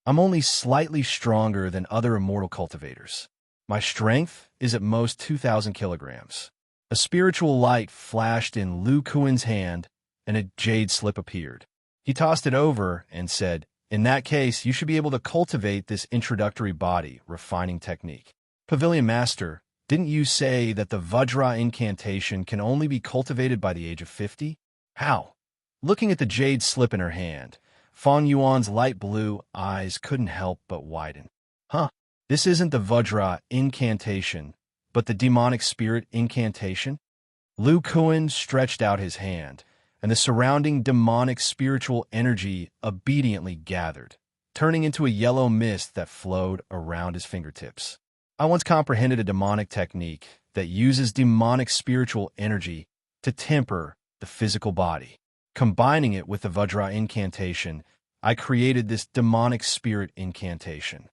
I'm only slightly stronger than other immortal cultivators. My strength is at most 2,000 kilograms. A spiritual light flashed in Lu Kuan's hand, and a jade slip appeared. He tossed it over and said, "In that case, you should be able to cultivate this introductory body refining technique." "Pavilion Master, didn't you say that the Vajra incantation can only be cultivated by the age of 50? How?" Looking at the jade slip in her hand, Fang Yuan's light blue eyes couldn't help but widen. "Huh, this isn't the Vajra incantation, but the demonic spirit incantation?" Lu Kuan stretched out his hand, and the surrounding demonic spiritual energy obediently gathered, turning into a yellow mist that flowed around his fingertips. "I once comprehended a demonic technique that uses demonic spiritual energy to temper the physical body. Combining it with the Vajra incantation, I created this demonic spirit incantation.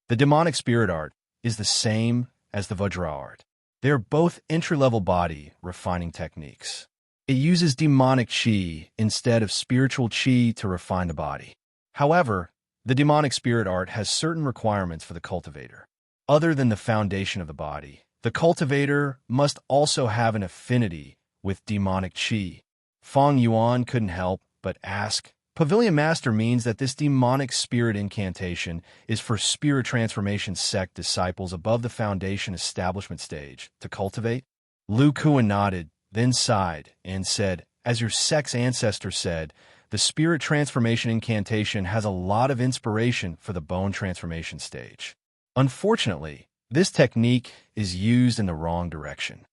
The demonic spirit art is the same as the Vajra art. They are both entry-level body refining techniques. It uses demonic chi instead of spiritual chi to refine the body. However, the demonic spirit art has certain requirements for the cultivator. Other than the foundation of the body, The cultivator must also have an affinity with demonic qi. Feng Yuan couldn't help but ask. Pavilion Master means that this demonic spirit incantation is for spirit transformation sect disciples above the foundation establishment stage to cultivate? Lu Kuan nodded, then sighed, and said, as your sect's ancestor said, the spirit transformation incantation has a lot of inspiration for the bone transformation stage. Unfortunately, this technique is used in the wrong direction.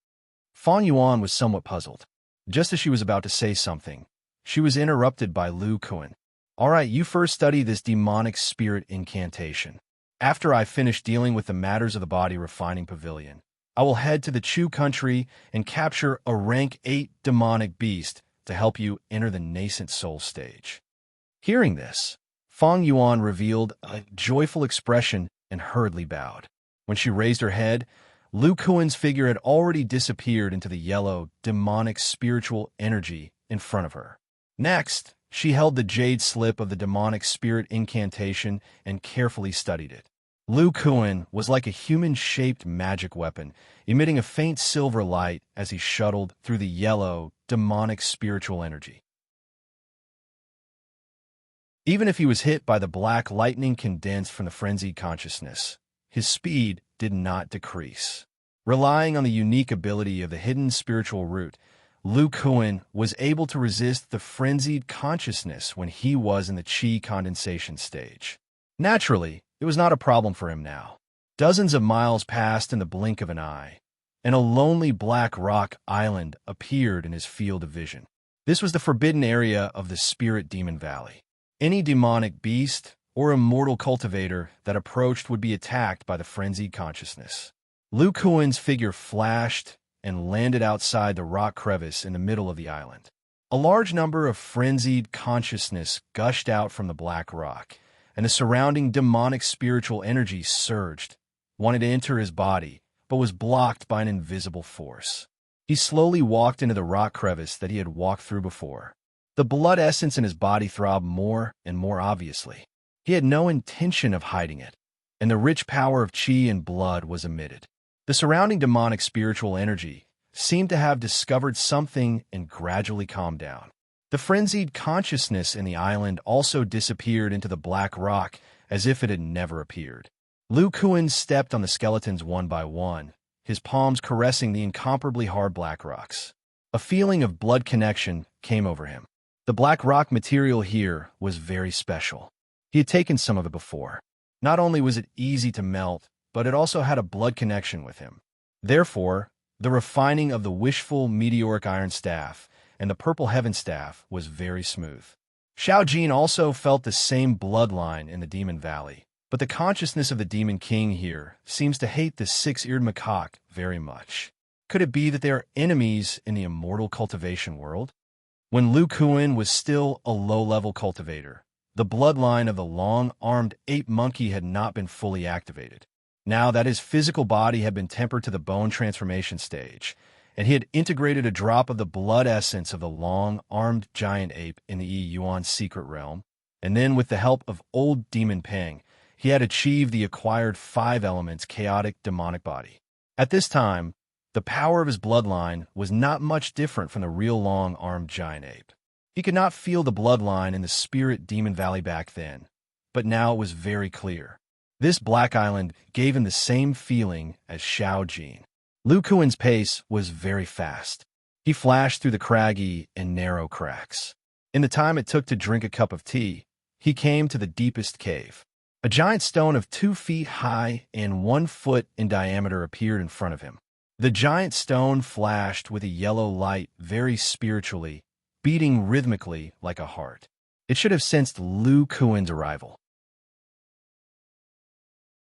Feng Yuan was somewhat puzzled. Just as she was about to say something, she was interrupted by Lu Kuan. All right, you first study this demonic spirit incantation. After I finish dealing with the matters of the body refining pavilion, I will head to the Chu country and capture a rank 8 demonic beast to help you enter the nascent soul stage. Hearing this, Feng Yuan revealed a joyful expression and hurriedly bowed. When she raised her head, Lu Kuan's figure had already disappeared into the yellow, demonic spiritual energy in front of her. Next, she held the jade slip of the demonic spirit incantation and carefully studied it. Lu Kuan was like a human-shaped magic weapon, emitting a faint silver light as he shuttled through the yellow, demonic spiritual energy. Even if he was hit by the black lightning condensed from the frenzied consciousness, his speed did not decrease. Relying on the unique ability of the hidden spiritual root, Lu Kuan was able to resist the frenzied consciousness when he was in the qi condensation stage. Naturally, it was not a problem for him now. Dozens of miles passed in the blink of an eye, and a lonely black rock island appeared in his field of vision. This was the forbidden area of the Spirit Demon Valley. Any demonic beast or immortal cultivator that approached would be attacked by the frenzied consciousness. Lu Kuan's figure flashed and landed outside the rock crevice in the middle of the island. A large number of frenzied consciousness gushed out from the black rock, and the surrounding demonic spiritual energy surged, wanted to enter his body, but was blocked by an invisible force. He slowly walked into the rock crevice that he had walked through before. The blood essence in his body throbbed more and more obviously. He had no intention of hiding it, and the rich power of qi and blood was emitted. The surrounding demonic spiritual energy seemed to have discovered something and gradually calmed down. The frenzied consciousness in the island also disappeared into the black rock as if it had never appeared. Lu Kuan stepped on the skeletons one by one, his palms caressing the incomparably hard black rocks. A feeling of blood connection came over him. The black rock material here was very special. He had taken some of it before. Not only was it easy to melt, but it also had a blood connection with him. Therefore, the refining of the wishful meteoric iron staff and the purple heaven staff was very smooth. Xiao Jin also felt the same bloodline in the Demon Valley, but the consciousness of the Demon King here seems to hate the six-eared macaque very much. Could it be that they are enemies in the immortal cultivation world? When Lu Kuan was still a low-level cultivator, the bloodline of the long-armed ape monkey had not been fully activated. Now that his physical body had been tempered to the bone transformation stage, and he had integrated a drop of the blood essence of the long-armed giant ape in the Yi Yuan secret realm, and then with the help of old Demon Peng, he had achieved the acquired 5 elements chaotic demonic body. At this time, the power of his bloodline was not much different from the real long-armed giant ape. He could not feel the bloodline in the Spirit Demon Valley back then, but now it was very clear. This black island gave him the same feeling as Xiao Jin. Lu Kuan's pace was very fast. He flashed through the craggy and narrow cracks. In the time it took to drink a cup of tea, he came to the deepest cave. A giant stone of 2 feet high and 1 foot in diameter appeared in front of him. The giant stone flashed with a yellow light very spiritually, beating rhythmically like a heart. It should have sensed Lu Kuan's arrival.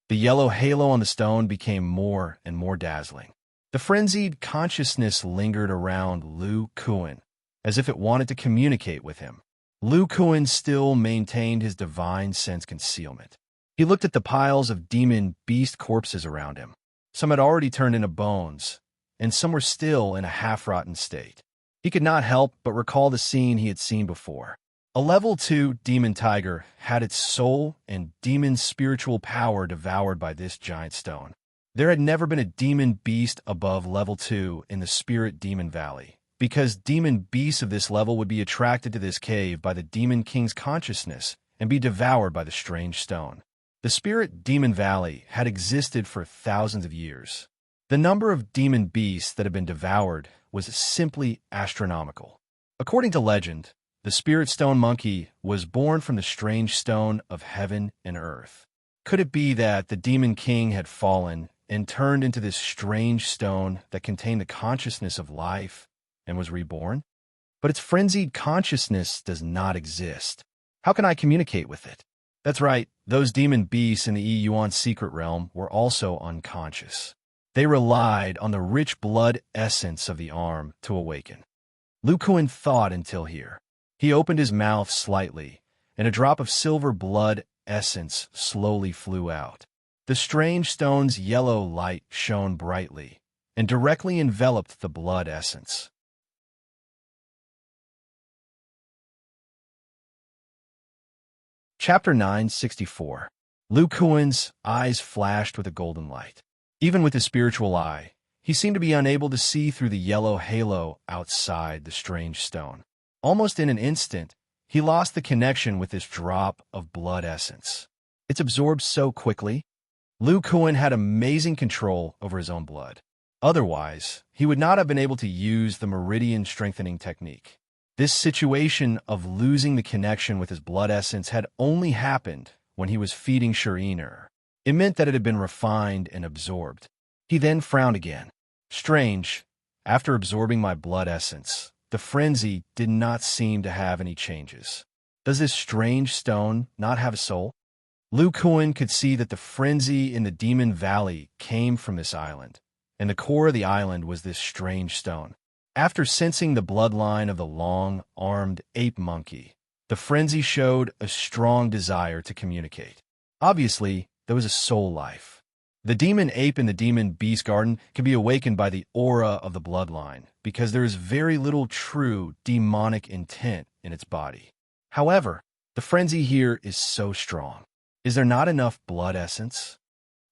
The yellow halo on the stone became more and more dazzling. The frenzied consciousness lingered around Lu Kuan, as if it wanted to communicate with him. Lu Kuan still maintained his divine sense concealment. He looked at the piles of demon beast corpses around him. Some had already turned into bones, and some were still in a half-rotten state. He could not help but recall the scene he had seen before. A level 2 demon tiger had its soul and demon spiritual power devoured by this giant stone. There had never been a demon beast above level 2 in the Spirit Demon Valley, because demon beasts of this level would be attracted to this cave by the Demon King's consciousness and be devoured by the strange stone. The Spirit Demon Valley had existed for thousands of years. The number of demon beasts that had been devoured was simply astronomical. According to legend, the Spirit Stone Monkey was born from the strange stone of heaven and earth. Could it be that the Demon King had fallen and turned into this strange stone that contained the consciousness of life and was reborn? But its frenzied consciousness does not exist. How can I communicate with it? That's right, those demon beasts in the Yuan secret realm were also unconscious. They relied on the rich blood essence of the arm to awaken. Lu Kuan thought until here. He opened his mouth slightly, and a drop of silver blood essence slowly flew out. The strange stone's yellow light shone brightly and directly enveloped the blood essence. Chapter 964. Lu Kuan's eyes flashed with a golden light. Even with his spiritual eye, he seemed to be unable to see through the yellow halo outside the strange stone. Almost in an instant, he lost the connection with this drop of blood essence. It's absorbed so quickly. Lu Kuan had amazing control over his own blood. Otherwise, he would not have been able to use the meridian strengthening technique. This situation of losing the connection with his blood essence had only happened when he was feeding serene. It meant that it had been refined and absorbed. He then frowned again. Strange, after absorbing my blood essence, the frenzy did not seem to have any changes. Does this strange stone not have a soul? Lu Kuan could see that the frenzy in the Demon Valley came from this island, and the core of the island was this strange stone. After sensing the bloodline of the long-armed ape monkey, the frenzy showed a strong desire to communicate. Obviously, there was a soul life. The demon ape in the demon beast garden can be awakened by the aura of the bloodline, because there is very little true demonic intent in its body. However, the frenzy here is so strong. Is there not enough blood essence?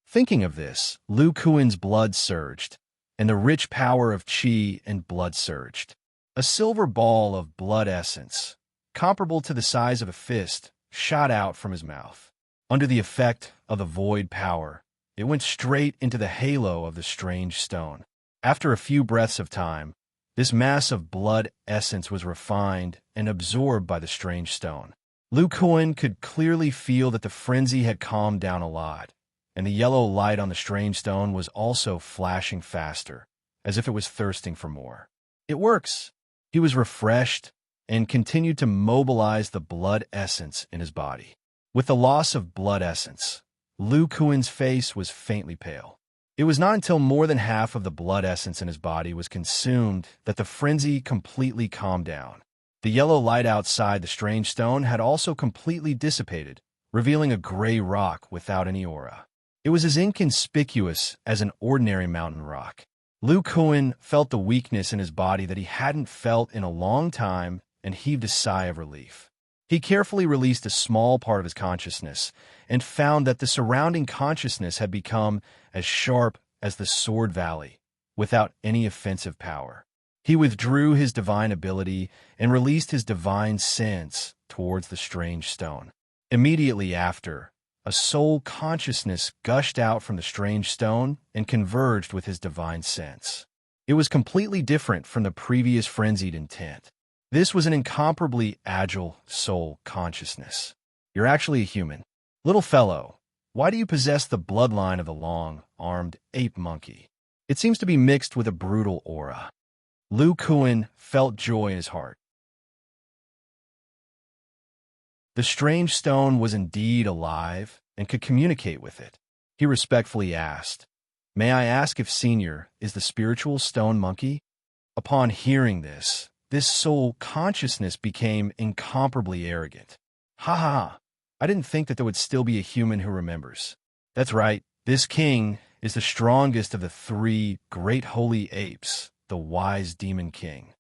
Thinking of this, Lu Kuan's blood surged, and the rich power of qi and blood surged. A silver ball of blood essence, comparable to the size of a fist, shot out from his mouth. Under the effect of the void power, it went straight into the halo of the strange stone. After a few breaths of time, this mass of blood essence was refined and absorbed by the strange stone. Lu Kuan could clearly feel that the frenzy had calmed down a lot, and the yellow light on the strange stone was also flashing faster, as if it was thirsting for more. It works. He was refreshed and continued to mobilize the blood essence in his body. With the loss of blood essence, Lu Kuan's face was faintly pale. It was not until more than half of the blood essence in his body was consumed that the frenzy completely calmed down. The yellow light outside the strange stone had also completely dissipated, revealing a gray rock without any aura. It was as inconspicuous as an ordinary mountain rock. Lu Kuan felt the weakness in his body that he hadn't felt in a long time and heaved a sigh of relief. He carefully released a small part of his consciousness and found that the surrounding consciousness had become as sharp as the Sword Valley, without any offensive power. He withdrew his divine ability and released his divine sense towards the strange stone. Immediately after, a soul consciousness gushed out from the strange stone and converged with his divine sense. It was completely different from the previous frenzied intent. This was an incomparably agile soul consciousness. You're actually a human. Little fellow, why do you possess the bloodline of the long-armed ape monkey? It seems to be mixed with a brutal aura. Lu Kuan felt joy in his heart. The strange stone was indeed alive and could communicate with it. He respectfully asked, "May I ask if Senior is the spiritual stone monkey?" Upon hearing this soul consciousness became incomparably arrogant. Ha ha ha, I didn't think that there would still be a human who remembers. That's right, this king is the strongest of the 3 great holy apes, the wise Demon King.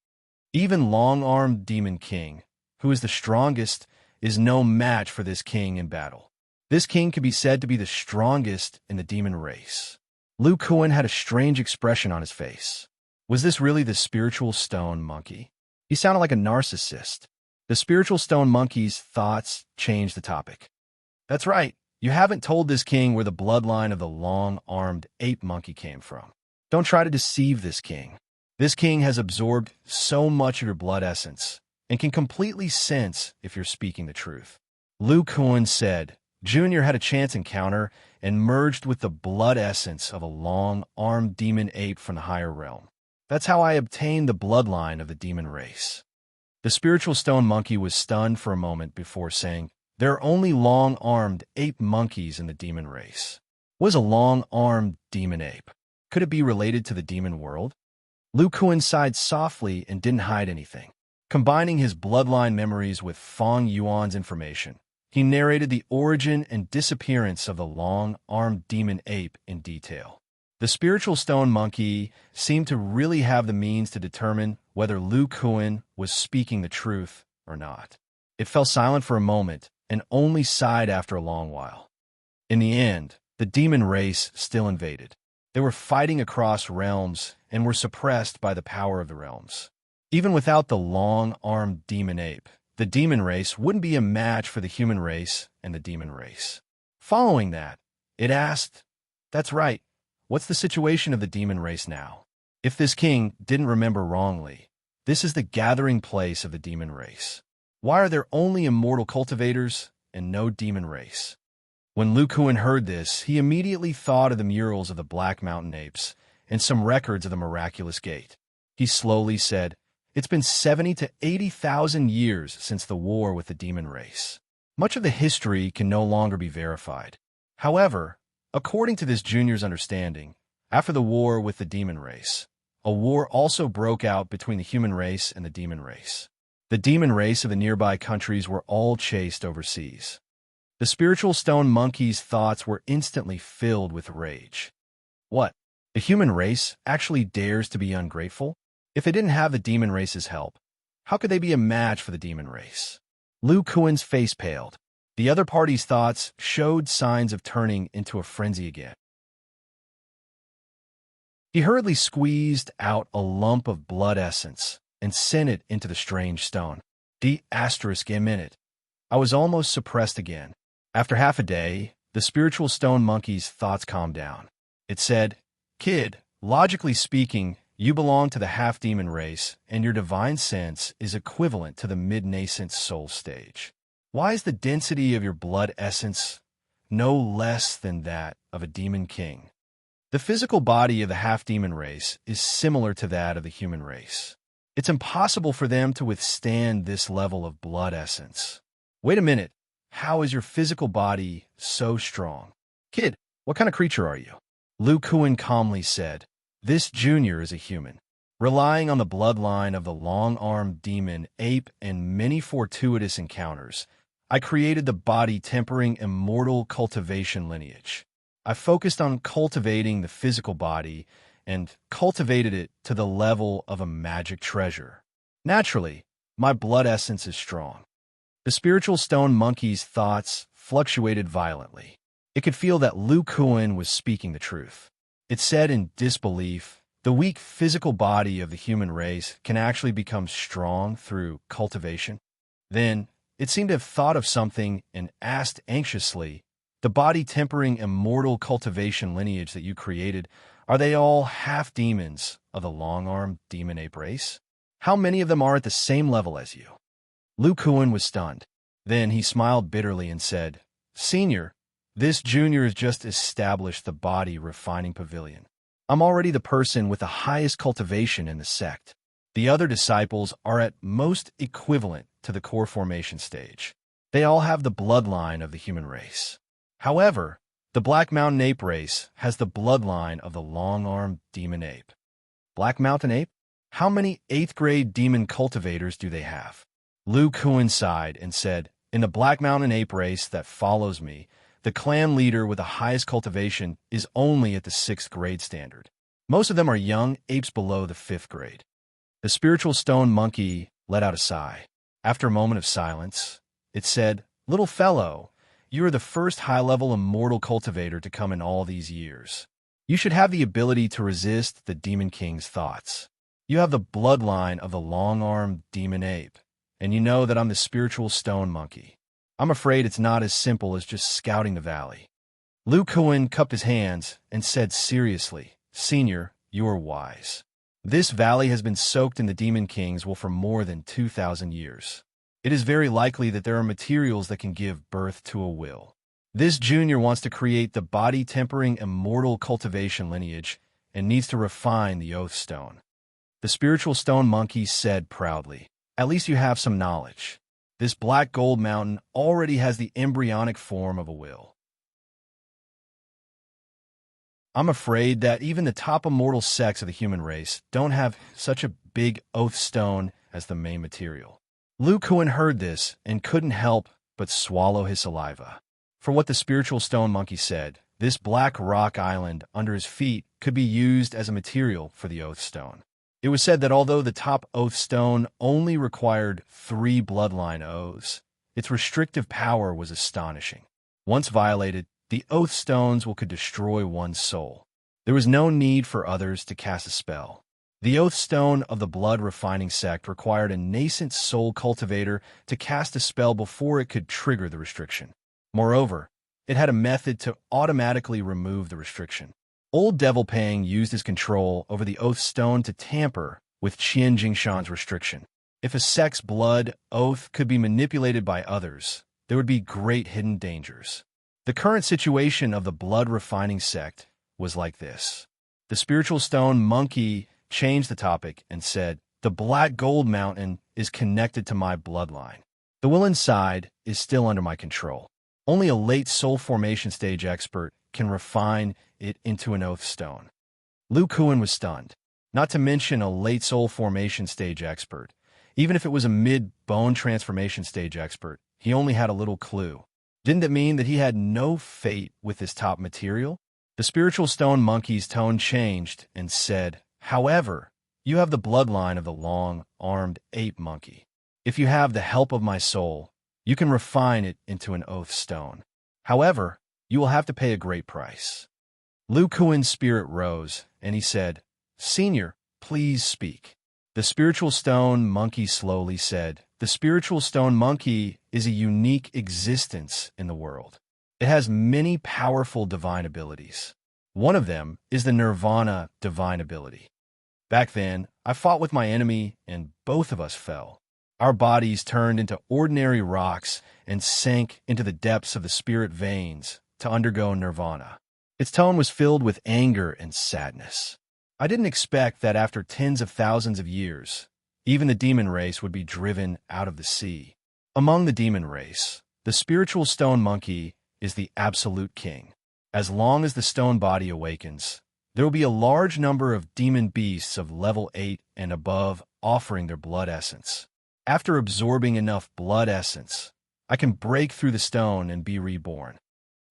Even long-armed Demon King, who is the strongest, is no match for this king in battle. This king can be said to be the strongest in the demon race. Lu Kuan had a strange expression on his face. Was this really the spiritual stone monkey? He sounded like a narcissist. The spiritual stone monkey's thoughts changed the topic. That's right. You haven't told this king where the bloodline of the long-armed ape monkey came from. Don't try to deceive this king. This king has absorbed so much of your blood essence and can completely sense if you're speaking the truth. Lu Kuan said, Junior had a chance encounter and merged with the blood essence of a long-armed demon ape from the higher realm. That's how I obtained the bloodline of the demon race. The spiritual stone monkey was stunned for a moment before saying, there are only long-armed ape monkeys in the demon race. What is a long-armed demon ape? Could it be related to the demon world? Lu Kuan sighed softly and didn't hide anything. Combining his bloodline memories with Feng Yuan's information, he narrated the origin and disappearance of the long-armed demon ape in detail. The spiritual stone monkey seemed to really have the means to determine whether Lu Kuan was speaking the truth or not. It fell silent for a moment and only sighed after a long while. In the end, the demon race still invaded. They were fighting across realms and were suppressed by the power of the realms. Even without the long-armed demon ape, the demon race wouldn't be a match for the human race and the demon race. Following that, it asked, that's right, what's the situation of the demon race now? If this king didn't remember wrongly, this is the gathering place of the demon race. Why are there only immortal cultivators and no demon race? When Lu Kuan heard this, he immediately thought of the murals of the Black Mountain apes and some records of the miraculous gate. He slowly said, it's been 70 to 80,000 years since the war with the demon race. Much of the history can no longer be verified. However, according to this junior's understanding, after the war with the demon race, a war also broke out between the human race and the demon race. The demon race of the nearby countries were all chased overseas. The spiritual stone monkey's thoughts were instantly filled with rage. What? The human race actually dares to be ungrateful? If they didn't have the demon race's help, how could they be a match for the demon race? Lu Kuan's face paled. The other party's thoughts showed signs of turning into a frenzy again. He hurriedly squeezed out a lump of blood essence and sent it into the strange stone. D***M in it. I was almost suppressed again. After half a day, the spiritual stone monkey's thoughts calmed down. It said, Kid, logically speaking, you belong to the half-demon race, and your divine sense is equivalent to the mid-nascent soul stage. Why is the density of your blood essence no less than that of a demon king? The physical body of the half-demon race is similar to that of the human race. It's impossible for them to withstand this level of blood essence. Wait a minute. How is your physical body so strong? Kid, what kind of creature are you? Lu Kuan calmly said, this junior is a human. Relying on the bloodline of the long-armed demon, ape, and many fortuitous encounters, I created the body-tempering immortal cultivation lineage. I focused on cultivating the physical body and cultivated it to the level of a magic treasure. Naturally, my blood essence is strong. The spiritual stone monkey's thoughts fluctuated violently. It could feel that Lu Kuan was speaking the truth. It said in disbelief, the weak physical body of the human race can actually become strong through cultivation. Then, it seemed to have thought of something and asked anxiously, the body-tempering immortal cultivation lineage that you created, are they all half-demons of the long-armed demon ape race? How many of them are at the same level as you? Lu Kuan was stunned. Then he smiled bitterly and said, Senior, this junior has just established the body refining pavilion. I'm already the person with the highest cultivation in the sect. The other disciples are at most equivalent to the core formation stage. They all have the bloodline of the human race. However, the Black Mountain ape race has the bloodline of the long-armed demon ape. Black Mountain ape? How many 8th grade demon cultivators do they have? Lu Kuan sighed and said, in the Black Mountain ape race that follows me, the clan leader with the highest cultivation is only at the 6th grade standard. Most of them are young apes below the 5th grade. The spiritual stone monkey let out a sigh. After a moment of silence, it said, Little fellow, you are the first high-level immortal cultivator to come in all these years. You should have the ability to resist the Demon King's thoughts. You have the bloodline of the long-armed demon ape, and you know that I'm the spiritual stone monkey. I'm afraid it's not as simple as just scouting the valley. Lu Kuan cupped his hands and said seriously, Senior, you are wise. This valley has been soaked in the Demon King's will for more than 2,000 years. It is very likely that there are materials that can give birth to a will. This junior wants to create the body-tempering immortal cultivation lineage and needs to refine the oath stone. The spiritual stone monkey said proudly, At least you have some knowledge. This black gold mountain already has the embryonic form of a will. I'm afraid that even the top immortal sects of the human race don't have such a big oath stone as the main material. Lu Kuan heard this and couldn't help but swallow his saliva. For what the spiritual stone monkey said, this black rock island under his feet could be used as a material for the oath stone. It was said that although the top oath stone only required 3 bloodline oaths, its restrictive power was astonishing. Once violated, the oath stones could destroy one's soul. There was no need for others to cast a spell. The oath stone of the blood refining sect required a nascent soul cultivator to cast a spell before it could trigger the restriction. Moreover, it had a method to automatically remove the restriction. Old Devil Pang used his control over the oath stone to tamper with Qian Jingshan's restriction. If a sect's blood oath could be manipulated by others, there would be great hidden dangers. The current situation of the blood refining sect was like this. The spiritual stone monkey changed the topic and said, The black gold mountain is connected to my bloodline. The will inside is still under my control. Only a late soul formation stage expert can refine it into an oath stone. Lu Kuan was stunned. Not to mention a late soul formation stage expert. Even if it was a mid-bone transformation stage expert, he only had a little clue. Didn't that mean that he had no fate with this top material? The spiritual stone monkey's tone changed and said, However, you have the bloodline of the long-armed ape monkey. If you have the help of my soul, you can refine it into an oath stone. However, you will have to pay a great price. Lu Kuan's spirit rose, and he said, Senior, please speak. The spiritual stone monkey slowly said, The spiritual stone monkey is a unique existence in the world. It has many powerful divine abilities. One of them is the nirvana divine ability. Back then, I fought with my enemy, and both of us fell. Our bodies turned into ordinary rocks and sank into the depths of the spirit veins to undergo nirvana. Its tone was filled with anger and sadness. I didn't expect that after tens of thousands of years, even the demon race would be driven out of the sea. Among the demon race, the spiritual stone monkey is the absolute king. As long as the stone body awakens, there will be a large number of demon beasts of level 8 and above offering their blood essence. After absorbing enough blood essence, I can break through the stone and be reborn.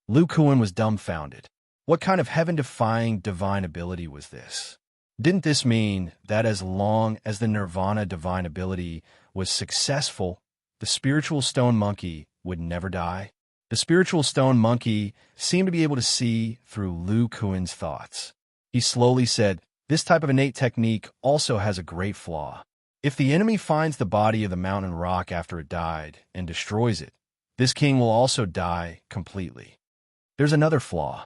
Lu Kuan was dumbfounded. What kind of heaven-defying divine ability was this? Didn't this mean that as long as the nirvana divine ability was successful, the spiritual stone monkey would never die? The spiritual stone monkey seemed to be able to see through Lu Kuan's thoughts. He slowly said, This type of innate technique also has a great flaw. If the enemy finds the body of the mountain rock after it died and destroys it, this king will also die completely. There's another flaw.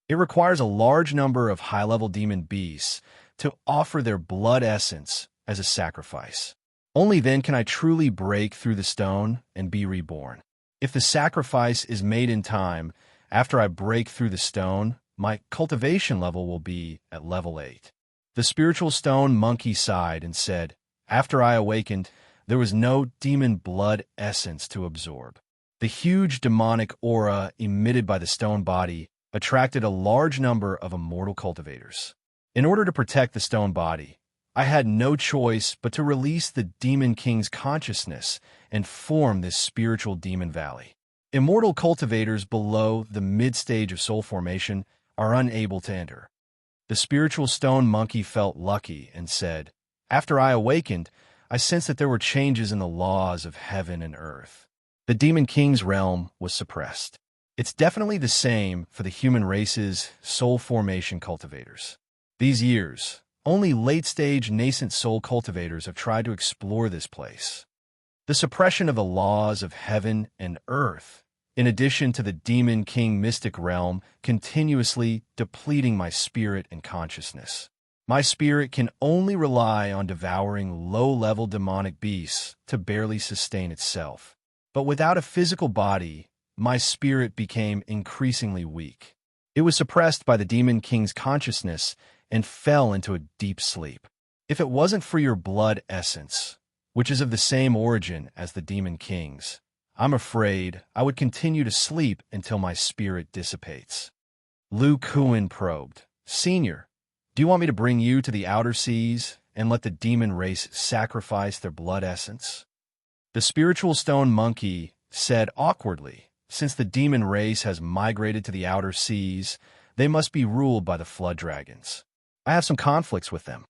It requires a large number of high-level demon beasts to offer their blood essence as a sacrifice. Only then can I truly break through the stone and be reborn. If the sacrifice is made in time, after I break through the stone, my cultivation level will be at level 8. The spiritual stone monkey sighed and said, After I awakened, there was no demon blood essence to absorb. The huge demonic aura emitted by the stone body attracted a large number of immortal cultivators. In order to protect the stone body, I had no choice but to release the Demon King's consciousness and form this spiritual demon valley. Immortal cultivators below the mid-stage of soul formation are unable to enter. The spiritual stone monkey felt lucky and said, After I awakened, I sensed that there were changes in the laws of heaven and earth. The Demon King's realm was suppressed. It's definitely the same for the human race's soul formation cultivators. These years, only late-stage nascent soul cultivators have tried to explore this place. The suppression of the laws of heaven and earth, in addition to the demon king mystic realm, continuously depleting my spirit and consciousness. My spirit can only rely on devouring low-level demonic beasts to barely sustain itself. But without a physical body, my spirit became increasingly weak. It was suppressed by the demon king's consciousness and fell into a deep sleep. If it wasn't for your blood essence, which is of the same origin as the demon king's, I'm afraid I would continue to sleep until my spirit dissipates. Lu Kuan probed. Senior, do you want me to bring you to the outer seas and let the demon race sacrifice their blood essence? The spiritual stone monkey said awkwardly, since the demon race has migrated to the outer seas, they must be ruled by the flood dragons. I have some conflicts with them.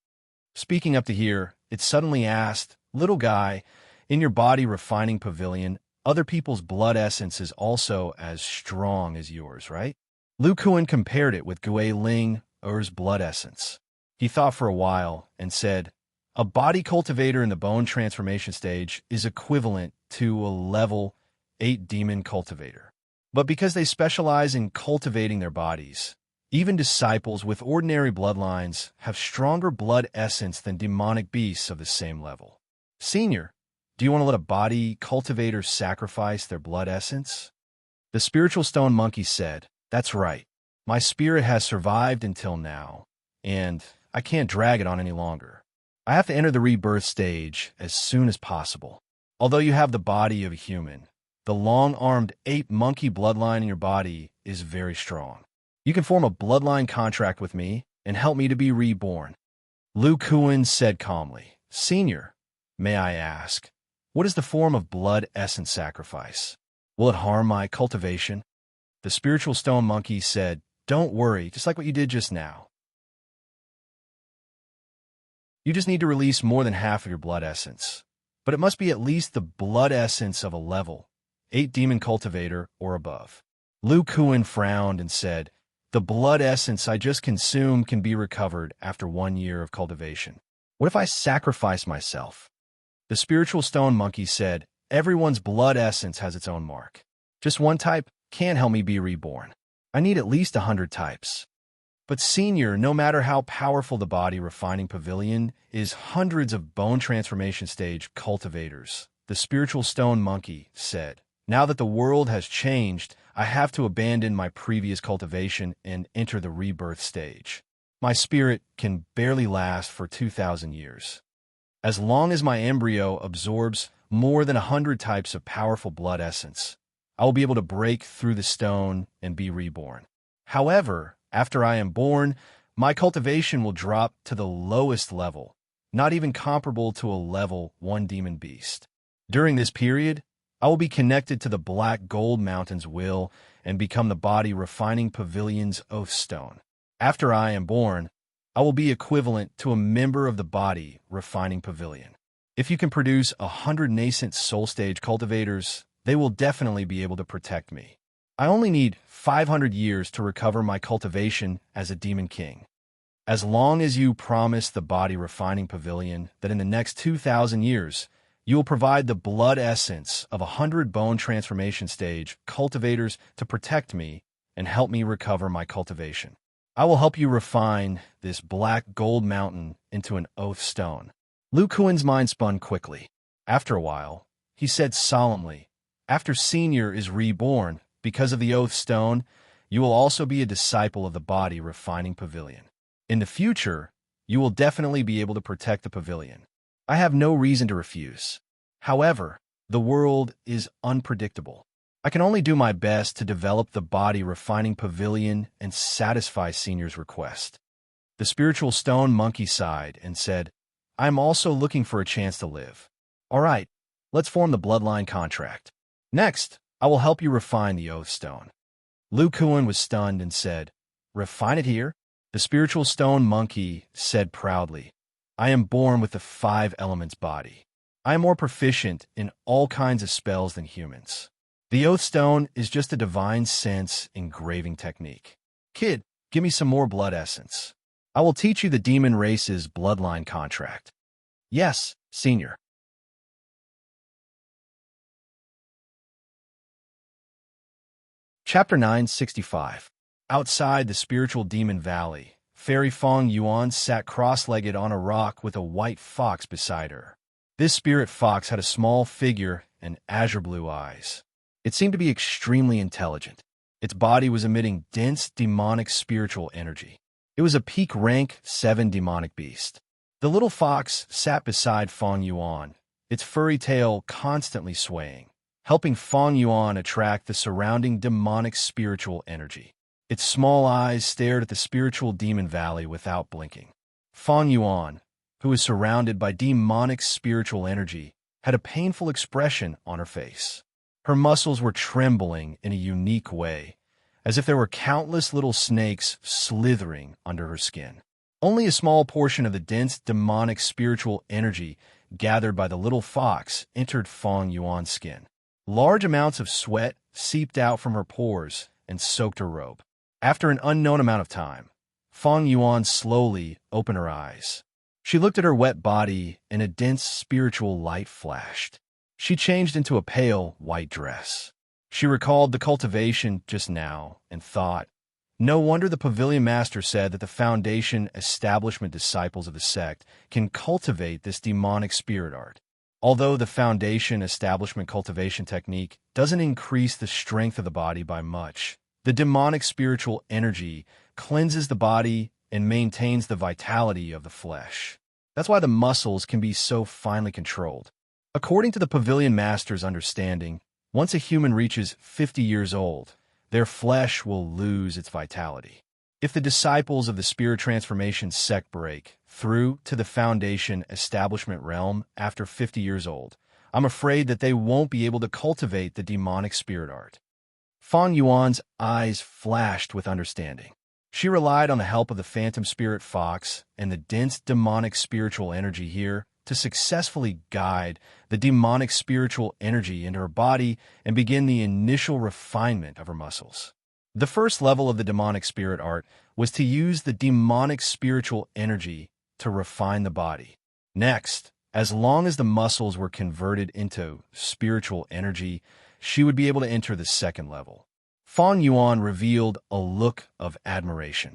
Speaking up to here, it suddenly asked, little guy, in your body refining pavilion, other people's blood essence is also as strong as yours, right? Lu Kuan compared it with Gui Ling Er's blood essence. He thought for a while and said, a body cultivator in the bone transformation stage is equivalent to a level 8 demon cultivator. But because they specialize in cultivating their bodies, even disciples with ordinary bloodlines have stronger blood essence than demonic beasts of the same level. Senior, do you want to let a body cultivator sacrifice their blood essence? The spiritual stone monkey said, that's right. My spirit has survived until now, and I can't drag it on any longer. I have to enter the rebirth stage as soon as possible. Although you have the body of a human, the long-armed ape monkey bloodline in your body is very strong. You can form a bloodline contract with me and help me to be reborn. Lu Kuan said calmly, Senior, may I ask, what is the form of blood essence sacrifice? Will it harm my cultivation? The spiritual stone monkey said, don't worry, just like what you did just now. You just need to release more than half of your blood essence, but it must be at least the blood essence of a level 8 demon cultivator or above. Lu Kuan frowned and said, the blood essence I just consumed can be recovered after 1 year of cultivation. What if I sacrifice myself? The spiritual stone monkey said, everyone's blood essence has its own mark. Just one type can't help me be reborn. I need at least 100 types. But senior, no matter how powerful the body refining pavilion is, hundreds of bone transformation stage cultivators, the spiritual stone monkey said, now that the world has changed, I have to abandon my previous cultivation and enter the rebirth stage. My spirit can barely last for 2,000 years. As long as my embryo absorbs more than 100 types of powerful blood essence, I will be able to break through the stone and be reborn. However, after I am born, my cultivation will drop to the lowest level, not even comparable to a level 1 demon beast. During this period, I will be connected to the Black Gold Mountain's will and become the body refining pavilion's oath stone. After I am born, I will be equivalent to a member of the body refining pavilion. If you can produce 100 nascent soul stage cultivators, they will definitely be able to protect me. I only need 500 years to recover my cultivation as a demon king. As long as you promise the body refining pavilion that in the next 2,000 years, you will provide the blood essence of 100 bone transformation stage cultivators to protect me and help me recover my cultivation. I will help you refine this Black Gold Mountain into an oath stone. Lu Kuan's mind spun quickly. After a while, he said solemnly, after Senior is reborn, because of the oath stone, you will also be a disciple of the body refining pavilion. In the future, you will definitely be able to protect the pavilion. I have no reason to refuse. However, the world is unpredictable. I can only do my best to develop the body refining pavilion and satisfy Senior's request. The spiritual stone monkey sighed and said, I am also looking for a chance to live. All right, let's form the bloodline contract. Next, I will help you refine the oath stone. Lu Kuan was stunned and said, refine it here? The spiritual stone monkey said proudly, I am born with the 5 elements body. I am more proficient in all kinds of spells than humans. The Oath Stone is just a divine sense engraving technique. Kid, give me some more blood essence. I will teach you the demon race's bloodline contract. Yes, senior. Chapter 965. Outside the spiritual demon valley, Fairy Fong Yuan sat cross-legged on a rock with a white fox beside her. This spirit fox had a small figure and azure blue eyes. It seemed to be extremely intelligent. Its body was emitting dense demonic spiritual energy. It was a peak rank 7 demonic beast. The little fox sat beside Fong Yuan, its furry tail constantly swaying, helping Fong Yuan attract the surrounding demonic spiritual energy. Its small eyes stared at the spiritual demon valley without blinking. Fong Yuan, who was surrounded by demonic spiritual energy, had a painful expression on her face. Her muscles were trembling in a unique way, as if there were countless little snakes slithering under her skin. Only a small portion of the dense demonic spiritual energy gathered by the little fox entered Fong Yuan's skin. Large amounts of sweat seeped out from her pores and soaked her robe. After an unknown amount of time, Fong Yuan slowly opened her eyes. She looked at her wet body and a dense spiritual light flashed. She changed into a pale white dress. She recalled the cultivation just now and thought, no wonder the Pavilion Master said that the Foundation establishment disciples of the sect can cultivate this demonic spirit art. Although the Foundation establishment cultivation technique doesn't increase the strength of the body by much, the demonic spiritual energy cleanses the body and maintains the vitality of the flesh. That's why the muscles can be so finely controlled. According to the Pavilion Master's understanding, once a human reaches 50 years old, their flesh will lose its vitality. If the disciples of the Spirit Transformation sect break through to the Foundation establishment realm after 50 years old, I'm afraid that they won't be able to cultivate the demonic spirit art. Fong Yuan's eyes flashed with understanding. She relied on the help of the phantom spirit fox and the dense demonic spiritual energy here to successfully guide the demonic spiritual energy into her body and begin the initial refinement of her muscles. The first level of the demonic spirit art was to use the demonic spiritual energy to refine the body. Next, as long as the muscles were converted into spiritual energy, she would be able to enter the second level. Fong Yuan revealed a look of admiration.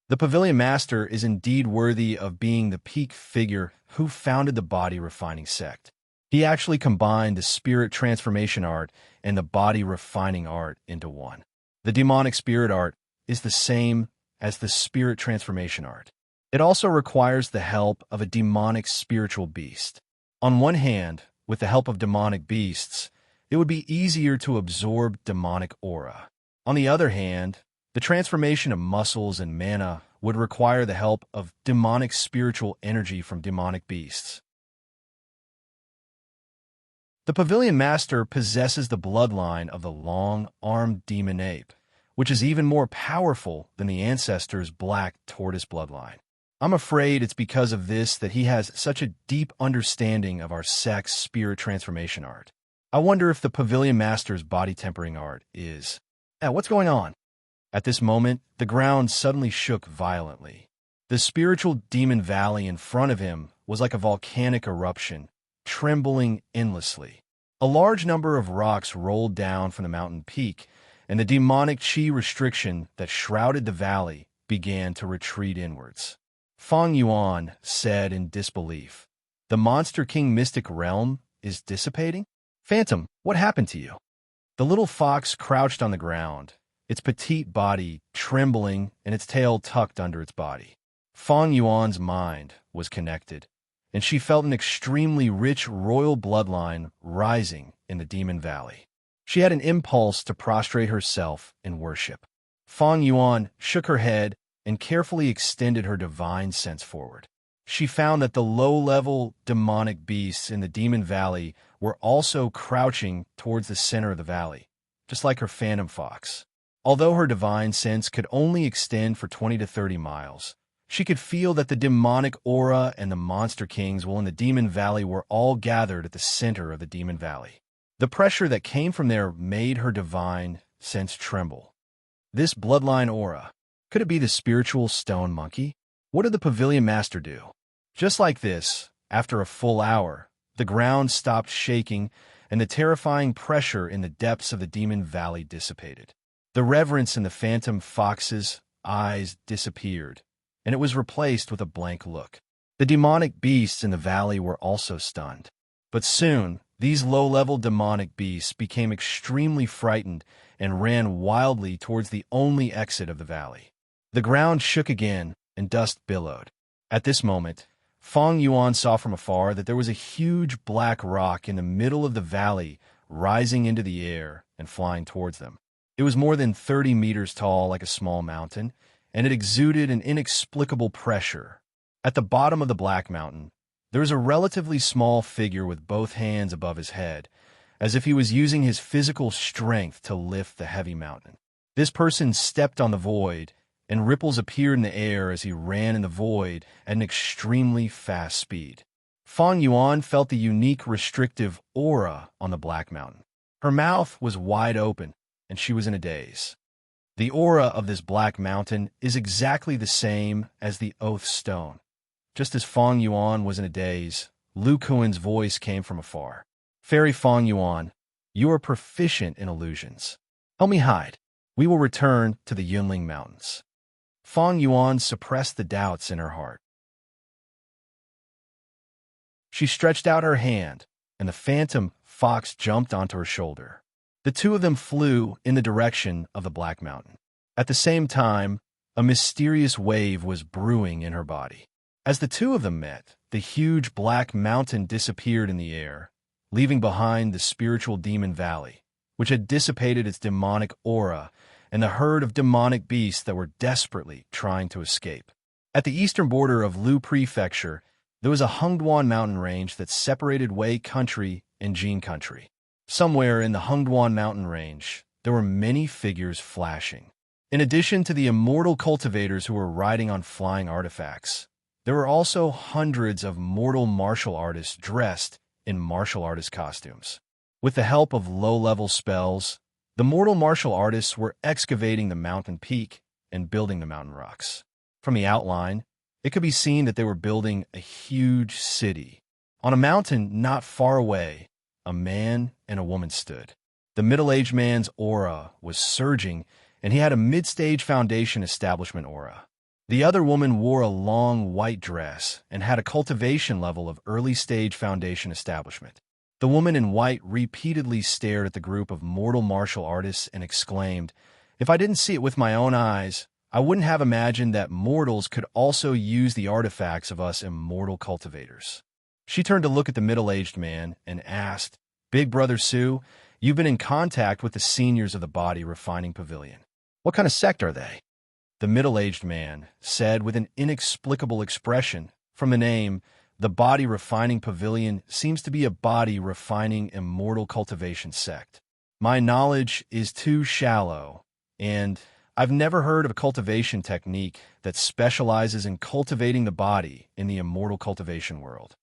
The Pavilion Master is indeed worthy of being the peak figure who founded the body refining sect. He actually combined the spirit transformation art and the body refining art into one. The demonic spirit art is the same as the spirit transformation art. It also requires the help of a demonic spiritual beast. On one hand, with the help of demonic beasts, it would be easier to absorb demonic aura. On the other hand, the transformation of muscles and mana would require the help of demonic spiritual energy from demonic beasts. The Pavilion Master possesses the bloodline of the long-armed demon ape, which is even more powerful than the ancestors' black tortoise bloodline. I'm afraid it's because of this that he has such a deep understanding of our sect's spirit transformation art. I wonder if the Pavilion Master's body tempering art is... what's going on? At this moment, the ground suddenly shook violently. The spiritual demon valley in front of him was like a volcanic eruption, trembling endlessly. A large number of rocks rolled down from the mountain peak, and the demonic chi restriction that shrouded the valley began to retreat inwards. Fong Yuan said in disbelief, "The Monster King mystic realm is dissipating? Phantom, what happened to you?" The little fox crouched on the ground, its petite body trembling and its tail tucked under its body. Fong Yuan's mind was connected, and she felt an extremely rich royal bloodline rising in the Demon Valley. She had an impulse to prostrate herself in worship. Fong Yuan shook her head and carefully extended her divine sense forward. She found that the low-level demonic beasts in the Demon Valley were also crouching towards the center of the valley, just like her phantom fox. Although her divine sense could only extend for 20 to 30 miles, she could feel that the demonic aura and the monster kings while in the Demon Valley were all gathered at the center of the Demon Valley. The pressure that came from there made her divine sense tremble. This bloodline aura, could it be the spiritual stone monkey? What did the pavilion master do? Just like this, after a full hour, the ground stopped shaking and the terrifying pressure in the depths of the demon valley dissipated. The reverence in the phantom fox's eyes disappeared, and it was replaced with a blank look. The demonic beasts in the valley were also stunned. But soon, these low-level demonic beasts became extremely frightened and ran wildly towards the only exit of the valley. The ground shook again, and dust billowed. At this moment, Feng Yuan saw from afar that there was a huge black rock in the middle of the valley, rising into the air and flying towards them. It was more than 30 meters tall, like a small mountain, and it exuded an inexplicable pressure. At the bottom of the black mountain, there was a relatively small figure with both hands above his head, as if he was using his physical strength to lift the heavy mountain. This person stepped on the void, and ripples appeared in the air as he ran in the void at an extremely fast speed. Feng Yuan felt the unique restrictive aura on the black mountain. Her mouth was wide open, and she was in a daze. The aura of this black mountain is exactly the same as the Oath Stone. Just as Feng Yuan was in a daze, Lu Kuan's voice came from afar. Fairy Feng Yuan, you are proficient in illusions. Help me hide. We will return to the Yunling Mountains. Feng Yuan suppressed the doubts in her heart. She stretched out her hand, and the phantom fox jumped onto her shoulder. The two of them flew in the direction of the Black Mountain. At the same time, a mysterious wave was brewing in her body. As the two of them met, the huge black mountain disappeared in the air, leaving behind the spiritual demon valley, which had dissipated its demonic aura, and the herd of demonic beasts that were desperately trying to escape. At the eastern border of Lu Prefecture, there was a Hungduan mountain range that separated Wei Country and Jin Country. Somewhere in the Hungduan mountain range, there were many figures flashing. In addition to the immortal cultivators who were riding on flying artifacts, there were also hundreds of mortal martial artists dressed in martial artist costumes. With the help of low-level spells, the mortal martial artists were excavating the mountain peak and building the mountain rocks. From the outline, it could be seen that they were building a huge city. On a mountain not far away, a man and a woman stood. The middle-aged man's aura was surging, and he had a mid-stage foundation establishment aura. The other woman wore a long white dress and had a cultivation level of early-stage foundation establishment. The woman in white repeatedly stared at the group of mortal martial artists and exclaimed, "If I didn't see it with my own eyes, I wouldn't have imagined that mortals could also use the artifacts of us immortal cultivators." She turned to look at the middle-aged man and asked, "Big Brother Sue, you've been in contact with the seniors of the Body Refining Pavilion. What kind of sect are they?" The middle-aged man said with an inexplicable expression, "From the name, the Body Refining Pavilion seems to be a body refining immortal cultivation sect. My knowledge is too shallow, and I've never heard of a cultivation technique that specializes in cultivating the body in the immortal cultivation world."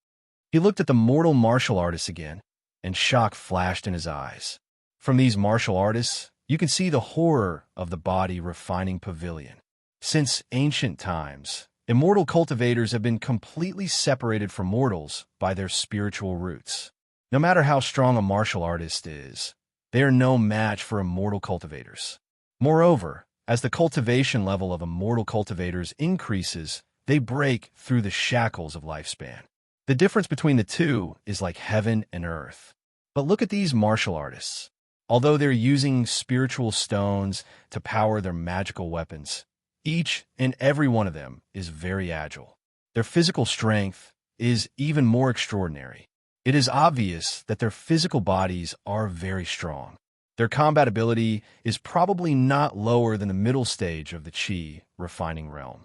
He looked at the mortal martial artists again, and shock flashed in his eyes. From these martial artists, you can see the horror of the Body Refining Pavilion. Since ancient times, immortal cultivators have been completely separated from mortals by their spiritual roots. No matter how strong a martial artist is, they are no match for immortal cultivators. Moreover, as the cultivation level of immortal cultivators increases, they break through the shackles of lifespan. The difference between the two is like heaven and earth. But look at these martial artists. Although they're using spiritual stones to power their magical weapons, each and every one of them is very agile. Their physical strength is even more extraordinary. It is obvious that their physical bodies are very strong. Their combat ability is probably not lower than the middle stage of the Qi refining realm.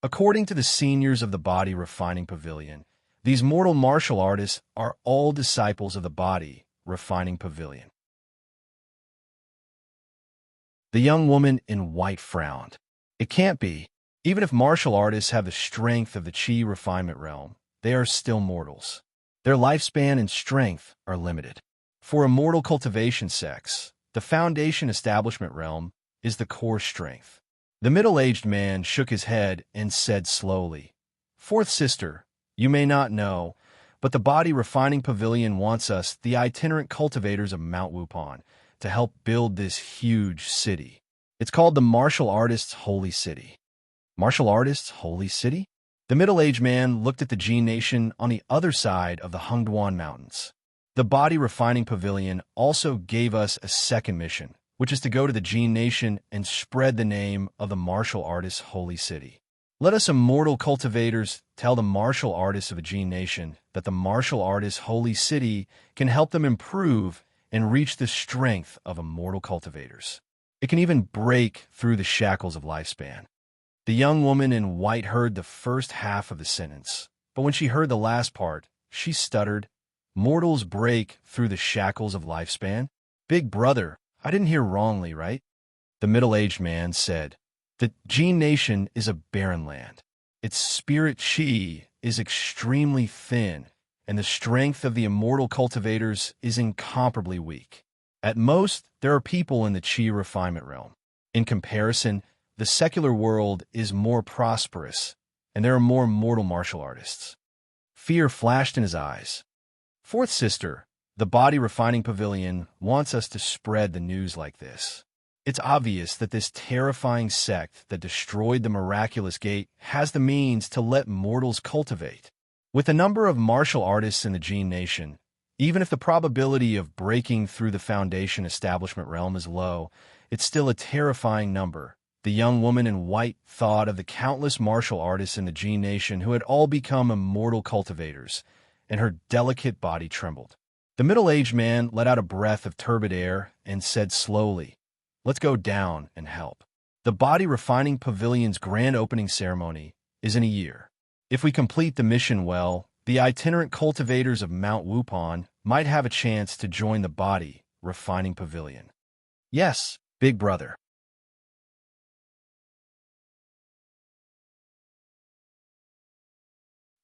According to the seniors of the Body Refining Pavilion, these mortal martial artists are all disciples of the Body Refining Pavilion. The young woman in white frowned. It can't be. Even if martial artists have the strength of the Qi refinement realm, they are still mortals. Their lifespan and strength are limited. For immortal cultivation sects, the foundation establishment realm is the core strength. The middle-aged man shook his head and said slowly, "Fourth sister, you may not know, but the body refining pavilion wants us, the itinerant cultivators of Mount Wupan, to help build this huge city. It's called the Martial Artists' Holy City." Martial Artists' Holy City? The middle-aged man looked at the Jin Nation on the other side of the Hungduan Mountains. The body refining pavilion also gave us a second mission, which is to go to the Jin Nation and spread the name of the Martial Artists' Holy City. Let us immortal cultivators tell the martial artists of the Jin Nation that the Martial Artists' Holy City can help them improve and reach the strength of immortal cultivators. It can even break through the shackles of lifespan. The young woman in white heard the first half of the sentence, but when she heard the last part, she stuttered, "Mortals break through the shackles of lifespan? Big brother, I didn't hear wrongly, right?" The middle-aged man said, "The Jin Nation is a barren land. Its spirit chi is extremely thin, and the strength of the immortal cultivators is incomparably weak. At most, there are people in the chi refinement realm. In comparison, the secular world is more prosperous, and there are more mortal martial artists." Fear flashed in his eyes. "Fourth sister, the body refining pavilion wants us to spread the news like this. It's obvious that this terrifying sect that destroyed the miraculous gate has the means to let mortals cultivate. With the number of martial artists in the Jin Nation, even if the probability of breaking through the foundation establishment realm is low, it's still a terrifying number." The young woman in white thought of the countless martial artists in the Jin Nation who had all become immortal cultivators, and her delicate body trembled. The middle-aged man let out a breath of turbid air and said slowly, "Let's go down and help. The body refining pavilion's grand opening ceremony is in a year. If we complete the mission well, the itinerant cultivators of Mount Wupan might have a chance to join the body refining pavilion." "Yes, big brother."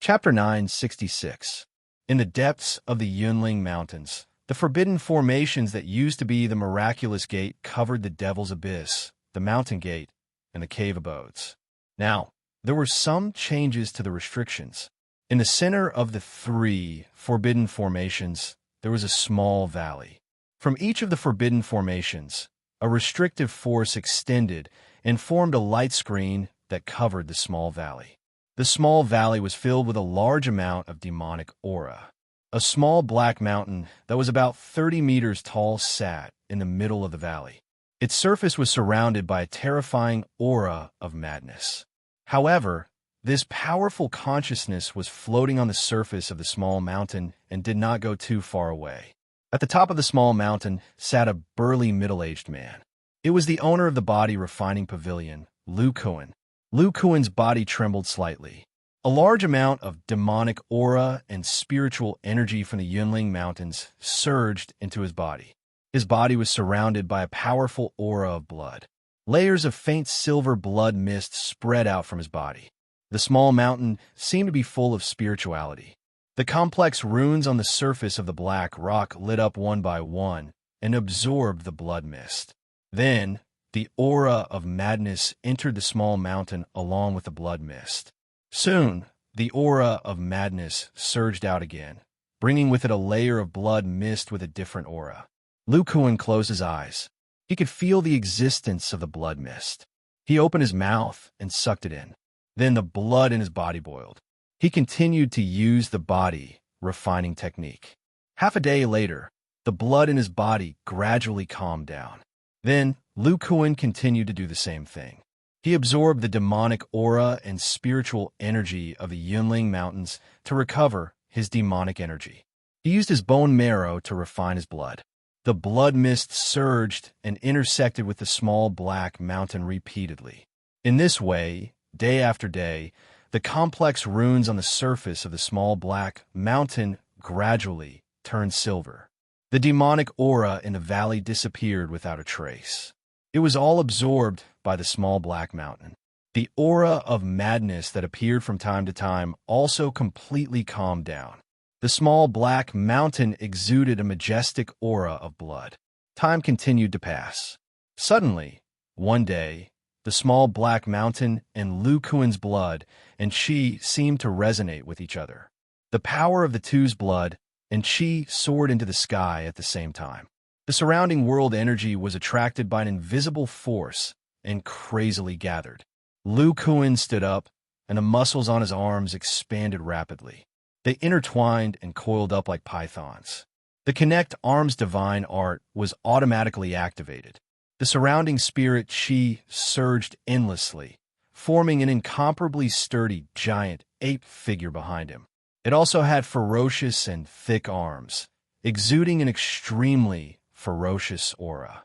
Chapter 966. In the depths of the Yunling Mountains, the forbidden formations that used to be the miraculous gate covered the Devil's Abyss, the Mountain Gate, and the cave abodes. Now, there were some changes to the restrictions. In the center of the three forbidden formations, there was a small valley. From each of the forbidden formations, a restrictive force extended and formed a light screen that covered the small valley. The small valley was filled with a large amount of demonic aura. A small black mountain that was about 30 meters tall sat in the middle of the valley. Its surface was surrounded by a terrifying aura of madness. However, this powerful consciousness was floating on the surface of the small mountain and did not go too far away. At the top of the small mountain sat a burly middle-aged man. It was the owner of the body refining pavilion, Lu Kuan. Lu Kuan's body trembled slightly. A large amount of demonic aura and spiritual energy from the Yunling Mountains surged into his body. His body was surrounded by a powerful aura of blood. Layers of faint silver blood mist spread out from his body. The small mountain seemed to be full of spirituality. The complex runes on the surface of the black rock lit up one by one and absorbed the blood mist. Then, the aura of madness entered the small mountain along with the blood mist. Soon, the aura of madness surged out again, bringing with it a layer of blood mist with a different aura. Lu Kuan closed his eyes. He could feel the existence of the blood mist. He opened his mouth and sucked it in. Then the blood in his body boiled. He continued to use the body refining technique. Half a day later, the blood in his body gradually calmed down. Then, Lu Kuan continued to do the same thing. He absorbed the demonic aura and spiritual energy of the Yunling Mountains to recover his demonic energy. He used his bone marrow to refine his blood. The blood mist surged and intersected with the small black mountain repeatedly. In this way, day after day, the complex runes on the surface of the small black mountain gradually turned silver. The demonic aura in the valley disappeared without a trace. It was all absorbed by the small black mountain. The aura of madness that appeared from time to time also completely calmed down. The small black mountain exuded a majestic aura of blood. Time continued to pass. Suddenly, one day, the small black mountain and Lu Kuan's blood and qi seemed to resonate with each other. The power of the two's blood and qi soared into the sky at the same time. The surrounding world energy was attracted by an invisible force and crazily gathered. Lu Kuan stood up, and the muscles on his arms expanded rapidly. They intertwined and coiled up like pythons. The Connect Arms divine art was automatically activated. The surrounding spirit qi surged endlessly, forming an incomparably sturdy giant ape figure behind him. It also had ferocious and thick arms, exuding an extremely ferocious aura.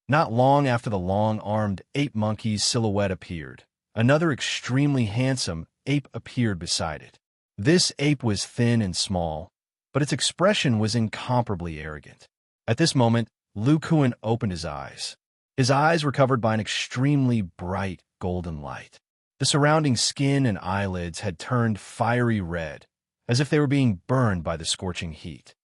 Not long after the long-armed ape monkey's silhouette appeared, another extremely handsome ape appeared beside it. This ape was thin and small, but its expression was incomparably arrogant. At this moment, Lu Kuan opened his eyes. His eyes were covered by an extremely bright golden light. The surrounding skin and eyelids had turned fiery red, as if they were being burned by the scorching heat.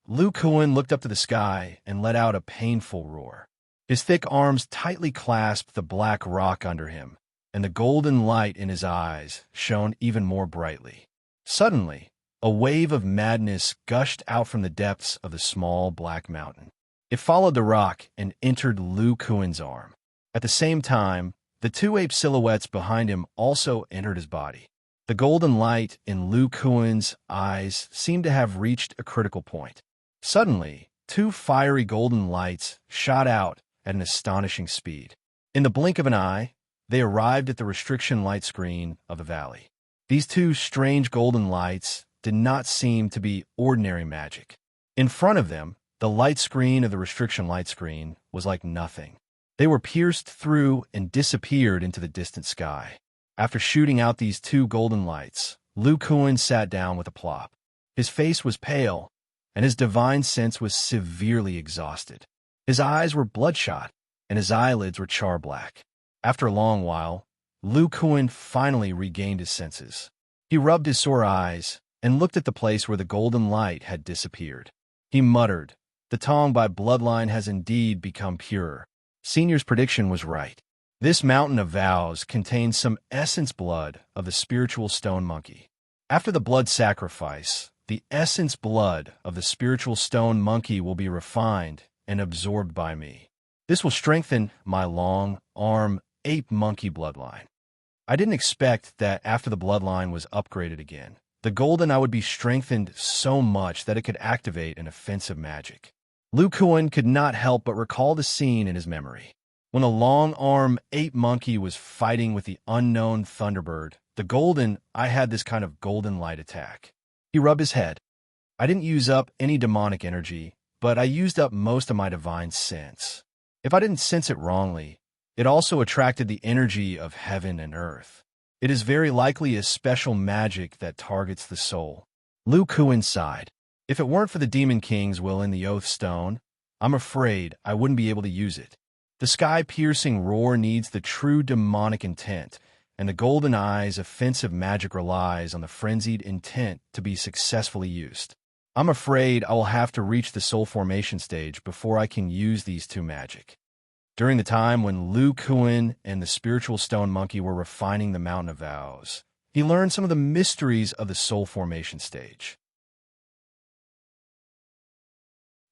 Lu Kuan looked up to the sky and let out a painful roar. His thick arms tightly clasped the black rock under him, and the golden light in his eyes shone even more brightly. Suddenly, a wave of madness gushed out from the depths of the small black mountain. It followed the rock and entered Lu Kuan's arm. At the same time, the two ape silhouettes behind him also entered his body. The golden light in Lu Kuan's eyes seemed to have reached a critical point. Suddenly, two fiery golden lights shot out at an astonishing speed. In the blink of an eye, they arrived at the restriction light screen of the valley. These two strange golden lights did not seem to be ordinary magic. In front of them, the light screen of the restriction light screen was like nothing. They were pierced through and disappeared into the distant sky. After shooting out these two golden lights, Lu Kuan sat down with a plop. His face was pale, and his divine sense was severely exhausted. His eyes were bloodshot, and his eyelids were char-black. After a long while, Lu Kuan finally regained his senses. He rubbed his sore eyes and looked at the place where the golden light had disappeared. He muttered, "The Tong by bloodline has indeed become pure. Senior's prediction was right. This mountain of vows contains some essence blood of the spiritual stone monkey. After the blood sacrifice, the essence blood of the spiritual stone monkey will be refined and absorbed by me. This will strengthen my long-arm ape monkey bloodline." I didn't expect that after the bloodline was upgraded again, the golden eye would be strengthened so much that it could activate an offensive magic. Lu Kuan could not help but recall the scene in his memory. When the long-arm ape monkey was fighting with the unknown Thunderbird, the golden eye had this kind of golden light attack. He rubbed his head. I didn't use up any demonic energy, but I used up most of my divine sense. If I didn't sense it wrongly, it also attracted the energy of heaven and earth. It is very likely a special magic that targets the soul. Lu Kuan sighed. If it weren't for the Demon King's will in the Oath Stone, I'm afraid I wouldn't be able to use it. The sky-piercing roar needs the true demonic intent, and the golden eye's offensive magic relies on the frenzied intent to be successfully used. I'm afraid I will have to reach the soul formation stage before I can use these two magic. During the time when Lu Kuan and the spiritual stone monkey were refining the Mountain of Vows, he learned some of the mysteries of the soul formation stage.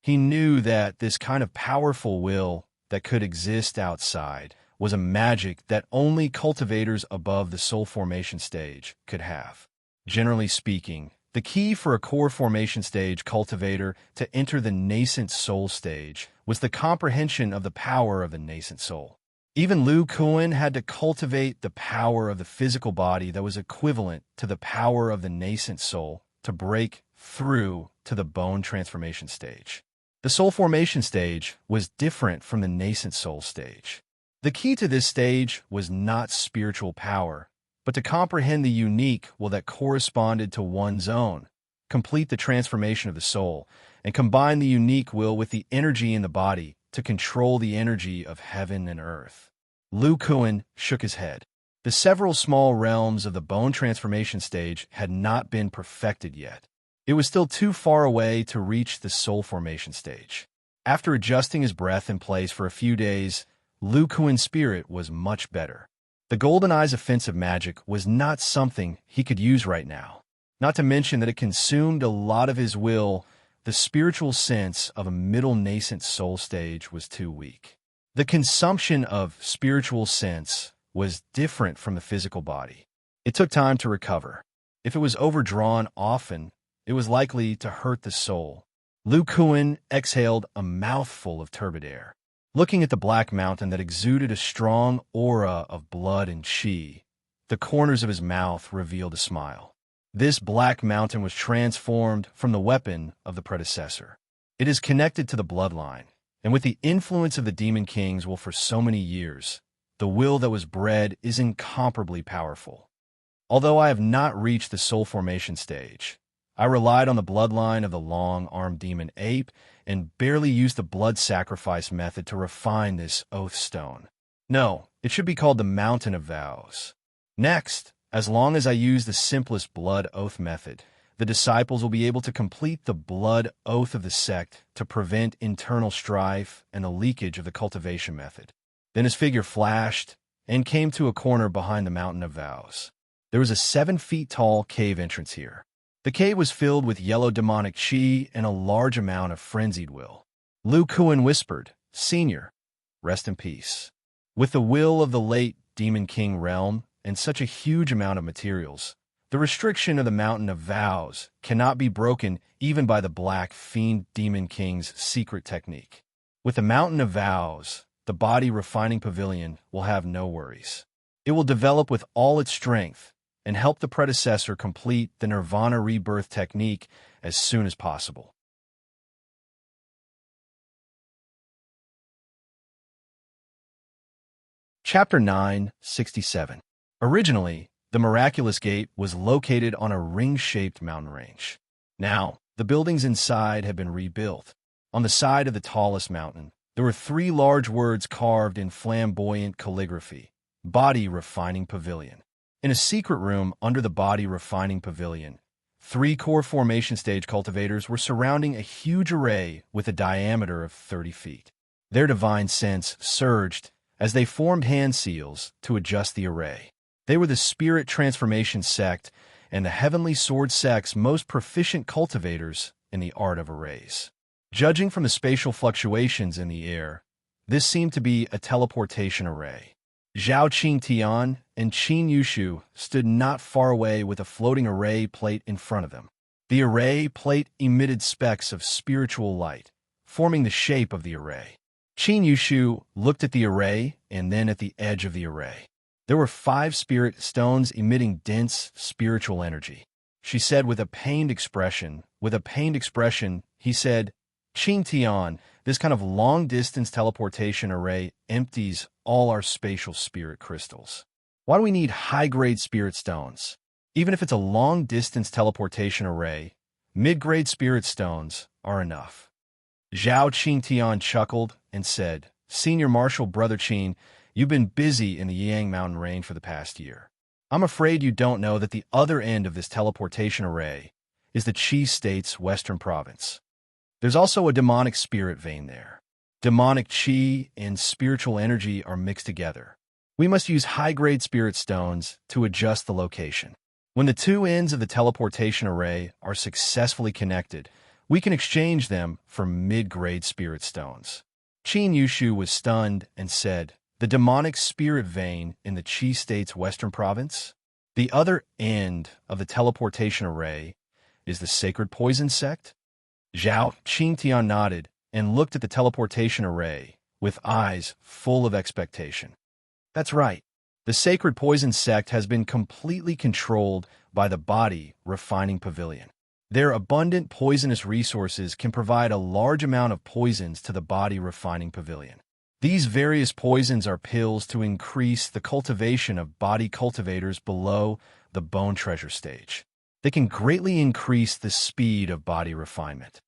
He knew that this kind of powerful will that could exist outside was a magic that only cultivators above the soul formation stage could have. Generally speaking, the key for a core formation stage cultivator to enter the nascent soul stage was the comprehension of the power of the nascent soul. Even Lu Kuan had to cultivate the power of the physical body that was equivalent to the power of the nascent soul to break through to the bone transformation stage. The soul formation stage was different from the nascent soul stage. The key to this stage was not spiritual power, but to comprehend the unique will that corresponded to one's own, complete the transformation of the soul, and combine the unique will with the energy in the body to control the energy of heaven and earth. Lu Kuan shook his head. The several small realms of the bone transformation stage had not been perfected yet. It was still too far away to reach the soul formation stage. After adjusting his breath in place for a few days, Lu Kuan's spirit was much better. The Golden Eye's offensive magic was not something he could use right now. Not to mention that it consumed a lot of his will. The spiritual sense of a middle nascent soul stage was too weak. The consumption of spiritual sense was different from the physical body. It took time to recover. If it was overdrawn often, it was likely to hurt the soul. Lu Kuan exhaled a mouthful of turbid air. Looking at the black mountain that exuded a strong aura of blood and qi, the corners of his mouth revealed a smile. This black mountain was transformed from the weapon of the predecessor. It is connected to the bloodline, and with the influence of the Demon Kings will for so many years, the will that was bred is incomparably powerful. Although I have not reached the soul formation stage, I relied on the bloodline of the long-armed demon ape and barely used the blood sacrifice method to refine this oath stone. No, it should be called the Mountain of Vows. Next, as long as I use the simplest blood oath method, the disciples will be able to complete the blood oath of the sect to prevent internal strife and the leakage of the cultivation method. Then his figure flashed and came to a corner behind the Mountain of Vows. There was a 7-feet-tall cave entrance here. The cave was filled with yellow demonic qi and a large amount of frenzied will. Lu Kuan whispered, "Senior, rest in peace." With the will of the late Demon King realm and such a huge amount of materials, the restriction of the Mountain of Vows cannot be broken even by the Black Fiend Demon King's secret technique. With the Mountain of Vows, the body refining pavilion will have no worries. It will develop with all its strength and help the predecessor complete the Nirvana rebirth technique as soon as possible. Chapter 967. Originally, the Miraculous Gate was located on a ring-shaped mountain range. Now, the buildings inside have been rebuilt. On the side of the tallest mountain, there were 3 large words carved in flamboyant calligraphy: Body Refining Pavilion. In a secret room under the Body Refining Pavilion, 3 core formation stage cultivators were surrounding a huge array with a diameter of 30 feet. Their divine sense surged as they formed hand seals to adjust the array. They were the Spirit Transformation Sect and the Heavenly Sword Sect's most proficient cultivators in the art of arrays. Judging from the spatial fluctuations in the air, this seemed to be a teleportation array. Zhao Qingtian and Qin Yushu stood not far away with a floating array plate in front of them. The array plate emitted specks of spiritual light, forming the shape of the array. Qin Yushu looked at the array and then at the edge of the array. There were 5 spirit stones emitting dense spiritual energy. She said with a pained expression, he said, "Qingtian, this kind of long-distance teleportation array empties all our spatial spirit crystals. Why do we need high-grade spirit stones? Even if it's a long-distance teleportation array, mid-grade spirit stones are enough." Zhao Qingtian chuckled and said, "Senior Marshal Brother Qin, you've been busy in the Yang Mountain Range for the past year. I'm afraid you don't know that the other end of this teleportation array is the Qi State's western province. There's also a demonic spirit vein there. Demonic qi and spiritual energy are mixed together. We must use high-grade spirit stones to adjust the location. When the 2 ends of the teleportation array are successfully connected, we can exchange them for mid-grade spirit stones." Qin Yushu was stunned and said, "The demonic spirit vein in the Qi State's western province? The other end of the teleportation array is the Sacred Poison Sect?" Zhao Qingtian nodded and looked at the teleportation array with eyes full of expectation. "That's right. The Sacred Poison Sect has been completely controlled by the Body Refining Pavilion. Their abundant poisonous resources can provide a large amount of poisons to the Body Refining Pavilion. These various poisons are pills to increase the cultivation of body cultivators below the bone treasure stage. They can greatly increase the speed of body refinement.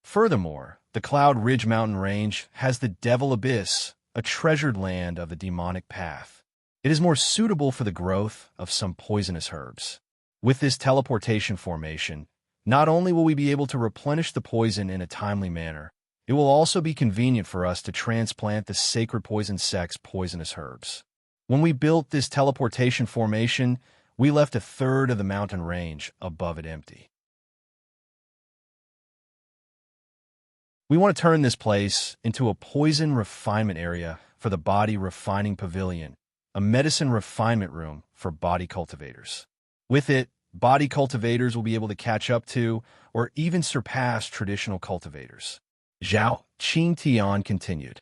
Furthermore, the Cloud Ridge Mountain Range has the Devil Abyss, a treasured land of the demonic path. It is more suitable for the growth of some poisonous herbs. With this teleportation formation, not only will we be able to replenish the poison in a timely manner, it will also be convenient for us to transplant the sacred poison sect's poisonous herbs. When we built this teleportation formation, we left a third of the mountain range above it empty. We want to turn this place into a poison refinement area for the body refining pavilion, a medicine refinement room for body cultivators. With it, body cultivators will be able to catch up to or even surpass traditional cultivators. Zhao Qingtian continued.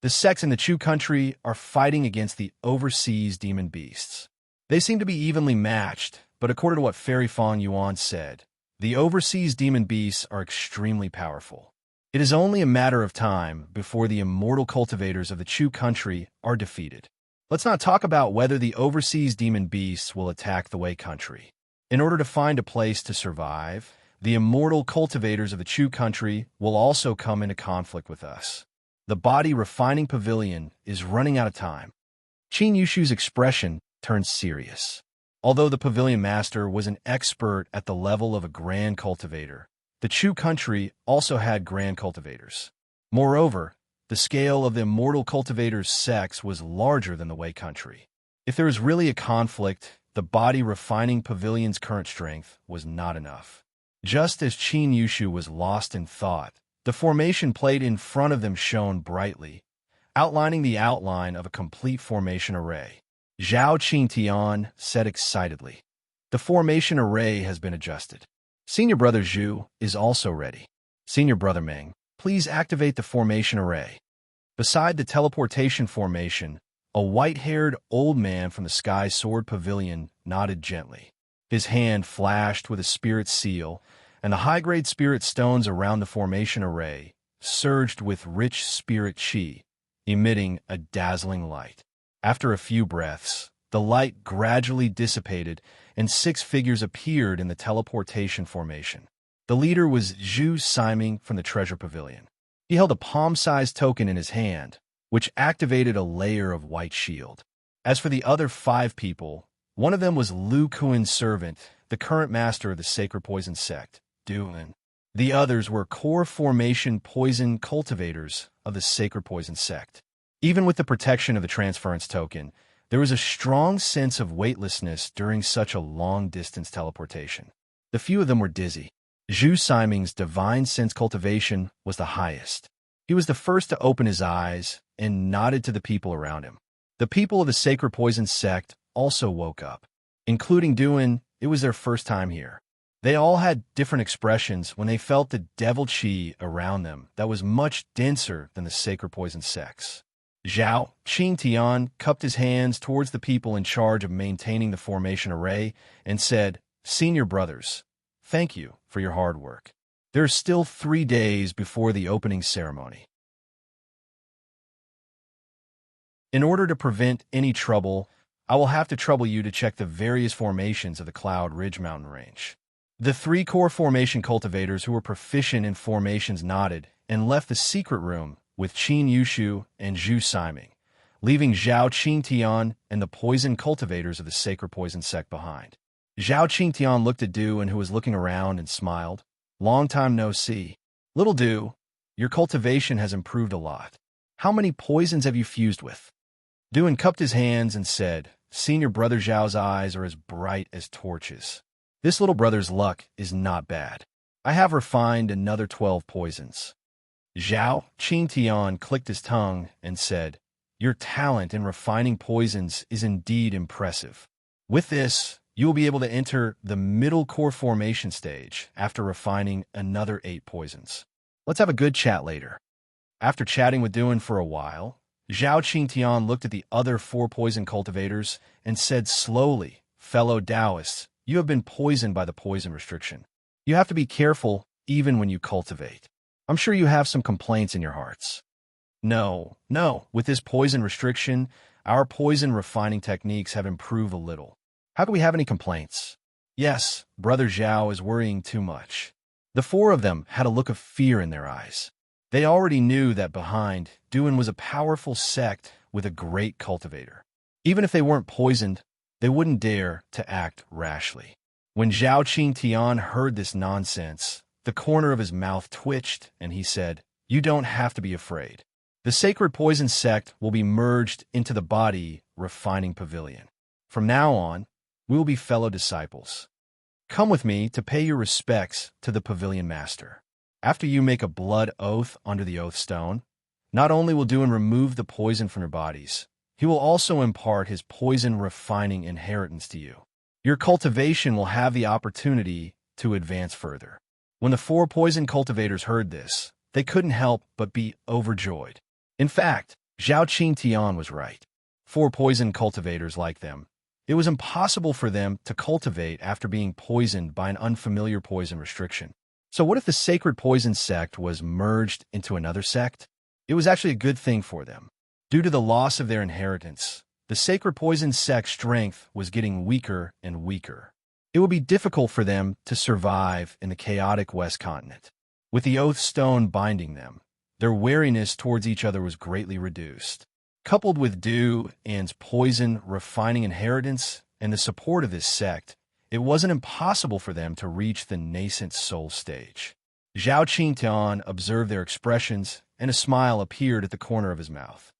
The sects in the Chu country are fighting against the overseas demon beasts. They seem to be evenly matched, but according to what Fairy Fong Yuan said, the overseas demon beasts are extremely powerful. It is only a matter of time before the immortal cultivators of the Chu country are defeated. Let's not talk about whether the overseas demon beasts will attack the Wei country. In order to find a place to survive, the immortal cultivators of the Chu country will also come into conflict with us. The body refining pavilion is running out of time. Qin Yushu's expression turned serious. Although the pavilion master was an expert at the level of a grand cultivator, the Chu country also had grand cultivators. Moreover, the scale of the immortal cultivators' sects was larger than the Wei country. If there was really a conflict, the body refining pavilion's current strength was not enough. Just as Qin Yushu was lost in thought, the formation plate in front of them shone brightly, outlining the outline of a complete formation array. Zhao Qingtian said excitedly, "The formation array has been adjusted. Senior Brother Zhu is also ready. Senior Brother Meng, please activate the formation array." Beside the teleportation formation, a white-haired old man from the Sky Sword Pavilion nodded gently. His hand flashed with a spirit seal, and the high-grade spirit stones around the formation array surged with rich spirit chi, emitting a dazzling light. After a few breaths, the light gradually dissipated, and 6 figures appeared in the teleportation formation. The leader was Zhu Siming from the Treasure Pavilion. He held a palm-sized token in his hand, which activated a layer of white shield. As for the other 5 people, one of them was Lu Kuan's servant, the current master of the Sacred Poison Sect, Duan. The others were core formation poison cultivators of the Sacred Poison Sect. Even with the protection of the transference token, there was a strong sense of weightlessness during such a long-distance teleportation. The few of them were dizzy. Zhu Siming's divine sense cultivation was the highest. He was the first to open his eyes and nodded to the people around him. The people of the Sacred Poison Sect also woke up. Including Duan, it was their first time here. They all had different expressions when they felt the devil chi around them that was much denser than the Sacred Poison Sect's. Zhao Qingtian cupped his hands towards the people in charge of maintaining the formation array and said, "Senior brothers, thank you for your hard work. There are still 3 days before the opening ceremony. In order to prevent any trouble, I will have to trouble you to check the various formations of the Cloud Ridge mountain range." The 3 core formation cultivators who were proficient in formations nodded and left the secret room with Qin Yushu and Zhu Siming, leaving Zhao Qingtian and the poison cultivators of the Sacred Poison Sect behind. Zhao Qingtian looked at Du, who was looking around, and smiled. "Long time no see. Little Du, your cultivation has improved a lot. How many poisons have you fused with?" Du cupped his hands and said, "Senior Brother Zhao's eyes are as bright as torches. This little brother's luck is not bad. I have refined another 12 poisons." Zhao Qingtian clicked his tongue and said, "Your talent in refining poisons is indeed impressive. With this, you will be able to enter the middle core formation stage after refining another 8 poisons. Let's have a good chat later." After chatting with Duan for a while, Zhao Qingtian looked at the other 4 poison cultivators and said slowly, "Fellow Taoists, you have been poisoned by the poison restriction. You have to be careful even when you cultivate. I'm sure you have some complaints in your hearts." No. With this poison restriction, our poison refining techniques have improved a little. How can we have any complaints? Yes, Brother Zhao is worrying too much. The 4 of them had a look of fear in their eyes. They already knew that behind Duan was a powerful sect with a great cultivator. Even if they weren't poisoned, they wouldn't dare to act rashly. When Zhao Qingtian heard this nonsense, the corner of his mouth twitched, and he said, "You don't have to be afraid. The sacred poison sect will be merged into the body refining pavilion. From now on, we will be fellow disciples. Come with me to pay your respects to the pavilion master. After you make a blood oath under the oath stone, not only will Duan remove the poison from your bodies, he will also impart his poison refining inheritance to you. Your cultivation will have the opportunity to advance further." When the 4 poison cultivators heard this, they couldn't help but be overjoyed. In fact, Zhao Qingtian was right. 4 poison cultivators like them. It was impossible for them to cultivate after being poisoned by an unfamiliar poison restriction. So what if the sacred poison sect was merged into another sect? It was actually a good thing for them. Due to the loss of their inheritance, the sacred poison sect's strength was getting weaker and weaker. It would be difficult for them to survive in the chaotic West Continent. With the oath stone binding them, their wariness towards each other was greatly reduced. Coupled with Du An's poison refining inheritance and the support of this sect, it wasn't impossible for them to reach the nascent soul stage. Zhao Qingtian observed their expressions, and a smile appeared at the corner of his mouth.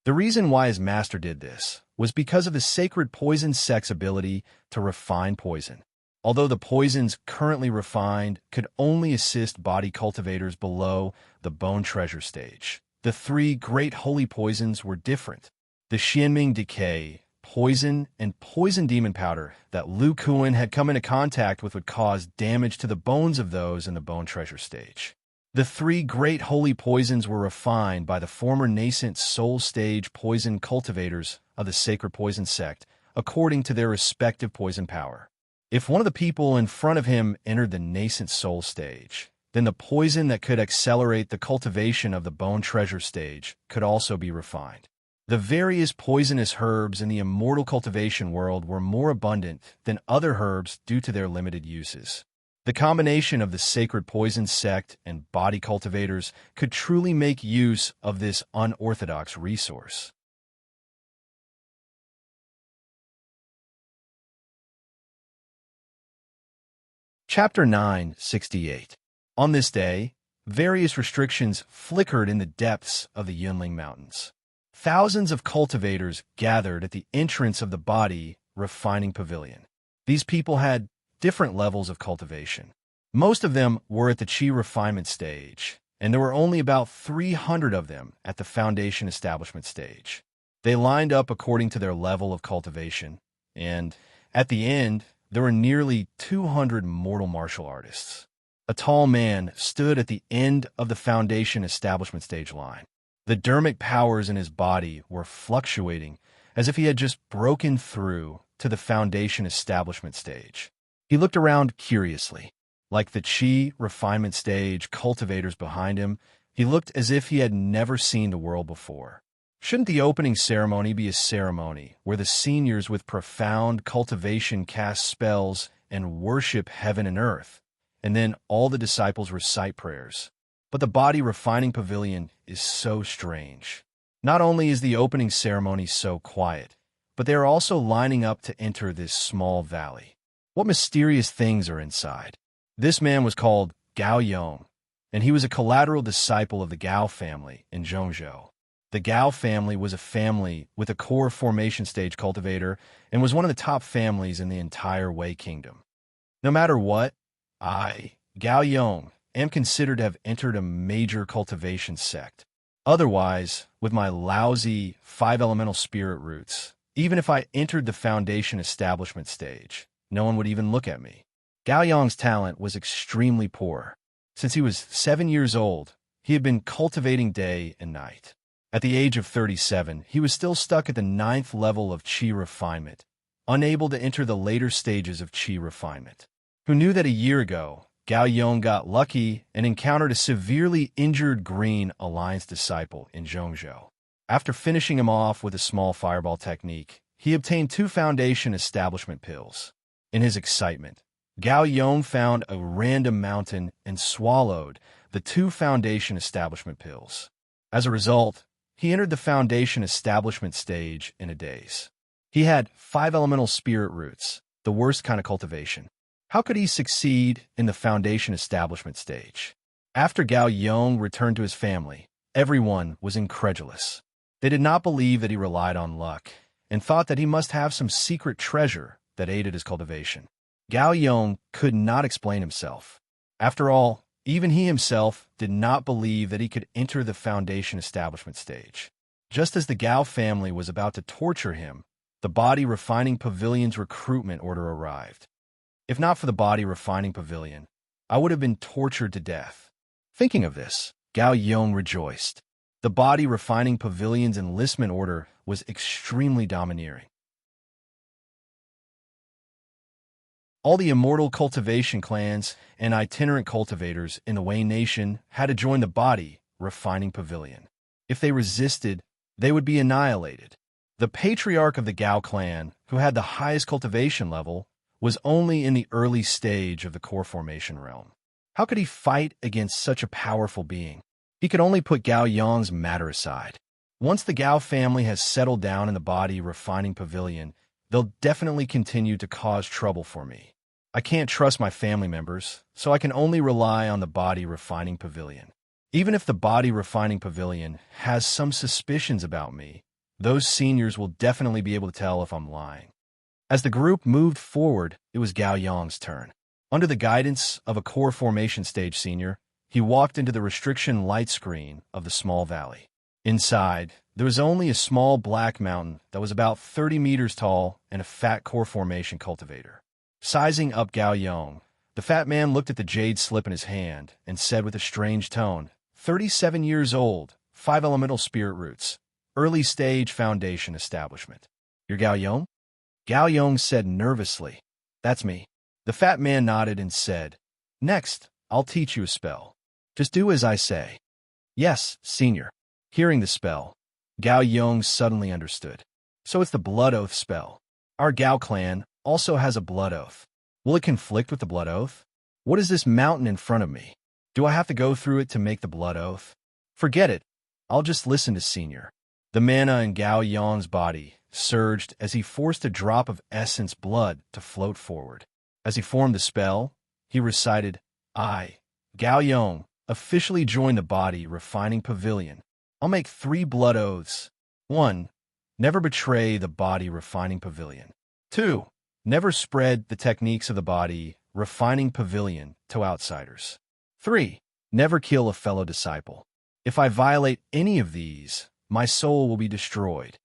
The reason why his master did this was because of the sacred poison sect's ability to refine poison. Although the poisons currently refined could only assist body cultivators below the bone treasure stage, the 3 great holy poisons were different. The Xianming Decay, poison, and poison demon powder that Lu Kuan had come into contact with would cause damage to the bones of those in the bone treasure stage. The 3 great holy poisons were refined by the former nascent soul stage poison cultivators of the sacred poison sect, according to their respective poison power. If one of the people in front of him entered the nascent soul stage, then the poison that could accelerate the cultivation of the bone treasure stage could also be refined. The various poisonous herbs in the immortal cultivation world were more abundant than other herbs due to their limited uses. The combination of the sacred poison sect and body cultivators could truly make use of this unorthodox resource. Chapter 968. On this day, various restrictions flickered in the depths of the Yunling Mountains. Thousands of cultivators gathered at the entrance of the body refining pavilion. These people had different levels of cultivation. Most of them were at the qi refinement stage, and there were only about 300 of them at the foundation establishment stage. They lined up according to their level of cultivation, and at the end, there were nearly 200 mortal martial artists. A tall man stood at the end of the foundation establishment stage line. The dermic powers in his body were fluctuating as if he had just broken through to the foundation establishment stage. He looked around curiously. Like the qi refinement stage cultivators behind him, he looked as if he had never seen the world before. Shouldn't the opening ceremony be a ceremony where the seniors with profound cultivation cast spells and worship heaven and earth, and then all the disciples recite prayers? But the body refining pavilion is so strange. Not only is the opening ceremony so quiet, but they are also lining up to enter this small valley. What mysterious things are inside? This man was called Gao Yong, and he was a collateral disciple of the Gao family in Zhongzhou. The Gao family was a family with a core formation stage cultivator and was one of the top families in the entire Wei Kingdom. No matter what, I, Gao Yong, am considered to have entered a major cultivation sect. Otherwise, with my lousy 5-elemental spirit roots, even if I entered the foundation establishment stage, no one would even look at me. Gao Yong's talent was extremely poor. Since he was 7 years old, he had been cultivating day and night. At the age of 37, he was still stuck at the 9th level of qi refinement, unable to enter the later stages of qi refinement. Who knew that a year ago, Gao Yong got lucky and encountered a severely injured Green Alliance disciple in Zhongzhou. After finishing him off with a small fireball technique, he obtained 2 foundation establishment pills. In his excitement, Gao Yong found a random mountain and swallowed the 2 foundation establishment pills. As a result, he entered the foundation establishment stage in a daze. He had 5 elemental spirit roots, the worst kind of cultivation. How could he succeed in the foundation establishment stage? After Gao Yong returned to his family, everyone was incredulous. They did not believe that he relied on luck and thought that he must have some secret treasure that aided his cultivation. Gao Yong could not explain himself. After all, even he himself did not believe that he could enter the foundation establishment stage. Just as the Gao family was about to torture him, the Body Refining Pavilion's recruitment order arrived. If not for the Body Refining Pavilion, I would have been tortured to death. Thinking of this, Gao Yong rejoiced. The Body Refining Pavilion's enlistment order was extremely domineering. All the immortal cultivation clans and itinerant cultivators in the Wei Nation had to join the Body Refining Pavilion. If they resisted, they would be annihilated. The patriarch of the Gao clan, who had the highest cultivation level, was only in the early stage of the core formation realm. How could he fight against such a powerful being? He could only put Gao Yong's matter aside. Once the Gao family has settled down in the Body Refining Pavilion, they'll definitely continue to cause trouble for me. I can't trust my family members, so I can only rely on the Body Refining Pavilion. Even if the Body Refining Pavilion has some suspicions about me, those seniors will definitely be able to tell if I'm lying. As the group moved forward, it was Gao Yong's turn. Under the guidance of a core formation stage senior, he walked into the restriction light screen of the small valley. Inside, there was only a small black mountain that was about 30 meters tall and a fat core formation cultivator. Sizing up Gao Yong, the fat man looked at the jade slip in his hand and said with a strange tone, 37 years old, 5 elemental spirit roots, early stage foundation establishment. You're Gao Yong? Gao Yong said nervously, That's me. The fat man nodded and said, Next, I'll teach you a spell. Just do as I say. Yes, senior. Hearing the spell, Gao Yong suddenly understood. So it's the Blood Oath spell. Our Gao clan also has a Blood Oath. Will it conflict with the Blood Oath? What is this mountain in front of me? Do I have to go through it to make the Blood Oath? Forget it. I'll just listen to senior. The mana in Gao Yong's body surged as he forced a drop of essence blood to float forward. As he formed the spell, he recited, I, Gao Yong, officially join the Body Refining Pavilion. I'll make 3 blood oaths. 1. Never betray the Body Refining Pavilion. 2. Never spread the techniques of the Body Refining Pavilion to outsiders. 3. Never kill a fellow disciple. If I violate any of these, my soul will be destroyed.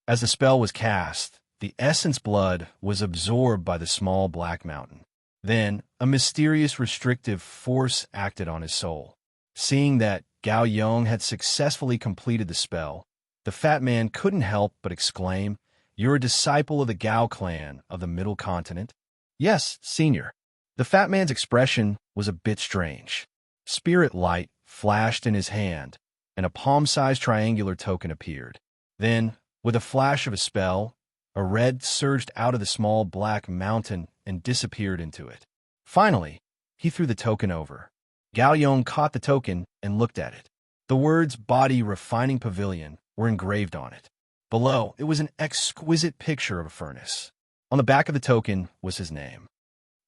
As the spell was cast, the essence blood was absorbed by the small black mountain. Then, a mysterious restrictive force acted on his soul. Seeing that Gao Yong had successfully completed the spell, the fat man couldn't help but exclaim, You're a disciple of the Gao clan of the Middle Continent? Yes, senior. The fat man's expression was a bit strange. Spirit light flashed in his hand, and a palm-sized triangular token appeared. Then, with a flash of a spell, a red surged out of the small black mountain and disappeared into it. Finally, he threw the token over. Gao Yong caught the token and looked at it. The words Body Refining Pavilion were engraved on it. Below, it was an exquisite picture of a furnace. On the back of the token was his name.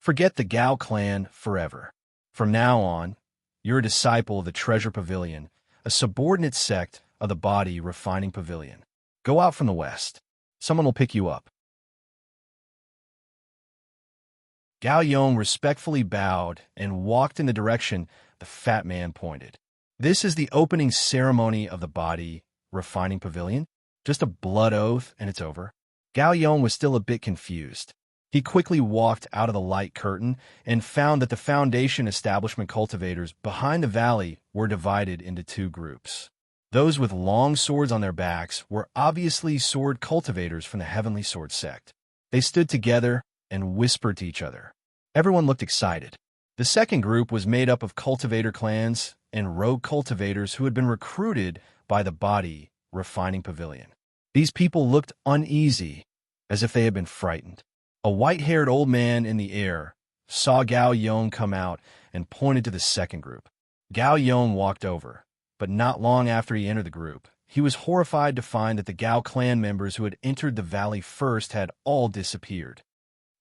Forget the Gao clan forever. From now on, you're a disciple of the Treasure Pavilion, a subordinate sect of the Body Refining Pavilion. Go out from the west. Someone will pick you up. Gao Yong respectfully bowed and walked in the direction the fat man pointed. This is the opening ceremony of the Body Refining Pavilion. Just a blood oath and it's over. Gao Yong was still a bit confused. He quickly walked out of the light curtain and found that the foundation establishment cultivators behind the valley were divided into 2 groups. Those with long swords on their backs were obviously sword cultivators from the Heavenly Sword sect. They stood together and whispered to each other. Everyone looked excited. The second group was made up of cultivator clans and rogue cultivators who had been recruited by the Body Refining Pavilion. These people looked uneasy, as if they had been frightened. A white-haired old man in the air saw Gao Yong come out and pointed to the second group. Gao Yong walked over, but not long after he entered the group, he was horrified to find that the Gao clan members who had entered the valley first had all disappeared.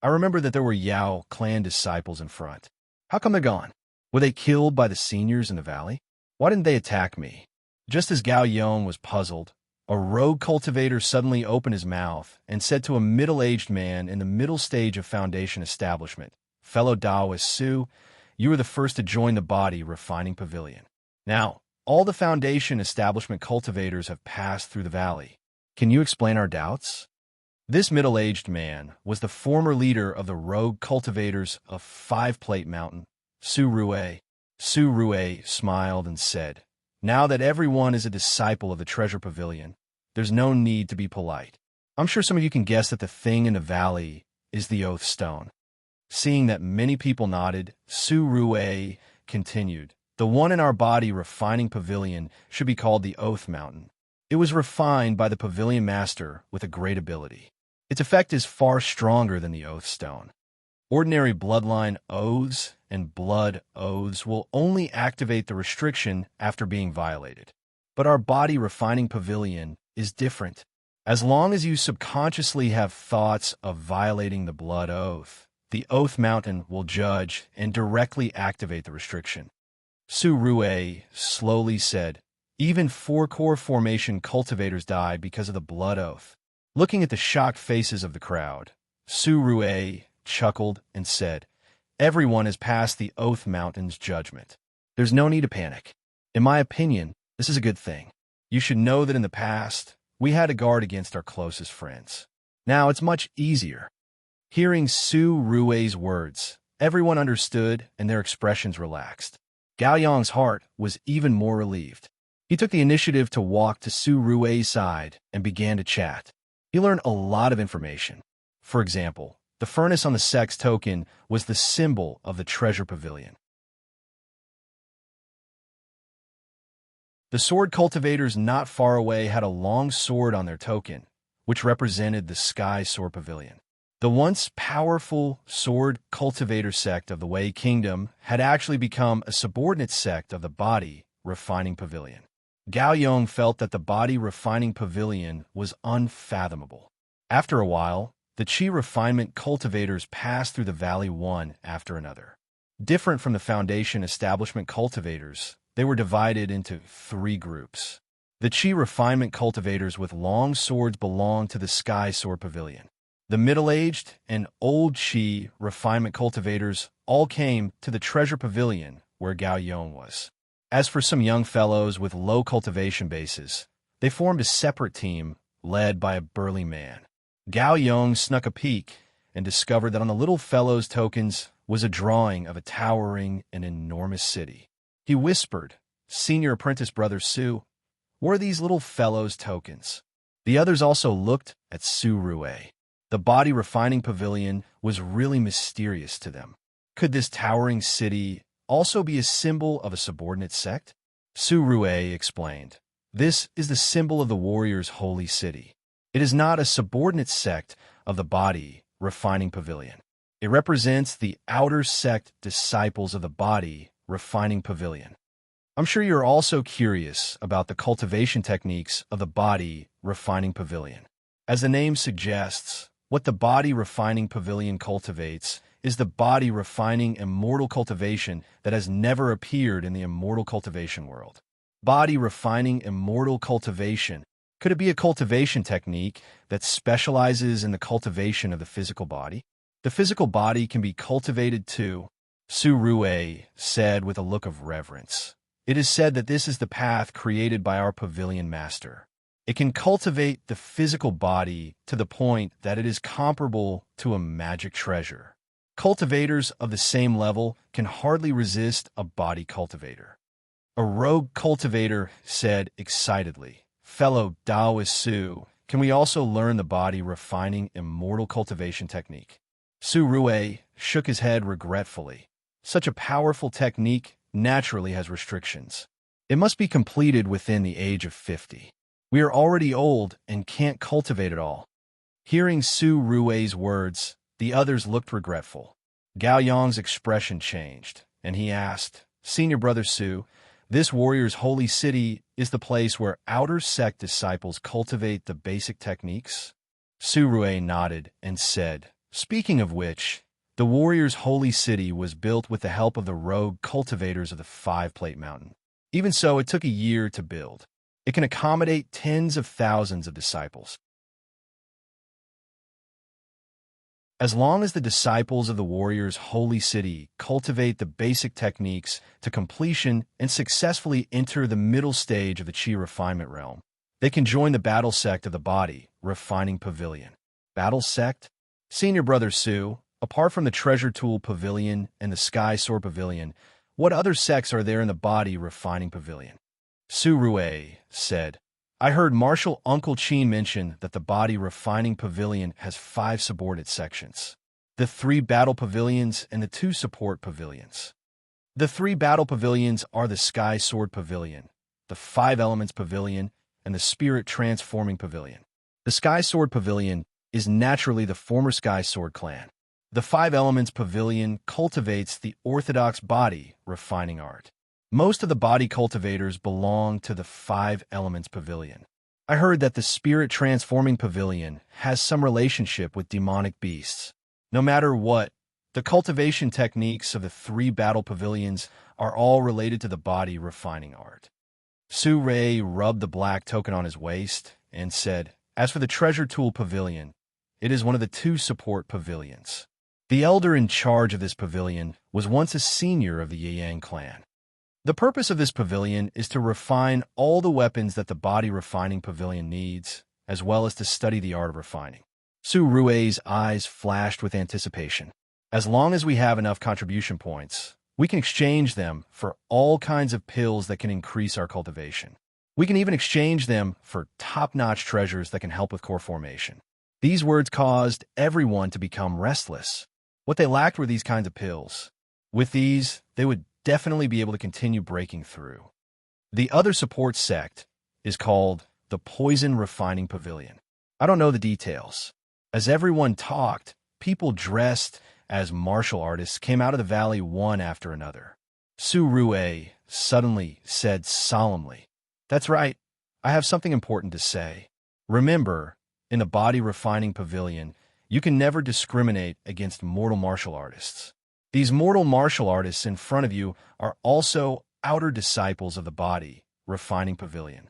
I remember that there were Yao clan disciples in front. How come they're gone? Were they killed by the seniors in the valley? Why didn't they attack me? Just as Gao Yong was puzzled, a rogue cultivator suddenly opened his mouth and said to a middle-aged man in the middle stage of Foundation establishment, "Fellow Taoist Su, you were the first to join the body refining pavilion. Now, all the Foundation establishment cultivators have passed through the valley. Can you explain our doubts?" This middle-aged man was the former leader of the rogue cultivators of Five Plate Mountain, Su Rue. Su Rue smiled and said, "Now that everyone is a disciple of the Treasure Pavilion, there's no need to be polite. I'm sure some of you can guess that the thing in the valley is the Oath Stone." Seeing that many people nodded, Su Rue continued, "The one in our body refining pavilion should be called the Oath Mountain. It was refined by the pavilion master with a great ability. Its effect is far stronger than the Oath Stone. Ordinary bloodline oaths and blood oaths will only activate the restriction after being violated. But our body refining pavilion is different. As long as you subconsciously have thoughts of violating the blood oath, the Oath Mountain will judge and directly activate the restriction." Su Rue slowly said, "Even 4-core formation cultivators die because of the blood oath." Looking at the shocked faces of the crowd, Su Rue chuckled and said, "Everyone has passed the Oath Mountain's judgment. There's no need to panic. In my opinion, this is a good thing. You should know that in the past, we had to guard against our closest friends. Now it's much easier." Hearing Su Rue's words, everyone understood and their expressions relaxed. Gao Yong's heart was even more relieved. He took the initiative to walk to Su Rue's side and began to chat. He learned a lot of information. For example, the furnace on the sex token was the symbol of the Treasure Pavilion. The sword cultivators not far away had a long sword on their token, which represented the Sky Sword Pavilion. The once powerful sword cultivator sect of the Wei Kingdom had actually become a subordinate sect of the Body Refining Pavilion. Gao Yong felt that the Body Refining Pavilion was unfathomable. After a while, the Qi refinement cultivators passed through the valley one after another. Different from the Foundation establishment cultivators, they were divided into 3 groups. The Qi refinement cultivators with long swords belonged to the Sky Sword Pavilion. The middle-aged and old Qi refinement cultivators all came to the Treasure Pavilion where Gao Yong was. As for some young fellows with low cultivation bases, they formed a separate team led by a burly man. Gao Yong snuck a peek and discovered that on the little fellow's tokens was a drawing of a towering and enormous city. He whispered, "Senior apprentice brother Su, what are these little fellow's tokens?" The others also looked at Su Rue. The Body Refining Pavilion was really mysterious to them. Could this towering city also be a symbol of a subordinate sect? Su Rue explained, "This is the symbol of the warrior's holy city. It is not a subordinate sect of the Body Refining Pavilion. It represents the outer sect disciples of the Body Refining Pavilion." I'm sure you're also curious about the cultivation techniques of the Body Refining Pavilion. As the name suggests, what the Body Refining Pavilion cultivates is the body refining immortal cultivation that has never appeared in the immortal cultivation world. Body refining immortal cultivation. Could it be a cultivation technique that specializes in the cultivation of the physical body? The physical body can be cultivated too, Su Rue said with a look of reverence. It is said that this is the path created by our pavilion master. It can cultivate the physical body to the point that it is comparable to a magic treasure. Cultivators of the same level can hardly resist a body cultivator. A rogue cultivator said excitedly, "Fellow Taoist Su, can we also learn the body refining immortal cultivation technique?" Su Rue shook his head regretfully. Such a powerful technique naturally has restrictions. It must be completed within the age of 50. We are already old and can't cultivate it all. Hearing Su Rue's words, the others looked regretful. Gao Yong's expression changed, and he asked, "Senior brother Su, this warrior's holy city is the place where outer sect disciples cultivate the basic techniques? Surue nodded and said, "Speaking of which, the warrior's holy city was built with the help of the rogue cultivators of the Five-Plate Mountain. Even so, it took a year to build. It can accommodate tens of thousands of disciples. As long as the disciples of the warrior's holy city cultivate the basic techniques to completion and successfully enter the middle stage of the Chi refinement realm, they can join the battle sect of the body refining pavilion." Battle sect? Senior Brother Su, apart from the treasure tool pavilion and the sky sword pavilion, what other sects are there in the body refining pavilion? Surue said, "I heard Marshal Uncle Chin mention that the body refining pavilion has 5 subordinate sections. The 3 battle pavilions and the 2 support pavilions. The 3 battle pavilions are the Sky Sword Pavilion, the 5 Elements Pavilion, and the Spirit Transforming Pavilion. The Sky Sword Pavilion is naturally the former Sky Sword clan. The 5 Elements Pavilion cultivates the orthodox body refining art. Most of the body cultivators belong to the 5 Elements Pavilion. I heard that the Spirit Transforming Pavilion has some relationship with demonic beasts. No matter what, the cultivation techniques of the 3 battle pavilions are all related to the body refining art." Surue rubbed the black token on his waist and said, "As for the treasure tool pavilion, it is one of the 2 support pavilions. The elder in charge of this pavilion was once a senior of the Yang clan. The purpose of this pavilion is to refine all the weapons that the body refining pavilion needs, as well as to study the art of refining." Surue's eyes flashed with anticipation. "As long as we have enough contribution points, we can exchange them for all kinds of pills that can increase our cultivation. We can even exchange them for top-notch treasures that can help with core formation." These words caused everyone to become restless. What they lacked were these kinds of pills. With these, they would definitely be able to continue breaking through. The other support sect is called the Poison Refining Pavilion. I don't know the details. As everyone talked, people dressed as martial artists came out of the valley one after another. Surue suddenly said solemnly, "That's right. I have something important to say. Remember, in the body refining pavilion, you can never discriminate against mortal martial artists. These mortal martial artists in front of you are also outer disciples of the body refining pavilion."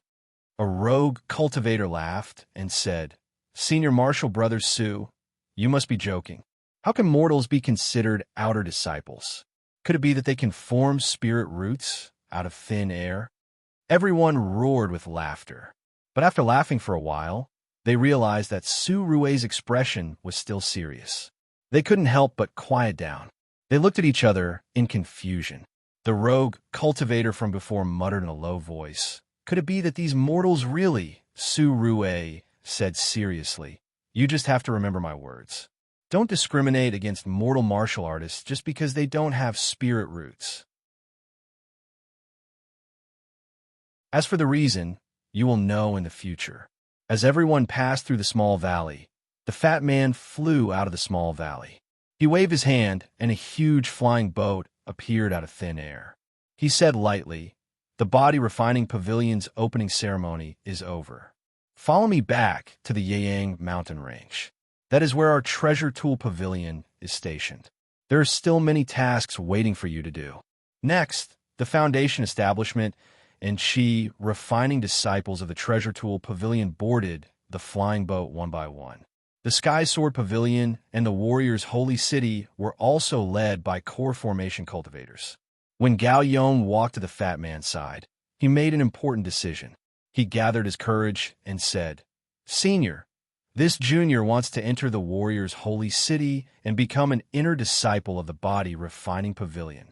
A rogue cultivator laughed and said, "Senior Martial Brother Su, you must be joking. How can mortals be considered outer disciples? Could it be that they can form spirit roots out of thin air?" Everyone roared with laughter. But after laughing for a while, they realized that Surue's expression was still serious. They couldn't help but quiet down. They looked at each other in confusion. The rogue cultivator from before muttered in a low voice, "Could it be that these mortals really—" Surue said seriously, "You just have to remember my words. Don't discriminate against mortal martial artists just because they don't have spirit roots. As for the reason, you will know in the future." As everyone passed through the small valley, the fat man flew out of the small valley. He waved his hand, and a huge flying boat appeared out of thin air. He said lightly, "The body refining pavilion's opening ceremony is over. Follow me back to the Yang mountain range. That is where our treasure tool pavilion is stationed. There are still many tasks waiting for you to do." Next, the foundation establishment and Chi refining disciples of the treasure tool pavilion boarded the flying boat one by one. The Sky Sword Pavilion and the Warrior's Holy City were also led by core formation cultivators. When Gao Yon walked to the fat man's side, he made an important decision. He gathered his courage and said, "Senior, this junior wants to enter the Warrior's Holy City and become an inner disciple of the body refining pavilion."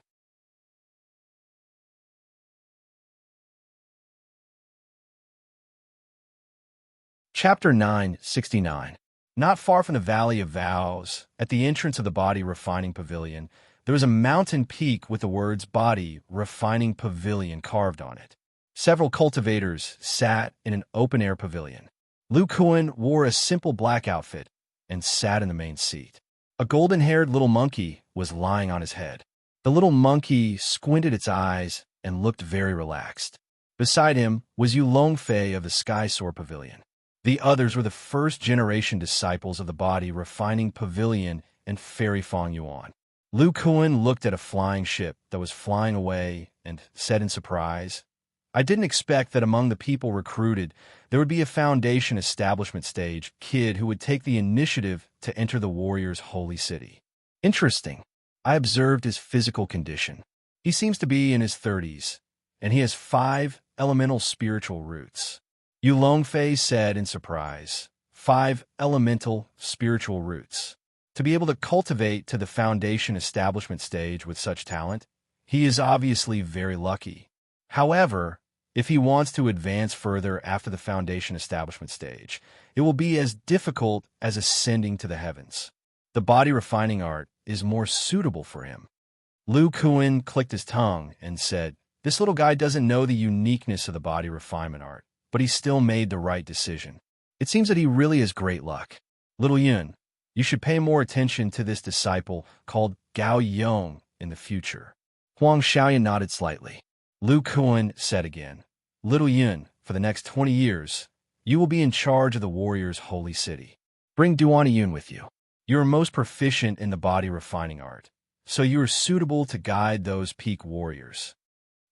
Chapter 969. Not far from the Valley of Vows, at the entrance of the Body Refining Pavilion, there was a mountain peak with the words Body Refining Pavilion carved on it. Several cultivators sat in an open-air pavilion. Lu Kuan wore a simple black outfit and sat in the main seat. A golden-haired little monkey was lying on his head. The little monkey squinted its eyes and looked very relaxed. Beside him was Yu Longfei of the Sky Sword Pavilion. The others were the first-generation disciples of the Body Refining Pavilion and Fairy Fong Yuan. Lu Kuan looked at a flying ship that was flying away and said in surprise, "I didn't expect that among the people recruited, there would be a foundation establishment stage kid who would take the initiative to enter the warrior's holy city. Interesting." I observed his physical condition. He seems to be in his 30s, and he has 5 elemental spiritual roots. Yu Longfei said in surprise, 5 elemental spiritual roots. To be able to cultivate to the foundation establishment stage with such talent, he is obviously very lucky. However, if he wants to advance further after the foundation establishment stage, it will be as difficult as ascending to the heavens. The body refining art is more suitable for him. Lu Kuan clicked his tongue and said, "This little guy doesn't know the uniqueness of the body refinement art, but he still made the right decision. It seems that he really has great luck. Little Yun, you should pay more attention to this disciple called Gao Yong in the future." Huang Xiaoyan nodded slightly. Lu Kuan said again, "Little Yun, for the next 20 years, you will be in charge of the warrior's holy city. Bring Duan Yun with you. You are most proficient in the body refining art, so you are suitable to guide those peak warriors.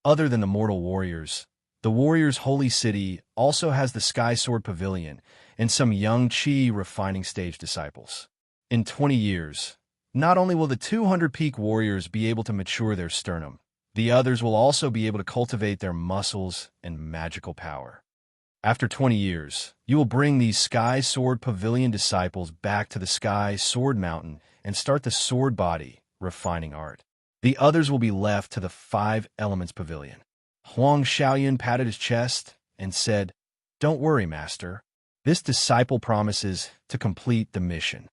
Other than the mortal warriors, the warrior's holy city also has the Sky Sword Pavilion and some young Qi refining stage disciples. In 20 years, not only will the 200 peak warriors be able to mature their sternum, the others will also be able to cultivate their muscles and magical power. After 20 years, you will bring these Sky Sword Pavilion disciples back to the Sky Sword Mountain and start the sword body refining art. The others will be left to the 5 Elements Pavilion." Huang Xiaoyan patted his chest and said, "Don't worry, Master. This disciple promises to complete the mission."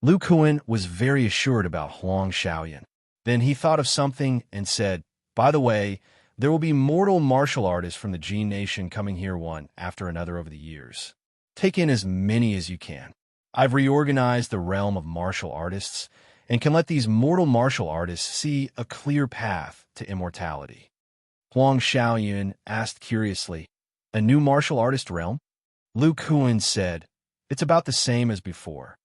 Lu Kuan was very assured about Huang Xiaoyan. Then he thought of something and said, "By the way, there will be mortal martial artists from the Jin Nation coming here one after another over the years. Take in as many as you can. I've reorganized the realm of martial artists and can let these mortal martial artists see a clear path to immortality." Huang Xiaoyan asked curiously, "A new martial artist realm?" Lu Kuan said, "It's about the same as before.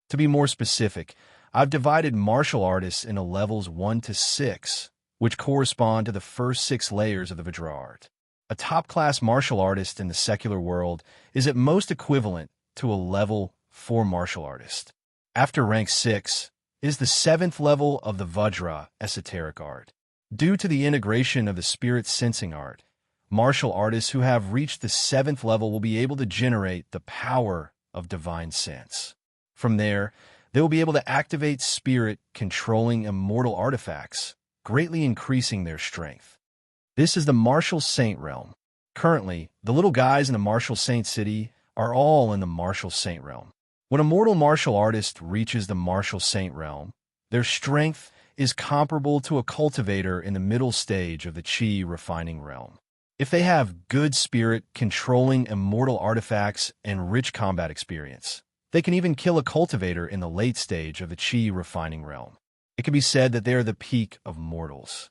To be more specific, I've divided martial artists into levels 1 to 6, which correspond to the first 6 layers of the Vajra art. A top-class martial artist in the secular world is at most equivalent to a level 4 martial artist. After rank 6 is the 7th level of the Vajra esoteric art. Due to the integration of the spirit sensing art, martial artists who have reached the 7th level will be able to generate the power of divine sense. From there, they will be able to activate spirit controlling immortal artifacts, greatly increasing their strength. This is the Martial Saint realm. Currently, the little guys in the Martial Saint city are all in the Martial Saint realm. When a mortal martial artist reaches the Martial Saint realm, their strength is comparable to a cultivator in the middle stage of the Qi refining realm. If they have good spirit controlling immortal artifacts and rich combat experience, they can even kill a cultivator in the late stage of the Qi refining realm. It can be said that they are the peak of mortals.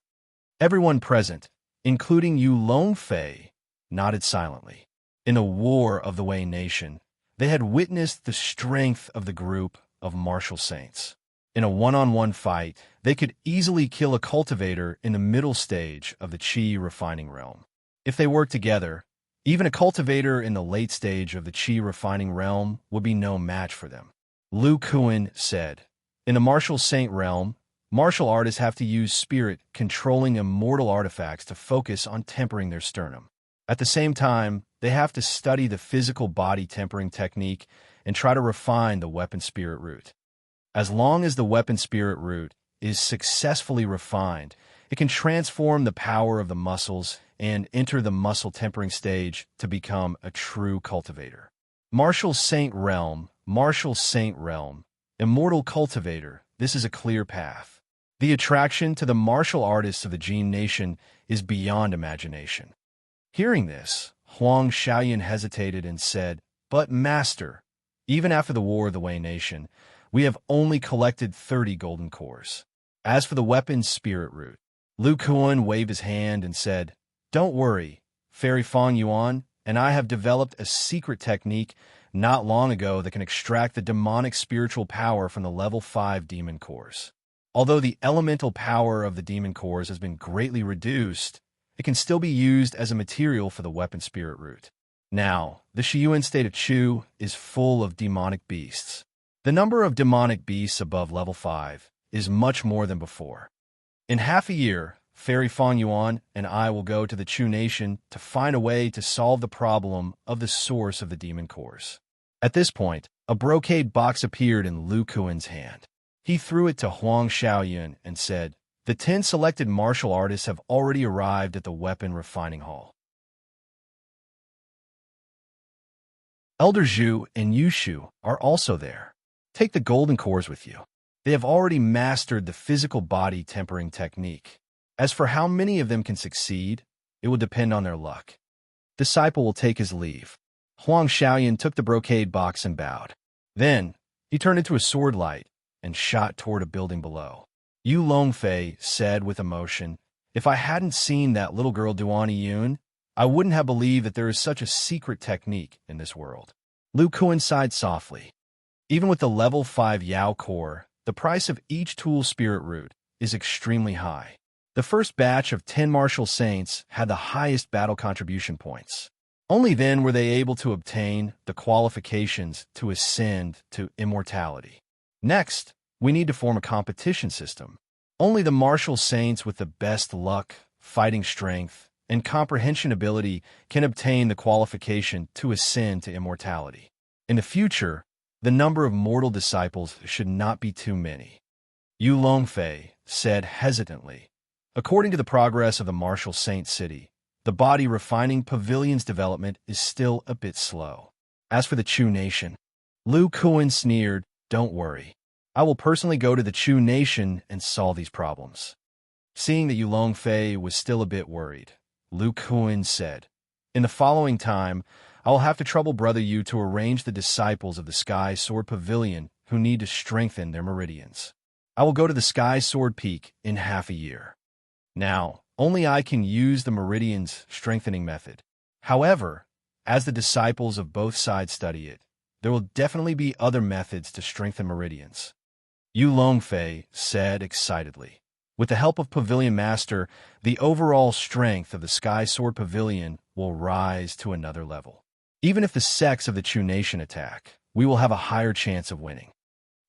Everyone present, including Yu Longfei, nodded silently. In the War of the Wei Nation, they had witnessed the strength of the group of martial saints. In a one-on-one fight, they could easily kill a cultivator in the middle stage of the Qi refining realm. If they worked together, even a cultivator in the late stage of the Qi refining realm would be no match for them. Lu Kuan said, "In the Martial Saint realm, martial artists have to use spirit controlling immortal artifacts to focus on tempering their sternum. At the same time, they have to study the physical body tempering technique and try to refine the weapon spirit root. As long as the weapon spirit root is successfully refined, it can transform the power of the muscles and enter the muscle tempering stage to become a true cultivator. Martial Saint realm, immortal cultivator, this is a clear path. The attraction to the martial artists of the Jin Nation is beyond imagination." Hearing this, Huang Xiaoyan hesitated and said, "But Master, even after the War of the Wei Nation, we have only collected 30 golden cores. As for the weapon spirit root, Lu Kuan waved his hand and said, "Don't worry, Fairy Fong Yuan and I have developed a secret technique not long ago that can extract the demonic spiritual power from the level 5 demon cores. Although the elemental power of the demon cores has been greatly reduced, it can still be used as a material for the weapon spirit root. Now, the Shiyuan state of Chu is full of demonic beasts. The number of demonic beasts above level 5 is much more than before. In half a year, Fairy Fong Yuan and I will go to the Chu Nation to find a way to solve the problem of the source of the demon cores." At this point, a brocade box appeared in Lu Kuan's hand. He threw it to Huang Xiaoyun and said, "The 10 selected martial artists have already arrived at the weapon refining hall. Elder Zhu and Yushu are also there. Take the golden cores with you. They have already mastered the physical body tempering technique. As for how many of them can succeed, it will depend on their luck." Disciple will take his leave. Huang Xiaoyan took the brocade box and bowed. Then, he turned into a sword light and shot toward a building below. Yu Longfei said with emotion, "If I hadn't seen that little girl Duani Yun, I wouldn't have believed that there is such a secret technique in this world." Lu Kuan sighed softly. Even with the level 5 Yao core, the price of each tool spirit root is extremely high. The first batch of 10 martial saints had the highest battle contribution points. Only then were they able to obtain the qualifications to ascend to immortality. Next, we need to form a competition system. Only the martial saints with the best luck, fighting strength, and comprehension ability can obtain the qualification to ascend to immortality. In the future, the number of mortal disciples should not be too many. Yu Longfei said hesitantly, "According to the progress of the martial saint city, the body refining pavilion's development is still a bit slow. As for the Chu Nation," Lu Kuan sneered, "Don't worry. I will personally go to the Chu Nation and solve these problems." Seeing that Yu Longfei was still a bit worried, Lu Kuan said, "In the following time, I will have to trouble Brother Yu to arrange the disciples of the Sky Sword Pavilion who need to strengthen their meridians. I will go to the Sky Sword Peak in half a year. Now, only I can use the meridians strengthening method. However, as the disciples of both sides study it, there will definitely be other methods to strengthen meridians." Yu Longfei said excitedly, "With the help of Pavilion Master, the overall strength of the Sky Sword Pavilion will rise to another level. Even if the sects of the Chu Nation attack, we will have a higher chance of winning."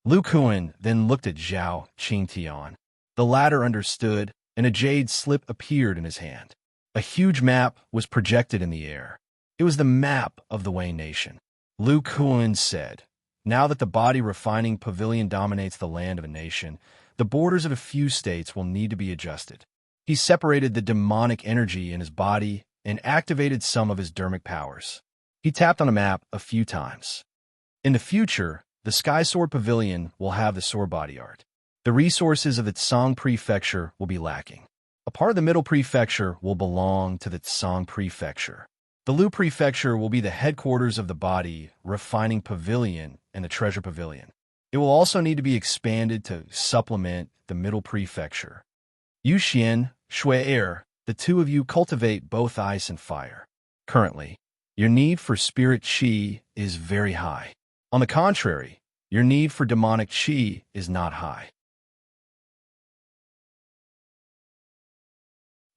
Lu Kuan then looked at Zhao Qingtian. The latter understood, and a jade slip appeared in his hand. A huge map was projected in the air. It was the map of the Wei Nation. Lu Kuan said, "Now that the body refining pavilion dominates the land of a nation, the borders of a few states will need to be adjusted." He separated the demonic energy in his body and activated some of his dermic powers. He tapped on a map a few times. In the future, the Sky Sword Pavilion will have the sword body art. The resources of the Tsang Prefecture will be lacking. A part of the Middle Prefecture will belong to the Tsang Prefecture. The Lu Prefecture will be the headquarters of the body refining pavilion and the treasure pavilion. It will also need to be expanded to supplement the Middle Prefecture. Yu Xian, Shui Er, the two of you cultivate both ice and fire. Currently, your need for spirit qi is very high. On the contrary, your need for demonic qi is not high.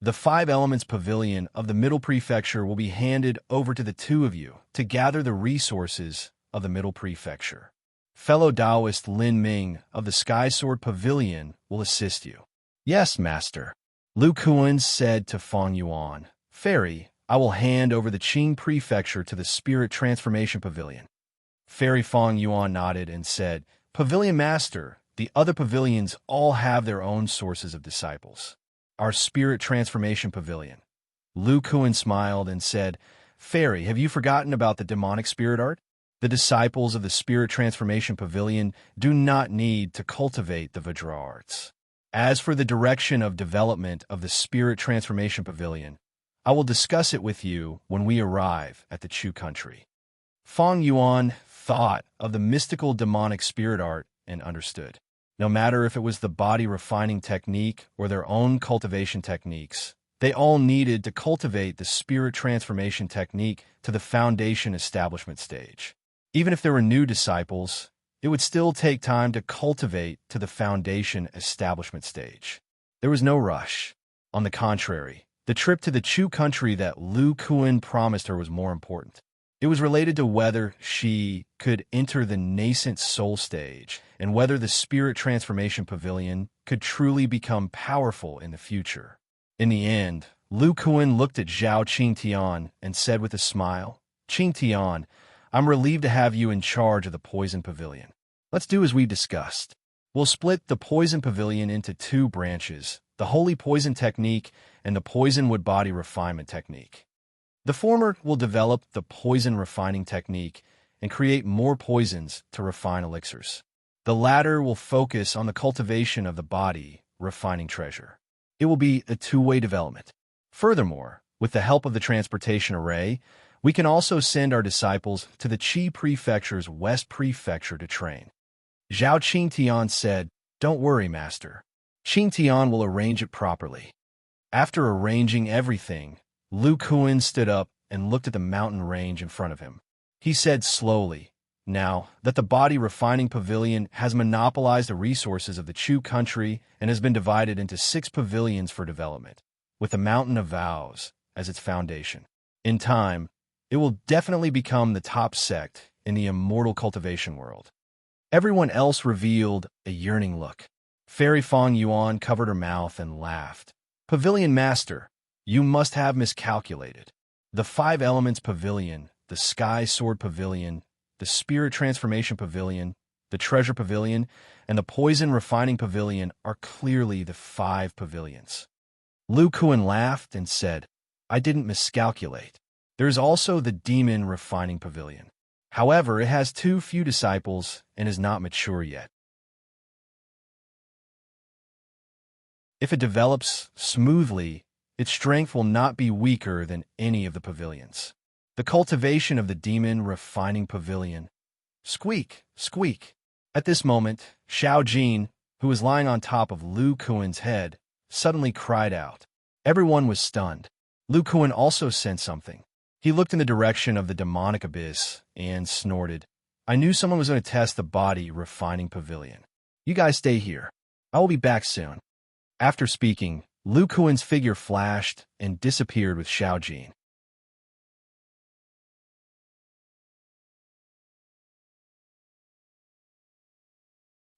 The 5 Elements Pavilion of the Middle Prefecture will be handed over to the two of you to gather the resources of the Middle Prefecture. Fellow Taoist Lin Ming of the Sky Sword Pavilion will assist you." "Yes, Master." Lu Kuan said to Fong Yuan, "Fairy, I will hand over the Qing Prefecture to the Spirit Transformation Pavilion." Fairy Fong Yuan nodded and said, "Pavilion Master, the other pavilions all have their own sources of disciples. Our Spirit Transformation Pavilion." Lu Kuan smiled and said, "Fairy, have you forgotten about the demonic spirit art? The disciples of the Spirit Transformation Pavilion do not need to cultivate the Vajra arts. As for the direction of development of the Spirit Transformation Pavilion, I will discuss it with you when we arrive at the Chu country." Fong Yuan thought of the mystical demonic spirit art and understood. No matter if it was the body refining technique or their own cultivation techniques, they all needed to cultivate the spirit transformation technique to the foundation establishment stage. Even if there were new disciples, it would still take time to cultivate to the foundation establishment stage. There was no rush. On the contrary, the trip to the Chu country that Lu Kuan promised her was more important. It was related to whether she could enter the nascent soul stage and whether the spirit transformation pavilion could truly become powerful in the future. In the end, Lu Kuan looked at Zhao Qingtian and said with a smile, "Qingtian, I'm relieved to have you in charge of the Poison Pavilion. Let's do as we've discussed. We'll split the Poison Pavilion into two branches, the Holy Poison Technique and the Poison Wood Body Refinement Technique. The former will develop the Poison Refining Technique and create more poisons to refine elixirs. The latter will focus on the cultivation of the body refining treasure. It will be a two-way development. Furthermore, with the help of the transportation array, we can also send our disciples to the Qi Prefecture's West Prefecture to train." Zhao Qingtian said, "Don't worry, Master. Qingtian will arrange it properly." After arranging everything, Lu Kuan stood up and looked at the mountain range in front of him. He said slowly, "Now that the body refining pavilion has monopolized the resources of the Chu country and has been divided into 6 pavilions for development, with the Mountain of Vows as its foundation. In time, it will definitely become the top sect in the immortal cultivation world." Everyone else revealed a yearning look. Fairy Fong Yuan covered her mouth and laughed. "Pavilion Master, you must have miscalculated. The 5 Elements Pavilion, the Sky Sword Pavilion, the Spirit Transformation Pavilion, the Treasure Pavilion, and the Poison Refining Pavilion are clearly the 5 pavilions." Lu Kuan laughed and said, "I didn't miscalculate. There's also the Demon Refining Pavilion. However, it has too few disciples and is not mature yet. If it develops smoothly, its strength will not be weaker than any of the pavilions. The cultivation of the Demon Refining Pavilion." Squeak, squeak. At this moment, Xiao Jin, who was lying on top of Lu Kuan's head, suddenly cried out. Everyone was stunned. Lu Kuan also sensed something. He looked in the direction of the demonic abyss and snorted. "I knew someone was going to test the body refining pavilion. You guys stay here. I will be back soon." After speaking, Lu Kuan's figure flashed and disappeared with Xiao Jin.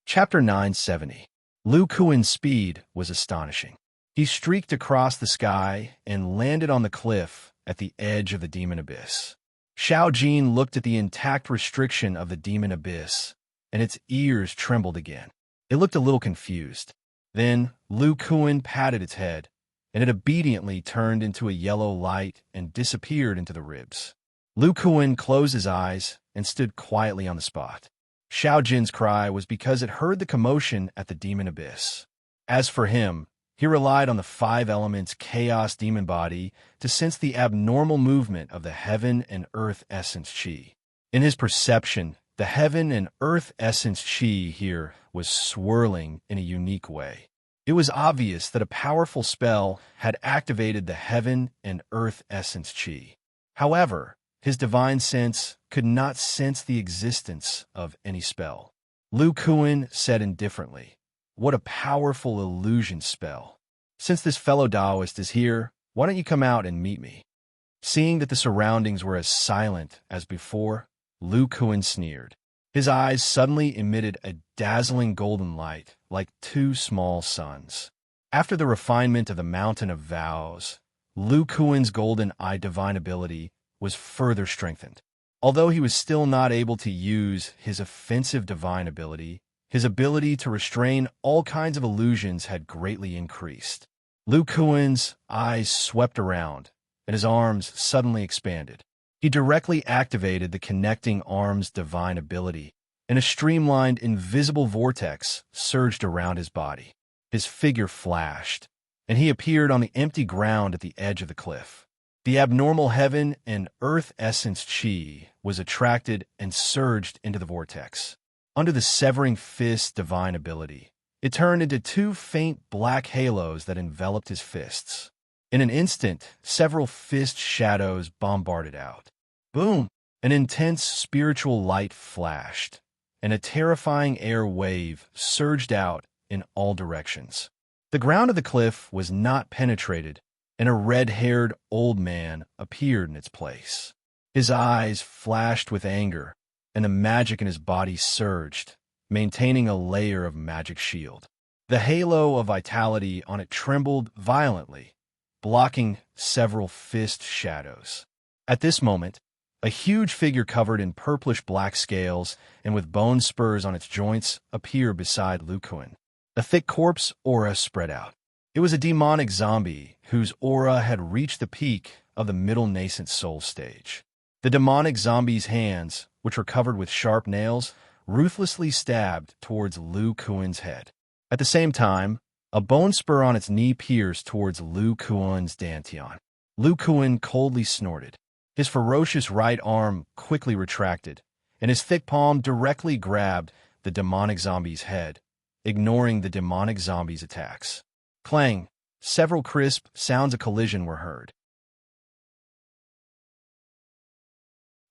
Chapter 970. Lu Kuan's speed was astonishing. He streaked across the sky and landed on the cliff at the edge of the demon abyss. Xiao Jin looked at the intact restriction of the demon abyss, and its ears trembled again. It looked a little confused. Then Lu Kuan patted its head, and it obediently turned into a yellow light and disappeared into the ribs. Lu Kuan closed his eyes and stood quietly on the spot. Xiao Jin's cry was because it heard the commotion at the demon abyss. As for him, he relied on the 5 elements chaos demon body to sense the abnormal movement of the heaven and earth essence chi. In his perception, the heaven and earth essence chi here was swirling in a unique way. It was obvious that a powerful spell had activated the heaven and earth essence chi. However, his divine sense could not sense the existence of any spell. Lu Kuan said indifferently, "What a powerful illusion spell. Since this fellow Taoist is here, why don't you come out and meet me?" Seeing that the surroundings were as silent as before, Lu Kuan sneered. His eyes suddenly emitted a dazzling golden light, like 2 small suns. After the refinement of the Mountain of Vows, Lu Kuan's golden eye divine ability was further strengthened. Although he was still not able to use his offensive divine ability, his ability to restrain all kinds of illusions had greatly increased. Lu Kuan's eyes swept around, and his arms suddenly expanded. He directly activated the connecting arms divine ability, and a streamlined invisible vortex surged around his body. His figure flashed, and he appeared on the empty ground at the edge of the cliff. The abnormal heaven and earth essence chi was attracted and surged into the vortex. Under the severing fist's divine ability, it turned into two faint black halos that enveloped his fists. In an instant, several fist shadows bombarded out. Boom! An intense spiritual light flashed, and a terrifying air wave surged out in all directions. The ground of the cliff was not penetrated, and a red-haired old man appeared in its place. His eyes flashed with anger, and the magic in his body surged, maintaining a layer of magic shield. The halo of vitality on it trembled violently, blocking several fist shadows. At this moment, a huge figure covered in purplish-black scales and with bone spurs on its joints appeared beside Lu Kuan. A thick corpse aura spread out. It was a demonic zombie whose aura had reached the peak of the middle nascent soul stage. The demonic zombie's hands, which were covered with sharp nails, ruthlessly stabbed towards Lu Kuan's head. At the same time, a bone spur on its knee pierced towards Lu Kuan's dantian. Lu Kuan coldly snorted. His ferocious right arm quickly retracted, and his thick palm directly grabbed the demonic zombie's head, ignoring the demonic zombie's attacks. Clang! Several crisp sounds of collision were heard.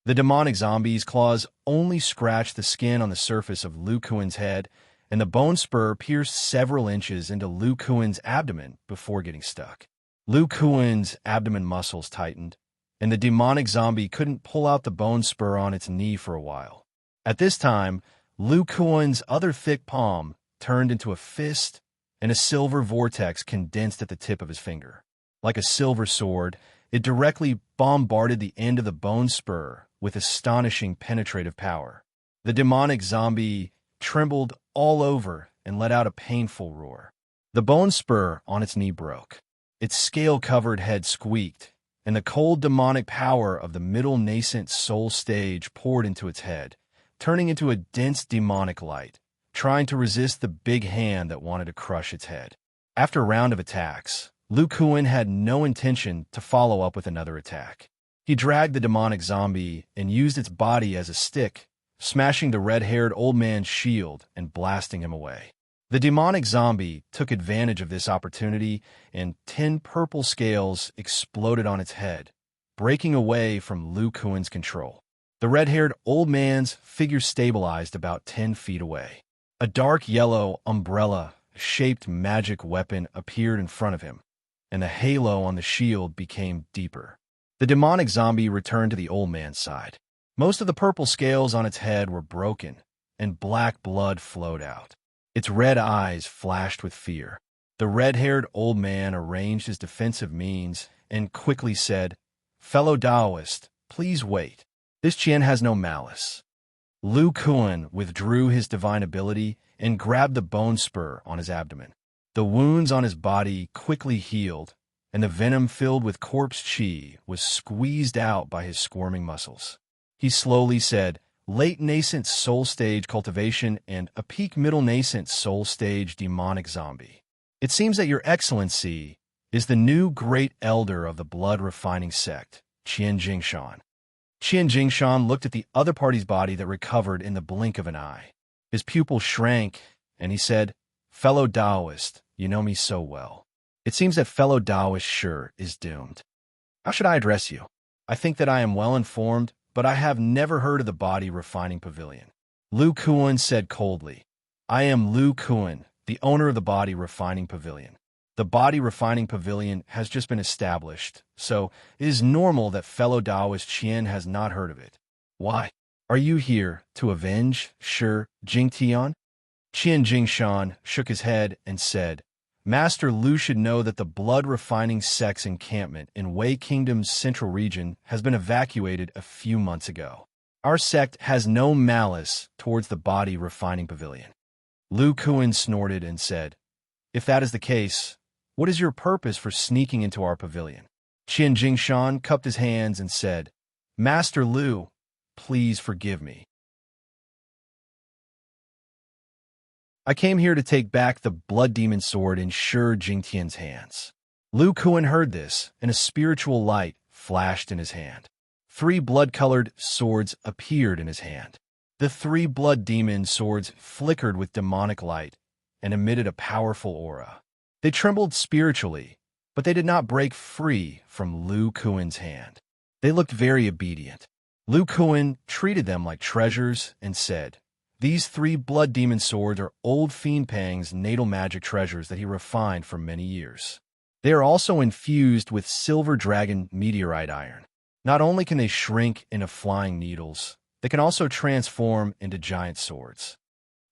The demonic zombie's claws only scratched the skin on the surface of Lu Kuan's head, and the bone spur pierced several inches into Lu Kuan's abdomen before getting stuck. Lu Kuan's abdomen muscles tightened, and the demonic zombie couldn't pull out the bone spur on its knee for a while. At this time, Lu Kuan's other thick palm turned into a fist, and a silver vortex condensed at the tip of his finger. Like a silver sword, it directly bombarded the end of the bone spur with astonishing penetrative power. The demonic zombie trembled all over and let out a painful roar. The bone spur on its knee broke. Its scale-covered head squeaked, and the cold demonic power of the middle nascent soul stage poured into its head, turning into a dense demonic light, trying to resist the big hand that wanted to crush its head. After a round of attacks, Lu Kuan had no intention to follow up with another attack. He dragged the demonic zombie and used its body as a stick, smashing the red-haired old man's shield and blasting him away. The demonic zombie took advantage of this opportunity, and 10 purple scales exploded on its head, breaking away from Lu Kuan's control. The red-haired old man's figure stabilized about 10 feet away. A dark yellow umbrella-shaped magic weapon appeared in front of him, and the halo on the shield became deeper. The demonic zombie returned to the old man's side. Most of the purple scales on its head were broken, and black blood flowed out. Its red eyes flashed with fear. The red-haired old man arranged his defensive means and quickly said, "Fellow Taoist, please wait. This Qian has no malice." Lu Kuan withdrew his divine ability and grabbed the bone spur on his abdomen. The wounds on his body quickly healed, and the venom filled with corpse chi was squeezed out by his squirming muscles. He slowly said, "Late nascent soul stage cultivation and a peak middle nascent soul stage demonic zombie. It seems that your excellency is the new great elder of the blood refining sect, Qian Jingshan." Qian Jingshan looked at the other party's body that recovered in the blink of an eye. His pupil shrank, and he said, "Fellow Taoist, you know me so well. It seems that fellow Taoist sure is doomed. How should I address you? I think that I am well informed, but I have never heard of the Body Refining Pavilion." Lu Kuan said coldly, "I am Lu Kuan, the owner of the Body Refining Pavilion. The Body Refining Pavilion has just been established, so it is normal that fellow Taoist Qian has not heard of it. Why? Are you here to avenge Shi Jingtian?" Qian Jingshan shook his head and said, "Master Lu should know that the blood refining sect's encampment in Wei Kingdom's central region has been evacuated a few months ago. Our sect has no malice towards the Body Refining Pavilion." Lu Kuan snorted and said, "If that is the case, what is your purpose for sneaking into our pavilion?" Qian Jingshan cupped his hands and said, "Master Lu, please forgive me. I came here to take back the blood demon sword in Shi Jingtian's hands." Lu Kuan heard this, and a spiritual light flashed in his hand. 3 blood-colored swords appeared in his hand. The three blood demon swords flickered with demonic light and emitted a powerful aura. They trembled spiritually, but they did not break free from Lu Kuan's hand. They looked very obedient. Lu Kuan treated them like treasures and said, "These three blood demon swords are old Fiend Pang's natal magic treasures that he refined for many years. They are also infused with silver dragon meteorite iron. Not only can they shrink into flying needles, they can also transform into giant swords.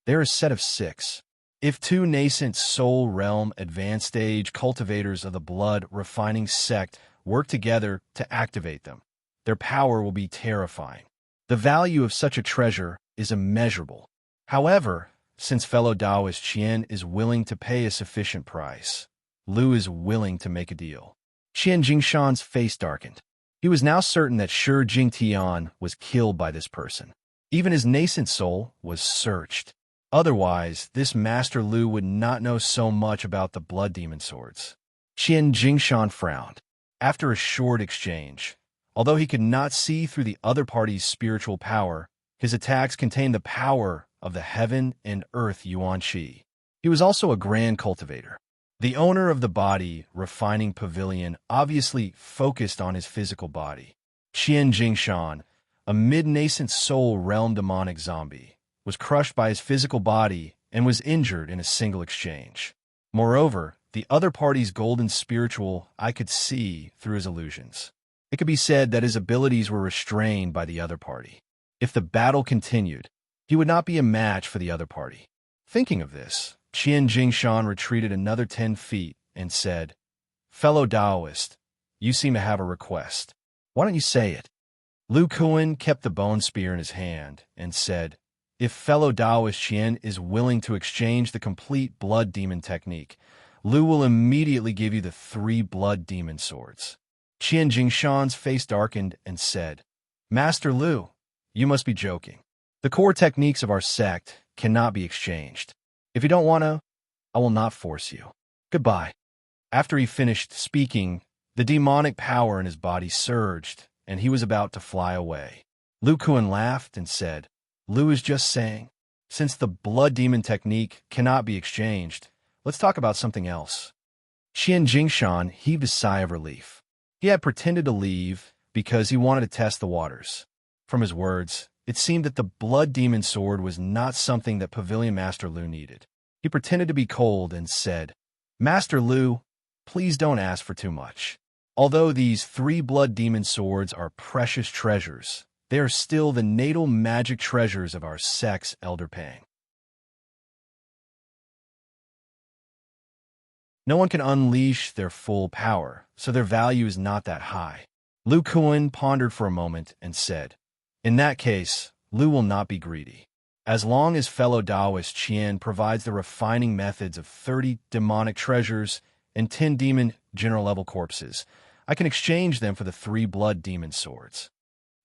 They are a set of 6. If 2 nascent soul realm advanced stage cultivators of the blood refining sect work together to activate them, their power will be terrifying. The value of such a treasure is immeasurable. However, since fellow Taoist Qian is willing to pay a sufficient price, Lu is willing to make a deal." Qian Jingshan's face darkened. He was now certain that Shi Jingtian was killed by this person. Even his nascent soul was searched. Otherwise, this Master Lu would not know so much about the blood demon swords. Qian Jingshan frowned. After a short exchange, although he could not see through the other party's spiritual power, his attacks contained the power of the heaven and earth Yuan Qi. He was also a grand cultivator. The owner of the body refining pavilion obviously focused on his physical body. Qian Jingshan, a mid-nascent soul realm demonic zombie, was crushed by his physical body and was injured in a single exchange. Moreover, the other party's golden spiritual I could see through his illusions. It could be said that his abilities were restrained by the other party. If the battle continued, he would not be a match for the other party. Thinking of this, Qian Jingshan retreated another 10 feet and said, "Fellow Taoist, you seem to have a request. Why don't you say it?" Lu Kuan kept the bone spear in his hand and said, "If fellow Taoist Qian is willing to exchange the complete blood demon technique, Lu will immediately give you the 3 blood demon swords." Qian Jingshan's face darkened and said, "Master Lu, you must be joking. The core techniques of our sect cannot be exchanged. If you don't want to, I will not force you. Goodbye." After he finished speaking, the demonic power in his body surged, and he was about to fly away. Lu Kuan laughed and said, "Lu is just saying, since the blood demon technique cannot be exchanged, let's talk about something else." Qian Jingshan heaved a sigh of relief. He had pretended to leave because he wanted to test the waters. From his words, it seemed that the blood demon sword was not something that Pavilion Master Lu needed. He pretended to be cold and said, "Master Lu, please don't ask for too much. Although these 3 blood demon swords are precious treasures, they are still the natal magic treasures of our sect's Elder Pang. No one can unleash their full power, so their value is not that high." Lu Kuan pondered for a moment and said, "In that case, Lu will not be greedy. As long as fellow Taoist Qian provides the refining methods of 30 demonic treasures and 10 demon general-level corpses, I can exchange them for the 3 blood demon swords."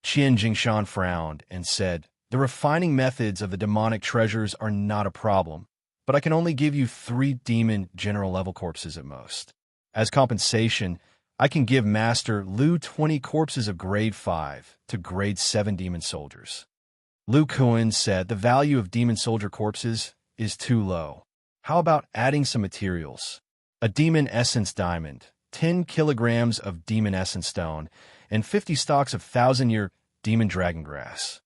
Qian Jingshan frowned and said, "The refining methods of the demonic treasures are not a problem, but I can only give you 3 demon general-level corpses at most. As compensation, I can give Master Lu 20 corpses of grade 5 to grade 7 demon soldiers." Lu Kuan said, "The value of demon soldier corpses is too low. How about adding some materials? A demon essence diamond, 10 kilograms of demon essence stone, and 50 stalks of 1,000-year demon dragon grass."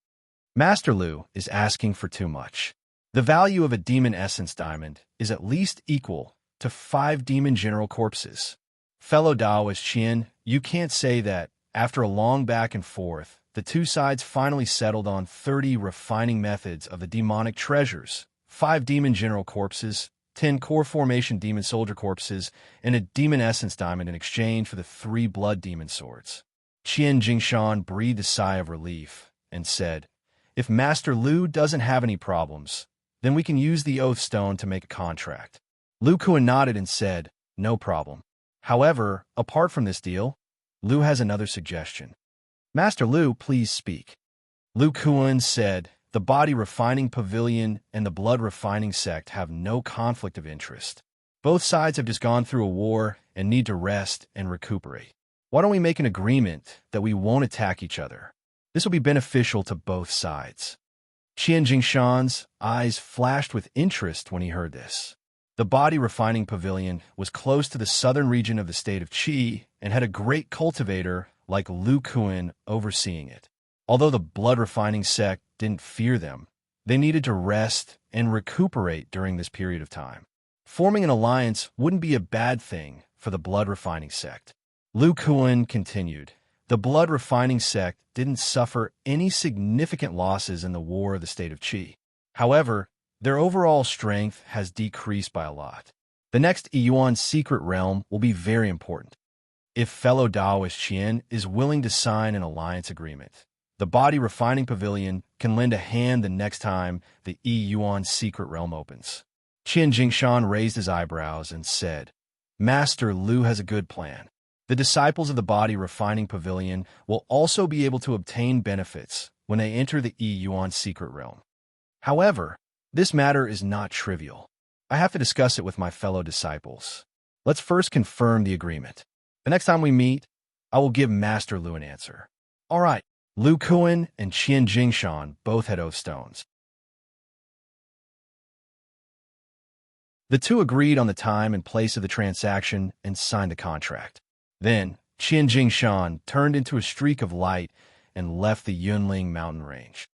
Master Lu is asking for too much. The value of a demon essence diamond is at least equal to 5 demon general corpses. Fellow Taoist Qian, you can't say that. After a long back and forth, the two sides finally settled on 30 refining methods of the demonic treasures, 5 demon general corpses, 10 core formation demon soldier corpses, and a demon essence diamond in exchange for the 3 blood demon swords. Qian Jingshan breathed a sigh of relief and said, "If Master Lu doesn't have any problems, then we can use the oath stone to make a contract." Lu Kuan nodded and said, "No problem. However, apart from this deal, Lu has another suggestion." "Master Lu, please speak." Lu Kuan said, "The body refining pavilion and the blood refining sect have no conflict of interest. Both sides have just gone through a war and need to rest and recuperate. Why don't we make an agreement that we won't attack each other? This will be beneficial to both sides." Qian Jingshan's eyes flashed with interest when he heard this. The body refining pavilion was close to the southern region of the state of Qi and had a great cultivator like Lu Kuan overseeing it. Although the blood refining sect didn't fear them, they needed to rest and recuperate during this period of time. Forming an alliance wouldn't be a bad thing for the blood refining sect. Lu Kuan continued, the blood refining sect didn't suffer any significant losses in the War of the State of Qi. However, their overall strength has decreased by a lot. The next Yuan secret realm will be very important. If fellow Daoist Qian is willing to sign an alliance agreement, the body refining pavilion can lend a hand the next time the Yuan secret realm opens. Qian Jingshan raised his eyebrows and said, Master Lu has a good plan. The disciples of the body refining pavilion will also be able to obtain benefits when they enter the Yuan secret realm. However, this matter is not trivial. I have to discuss it with my fellow disciples. Let's first confirm the agreement. The next time we meet, I will give Master Lu an answer. All right, Lu Kuan and Qian Jingshan both had oath stones. The two agreed on the time and place of the transaction and signed the contract. Then, Qian Jingshan turned into a streak of light and left the Yunling mountain range.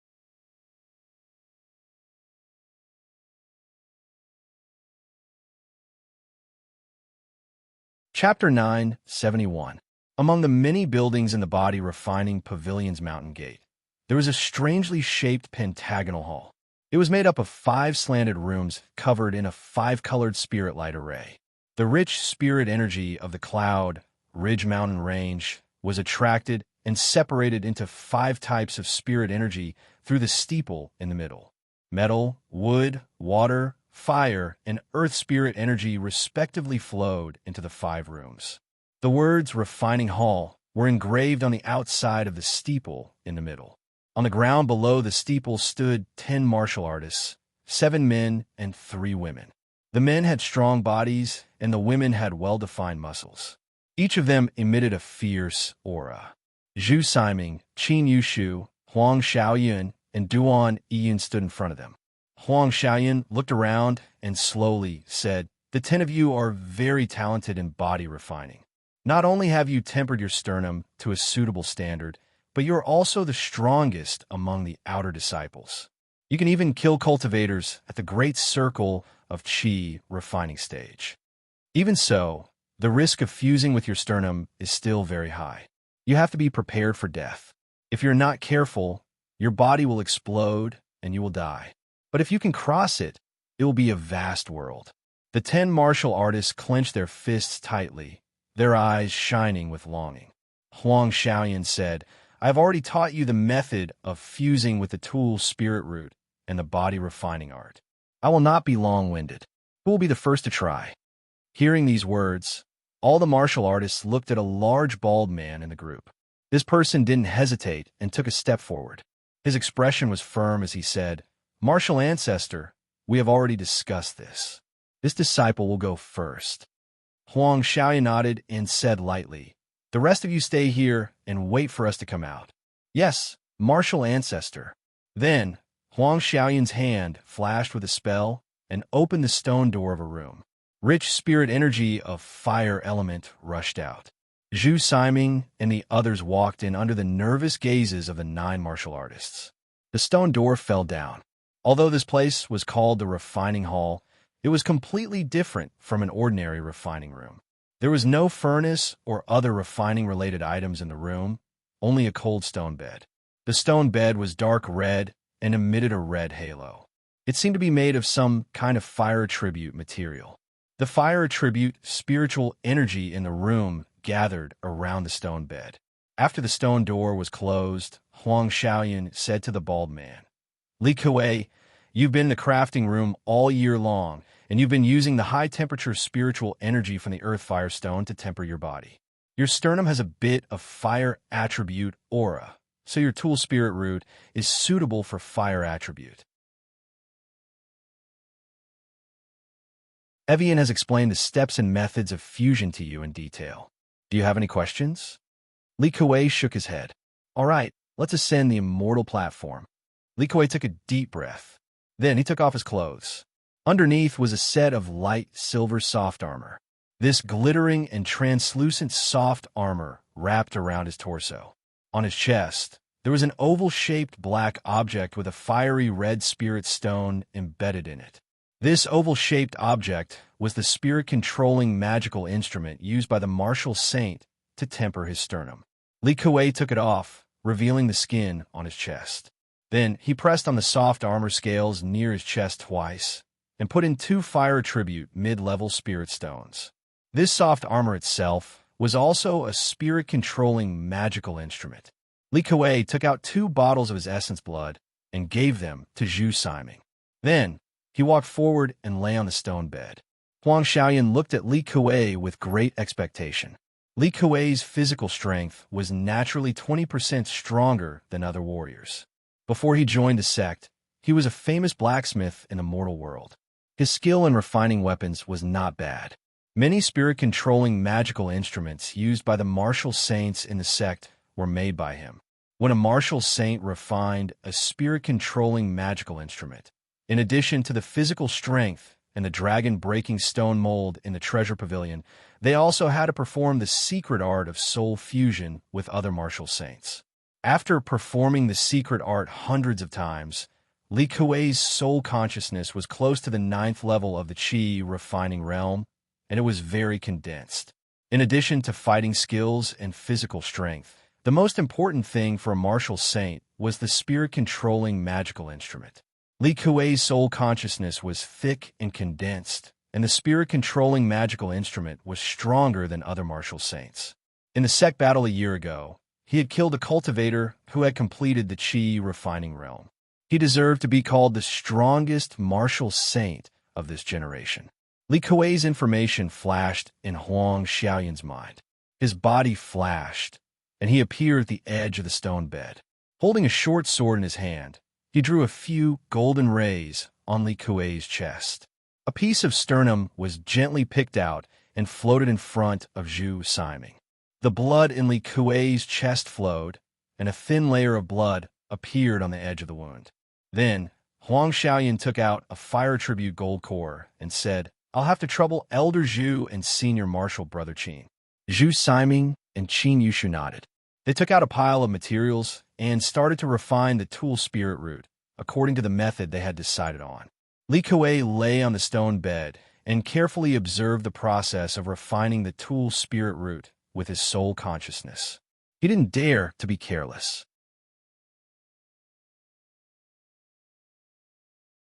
Chapter 971. Among the many buildings in the body refining pavilion's mountain gate, there was a strangely shaped pentagonal hall. It was made up of 5 slanted rooms covered in a 5-colored spirit light array. The rich spirit energy of the cloud, ridge mountain range was attracted and separated into 5 types of spirit energy through the steeple in the middle. Metal, wood, water, fire, and earth spirit energy respectively flowed into the 5 rooms. The words Refining Hall were engraved on the outside of the steeple in the middle. On the ground below the steeple stood 10 martial artists, 7 men and 3 women. The men had strong bodies, and the women had well-defined muscles. Each of them emitted a fierce aura. Zhu Siming, Qin Yushu, Huang Xiaoyun, and Duan Yiyun stood in front of them. Huang Xiaoyun looked around and slowly said, The 10 of you are very talented in body refining. Not only have you tempered your sternum to a suitable standard, but you are also the strongest among the outer disciples. You can even kill cultivators at the great circle of Qi refining stage. Even so, the risk of fusing with your sternum is still very high. You have to be prepared for death. If you're not careful, your body will explode and you will die. But if you can cross it, it will be a vast world. The 10 martial artists clenched their fists tightly, their eyes shining with longing. Huang Xiaoyan said, I have already taught you the method of fusing with the tool spirit root and the body refining art. I will not be long-winded. Who will be the first to try? Hearing these words, all the martial artists looked at a large bald man in the group. This person didn't hesitate and took a step forward. His expression was firm as he said, Martial ancestor, we have already discussed this. This disciple will go first. Huang Xiaoyan nodded and said lightly, The rest of you stay here and wait for us to come out. Yes, martial ancestor. Then, Huang Xiaoyan's hand flashed with a spell and opened the stone door of a room. Rich spirit energy of fire element rushed out. Zhu Siming and the others walked in under the nervous gazes of the 9 martial artists. The stone door fell down. Although this place was called the Refining Hall, it was completely different from an ordinary refining room. There was no furnace or other refining-related items in the room, only a cold stone bed. The stone bed was dark red and emitted a red halo. It seemed to be made of some kind of fire attribute material. The fire attribute spiritual energy in the room gathered around the stone bed. After the stone door was closed, Huang Xiaoyan said to the bald man, Li Kuei, you've been in the crafting room all year long, and you've been using the high-temperature spiritual energy from the earth fire stone to temper your body. Your sternum has a bit of fire attribute aura, so your tool spirit root is suitable for fire attribute. Evian has explained the steps and methods of fusion to you in detail. Do you have any questions? Li Kuei shook his head. All right, let's ascend the immortal platform. Li Kuei took a deep breath. Then he took off his clothes. Underneath was a set of light silver soft armor. This glittering and translucent soft armor wrapped around his torso. On his chest, there was an oval-shaped black object with a fiery red spirit stone embedded in it. This oval-shaped object was the spirit-controlling magical instrument used by the martial saint to temper his sternum. Li Kuei took it off, revealing the skin on his chest. Then he pressed on the soft armor scales near his chest twice and put in 2 fire attribute mid-level spirit stones. This soft armor itself was also a spirit-controlling magical instrument. Li Kuei took out 2 bottles of his essence blood and gave them to Zhu Siming. Then he walked forward and lay on the stone bed. Huang Xiaoyan looked at Li Kuei with great expectation. Li Kuei's physical strength was naturally 20% stronger than other warriors. Before he joined the sect, he was a famous blacksmith in the mortal world. His skill in refining weapons was not bad. Many spirit-controlling magical instruments used by the martial saints in the sect were made by him. When a martial saint refined a spirit-controlling magical instrument, in addition to the physical strength and the dragon-breaking stone mold in the treasure pavilion, they also had to perform the secret art of soul fusion with other martial saints. After performing the secret art hundreds of times, Li Kuei's soul consciousness was close to the 9th level of the Qi refining realm, and it was very condensed. In addition to fighting skills and physical strength, the most important thing for a martial saint was the spirit-controlling magical instrument. Li Kuei's soul consciousness was thick and condensed, and the spirit-controlling magical instrument was stronger than other martial saints. In the sect battle a year ago, he had killed a cultivator who had completed the Qi refining realm. He deserved to be called the strongest martial saint of this generation. Li Kuei's information flashed in Huang Xiaoyan's mind. His body flashed, and he appeared at the edge of the stone bed. Holding a short sword in his hand, he drew a few golden rays on Li Kuei's chest. A piece of sternum was gently picked out and floated in front of Zhu Siming. The blood in Li Kuei's chest flowed, and a thin layer of blood appeared on the edge of the wound. Then, Huang Xiaoyan took out a fire tribute gold core and said, "I'll have to trouble Elder Zhu and Senior Marshal Brother Qin." Zhu Siming and Qin Yushu nodded. They took out a pile of materials and started to refine the tool spirit root, according to the method they had decided on. Li Kuei lay on the stone bed and carefully observed the process of refining the tool spirit root with his soul consciousness. He didn't dare to be careless.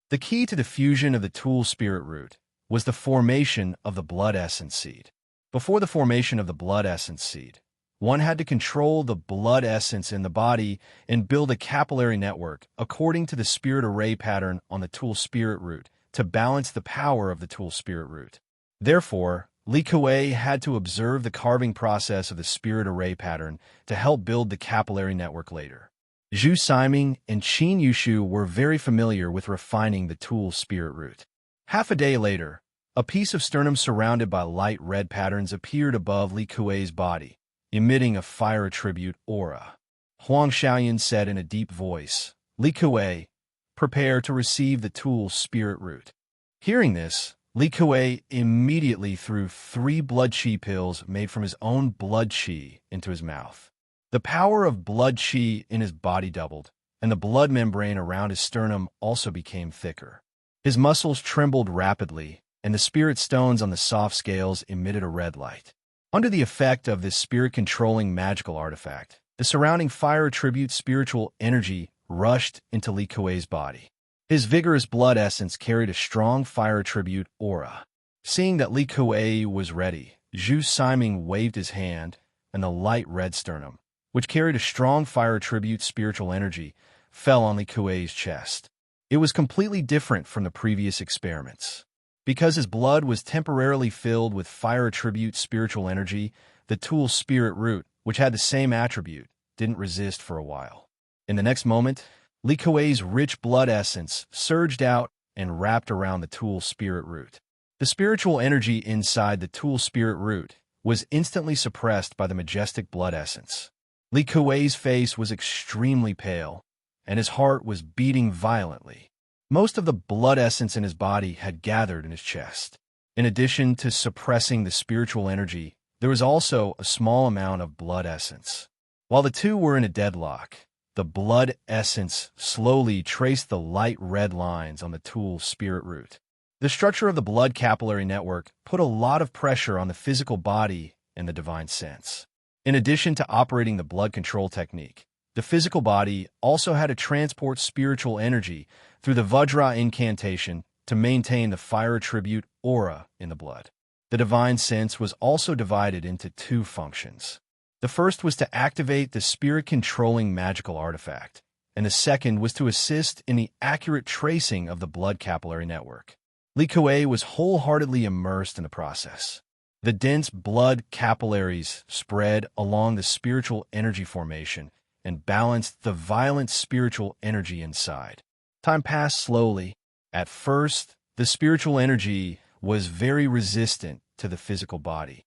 The key to the fusion of the tool spirit root was the formation of the blood essence seed. Before the formation of the blood essence seed, one had to control the blood essence in the body and build a capillary network according to the spirit array pattern on the tool spirit root to balance the power of the tool spirit root. Therefore, Li Kuei had to observe the carving process of the spirit array pattern to help build the capillary network later. Zhu Siming and Qin Yushu were very familiar with refining the tool spirit root. Half a day later, a piece of sternum surrounded by light red patterns appeared above Li Kuei's body, emitting a fire attribute aura. Huang Xiaoyan said in a deep voice, "Li Kuei, prepare to receive the tool spirit root." Hearing this, Li Kuei immediately threw 3 blood qi pills made from his own blood qi into his mouth. The power of blood qi in his body doubled, and the blood membrane around his sternum also became thicker. His muscles trembled rapidly, and the spirit stones on the soft scales emitted a red light. Under the effect of this spirit-controlling magical artifact, the surrounding fire attribute spiritual energy rushed into Li Kuei's body. His vigorous blood essence carried a strong fire attribute aura. Seeing that Li Kuei was ready, Zhu Siming waved his hand, and the light red sternum, which carried a strong fire attribute spiritual energy, fell on Li Kuei's chest. It was completely different from the previous experiments. Because his blood was temporarily filled with fire attribute spiritual energy, the tool spirit root, which had the same attribute, didn't resist for a while. In the next moment, Li Kuei's rich blood essence surged out and wrapped around the tool spirit root. The spiritual energy inside the tool spirit root was instantly suppressed by the majestic blood essence. Li Kuei's face was extremely pale, and his heart was beating violently. Most of the blood essence in his body had gathered in his chest. In addition to suppressing the spiritual energy, there was also a small amount of blood essence. While the two were in a deadlock, the blood essence slowly traced the light red lines on the tool's spirit root. The structure of the blood capillary network put a lot of pressure on the physical body and the divine sense. In addition to operating the blood control technique, the physical body also had to transport spiritual energy through the Vajra incantation to maintain the fire attribute aura in the blood. The divine sense was also divided into two functions. The first was to activate the spirit-controlling magical artifact, and the second was to assist in the accurate tracing of the blood capillary network. Li Kuei was wholeheartedly immersed in the process. The dense blood capillaries spread along the spiritual energy formation and balanced the violent spiritual energy inside. Time passed slowly. At first, the spiritual energy was very resistant to the physical body.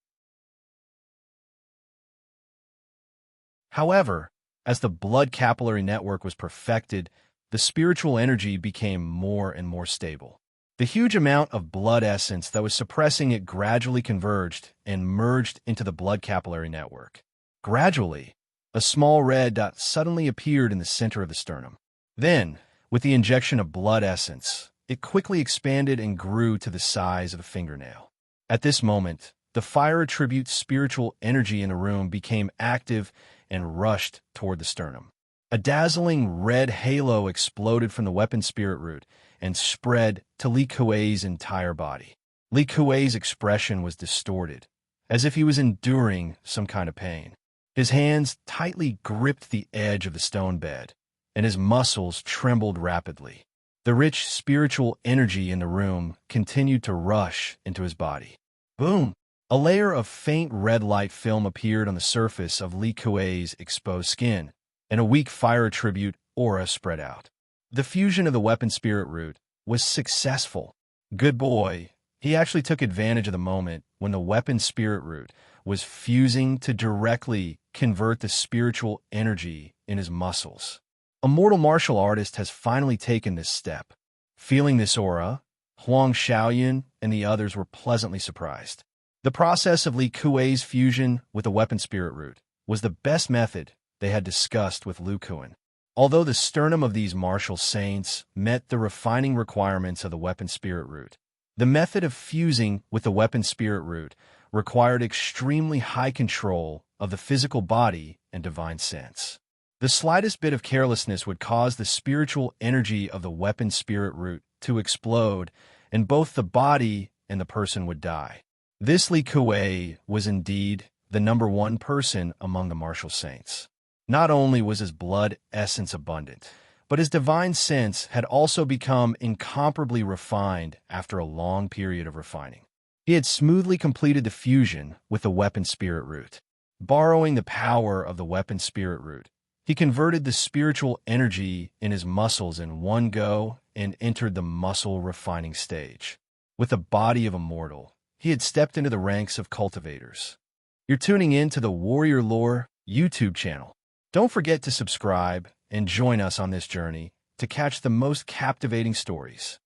However, as the blood capillary network was perfected, the spiritual energy became more and more stable. The huge amount of blood essence that was suppressing it gradually converged and merged into the blood capillary network. Gradually, a small red dot suddenly appeared in the center of the sternum. Then, with the injection of blood essence, it quickly expanded and grew to the size of a fingernail. At this moment, the fire attribute spiritual energy in the room became active and rushed toward the sternum. A dazzling red halo exploded from the weapon spirit root and spread to Li Kuei's entire body. Li Kuei's expression was distorted, as if he was enduring some kind of pain. His hands tightly gripped the edge of the stone bed, and his muscles trembled rapidly. The rich spiritual energy in the room continued to rush into his body. Boom! A layer of faint red light film appeared on the surface of Li Kuei's exposed skin, and a weak fire attribute aura spread out. The fusion of the weapon spirit root was successful. Good boy. He actually took advantage of the moment when the weapon spirit root was fusing to directly convert the spiritual energy in his muscles. A mortal martial artist has finally taken this step. Feeling this aura, Huang Xiaoyun and the others were pleasantly surprised. The process of Li Kuei's fusion with the weapon spirit root was the best method they had discussed with Lu Kuan. Although the sternum of these martial saints met the refining requirements of the weapon spirit root, the method of fusing with the weapon spirit root required extremely high control of the physical body and divine sense. The slightest bit of carelessness would cause the spiritual energy of the weapon spirit root to explode, and both the body and the person would die. This Li Kuei was indeed the #1 person among the martial saints. Not only was his blood essence abundant, but his divine sense had also become incomparably refined after a long period of refining. He had smoothly completed the fusion with the weapon spirit root. Borrowing the power of the weapon spirit root, he converted the spiritual energy in his muscles in one go and entered the muscle refining stage. With the body of a mortal, he had stepped into the ranks of cultivators. You're tuning in to the Warrior Lore YouTube channel. Don't forget to subscribe and join us on this journey to catch the most captivating stories.